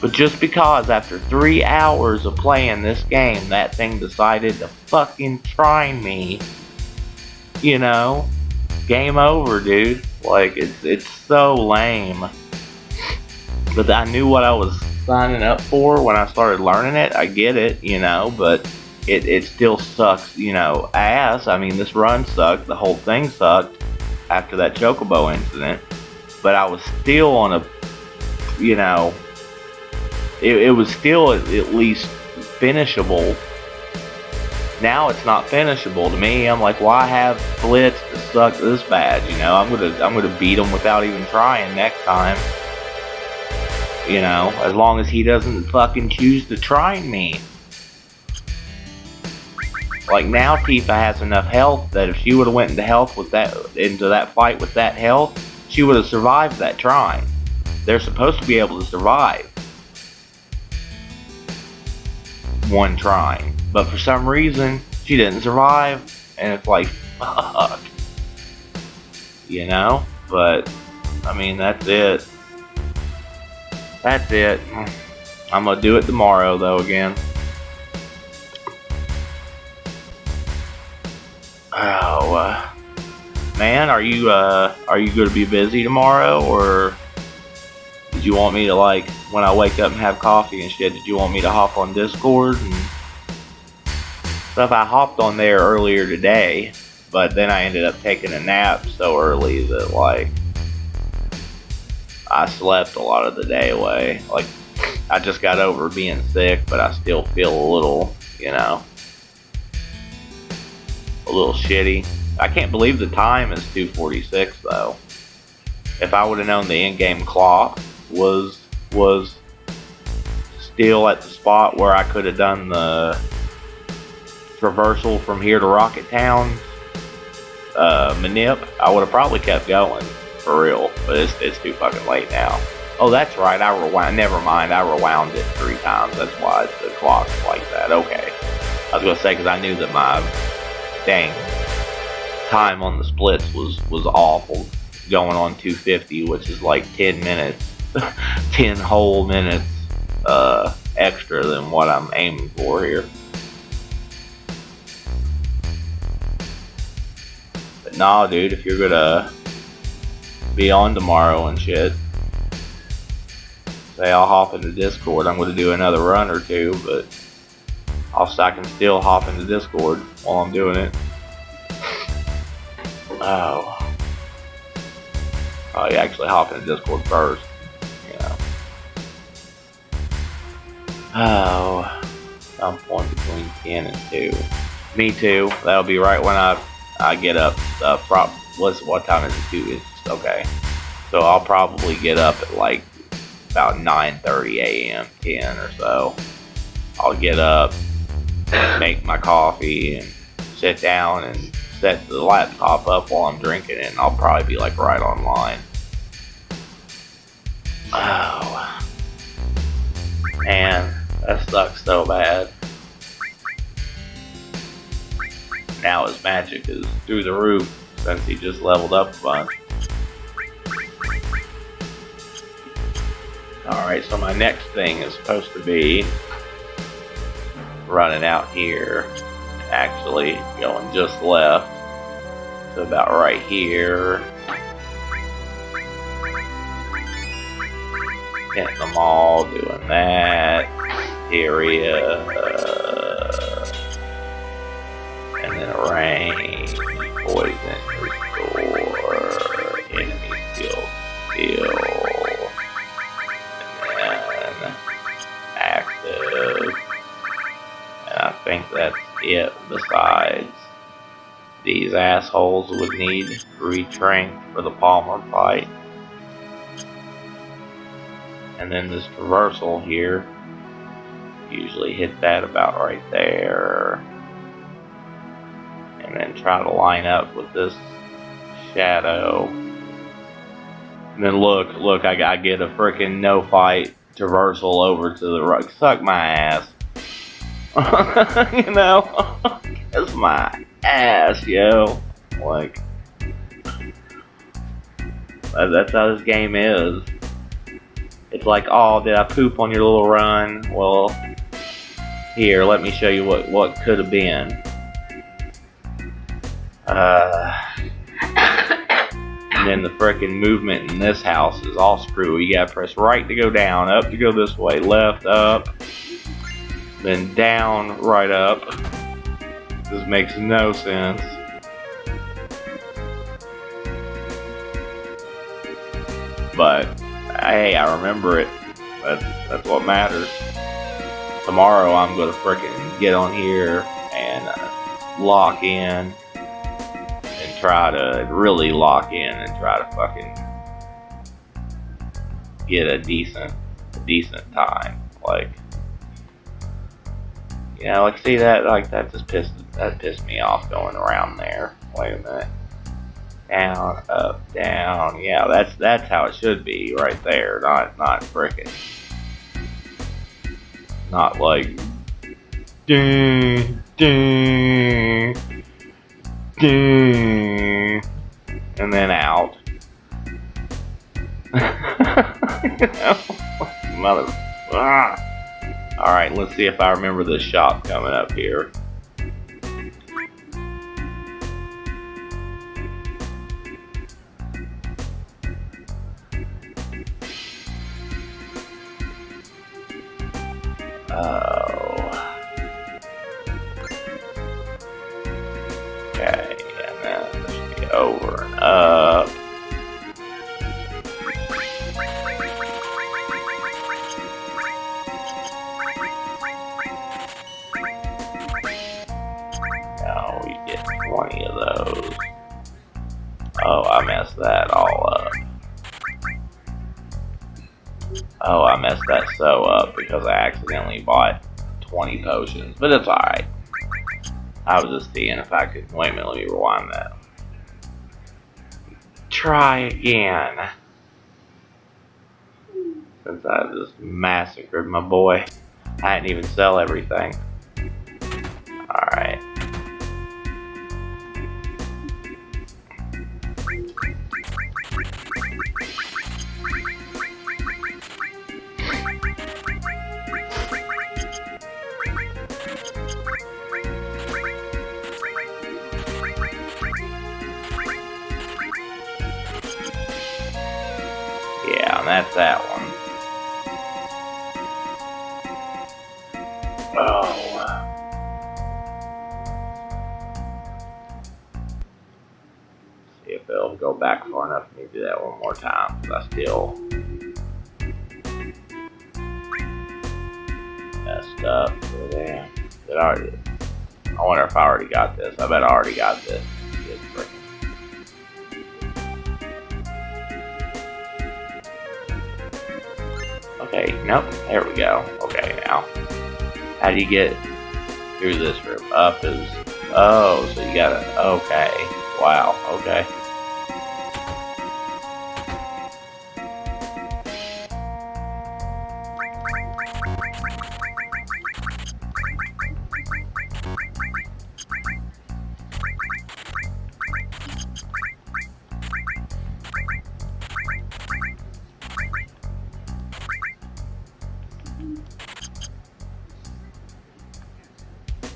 But just because after 3 hours of playing this game, that thing decided to fucking try me, you know, game over, dude. Like, it's so lame. But I knew what I was signing up for when I started learning it. I get it, you know, but it still sucks, you know, ass. I mean, this run sucked. The whole thing sucked after that Chocobo incident. But I was still on a, you know, it was still at least finishable. Now it's not finishable to me. I'm like, why have Blitz to suck this bad? You know, I'm gonna beat him without even trying next time. You know, as long as he doesn't fucking choose to try me. Like, now Tifa has enough health that if she would have went into that fight with that health, she would have survived that trying. They're supposed to be able to survive one trying, but for some reason she didn't survive, and it's like, fuck. You know? But I mean, that's it. That's it. I'm gonna do it tomorrow though again. Oh, man, are you gonna be busy tomorrow, or did you want me to, like, when I wake up and have coffee and shit, did you want me to hop on Discord and stuff? I hopped on there earlier today, but then I ended up taking a nap so early that, like, I slept a lot of the day away. Like, I just got over being sick, but I still feel a little, you know, a little shitty. I can't believe the time is 2:46 though. If I would have known the in-game clock was still at the spot where I could have done the traversal from here to Rocket Town, Manip, I would have probably kept going for real. But it's too fucking late now. Oh, that's right. I rewound. Never mind. I rewound it 3 times. That's why the clock's like that. Okay. I was gonna say because I knew that my dang time on the splits was awful, going on 250, which is like 10 minutes, 10 whole minutes extra than what I'm aiming for here. But nah, dude, if you're gonna be on tomorrow and shit, say I'll hop into Discord. I'm gonna do another run or 2, but I can still hop into Discord while I'm doing it. Oh, probably actually hop into Discord first, you know. Oh, some point between 10 and 2. Me too. That'll be right when I get up. What time is it? 2? It's okay. So I'll probably get up at like about 9:30 a.m., 10 or so. I'll get up, make my coffee, and sit down and set the laptop up while I'm drinking it, and I'll probably be like right online. Oh, man, that sucks so bad. Now his magic is through the roof since he just leveled up a bunch. Alright, so my next thing is supposed to be running out here, actually going just left to about right here, hitting them all, doing that area, and then rain, poison, restore, enemy skill, and then active. I think that's it. Besides, these assholes would need retrain for the Palmer fight. And then this traversal here, usually hit that about right there. And then try to line up with this shadow. And then look, I get a freaking no fight traversal over to the right. Suck my ass. You know, kiss my ass, yo. Like, that's how this game is. It's like, oh, did I poop on your little run? Well, here, let me show you what could have been. And then the frickin' movement in this house is all screwy. You gotta press right to go down, up to go this way, left, up, then down, right, up. This makes no sense. But hey, I remember it. That's what matters. Tomorrow I'm gonna frickin' get on here and lock in and try to really lock in and try to fucking get a decent time. Like, you know, like, see that, like, that pissed me off going around there. Wait a minute. Down, up, down. Yeah, that's how it should be right there. Not frickin'. Not like ding, ding, ding, and then out. You know, mother. Alright, let's see if I remember this shop coming up here. Oh. Okay, and then this should be over and up. Now we get 20 of those. Oh, I messed that all up. Oh, I messed that so up because I accidentally bought 20 potions, but it's alright. I was just seeing if I could. Wait a minute, let me rewind that. Try again. Since I just massacred my boy, I didn't even sell everything. Alright. Yeah, that's that one. Oh. See if it'll go back far enough for me to do that one more time, because I still messed up over there. I wonder if I already got this. I bet I already got this. Okay, nope, there we go. Okay, now, how do you get through this room? Up is, oh, so you gotta, okay, wow, okay.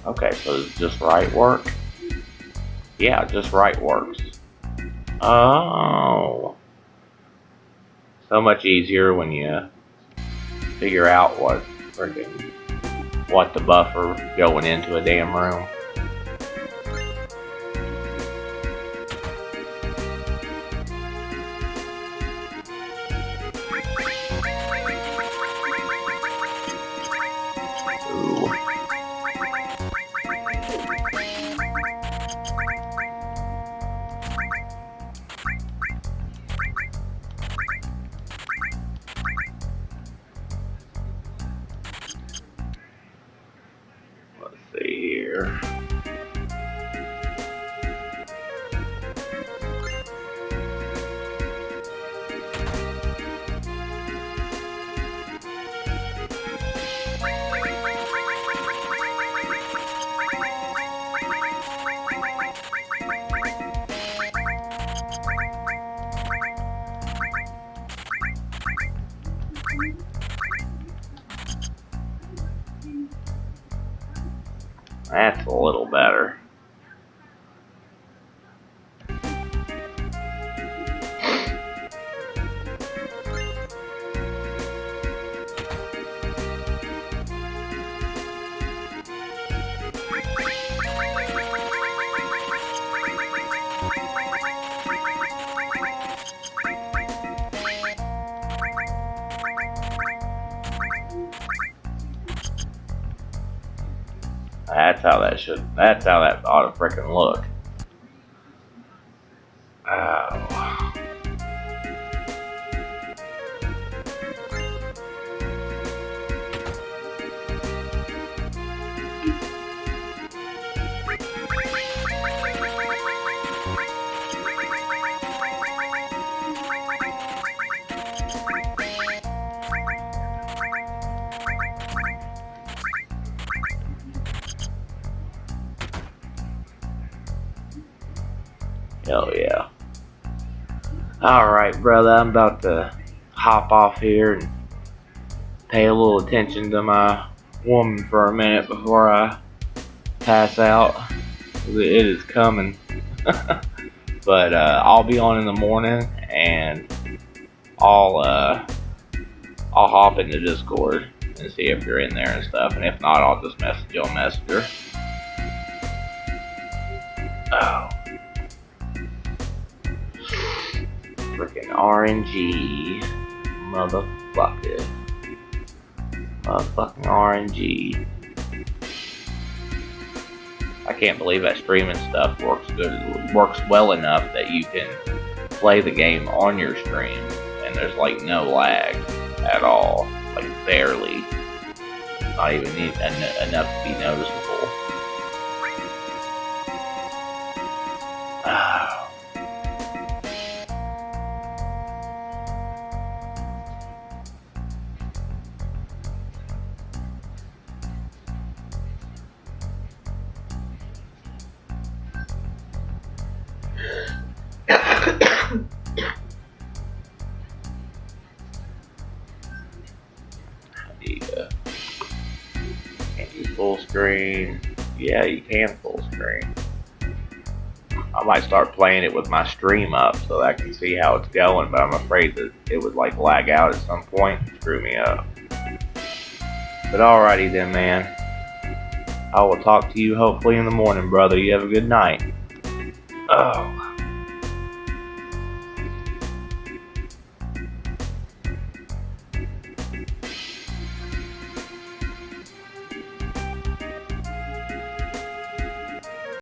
Okay, so does just right work? Yeah, just right works. Oh. So much easier when you figure out what the buffer going into a damn room. Ooh. Let's see here. That's a little better. That's how that ought to frickin' look. Oh. Hell yeah. Alright, brother, I'm about to hop off here and pay a little attention to my woman for a minute before I pass out. It is coming. But I'll be on in the morning, and I'll hop into Discord and see if you're in there and stuff. And if not, I'll just message you on Messenger. Oh, freaking RNG, motherfucker. Motherfucking RNG. I can't believe that streaming stuff works well enough that you can play the game on your stream and there's like no lag at all, like barely, not even enough to be noticeable. Can you full screen? Yeah, you can full screen. I might start playing it with my stream up so that I can see how it's going, but I'm afraid that it would like lag out at some point and screw me up. But alrighty then, man. I will talk to you hopefully in the morning, brother. You have a good night. Oh.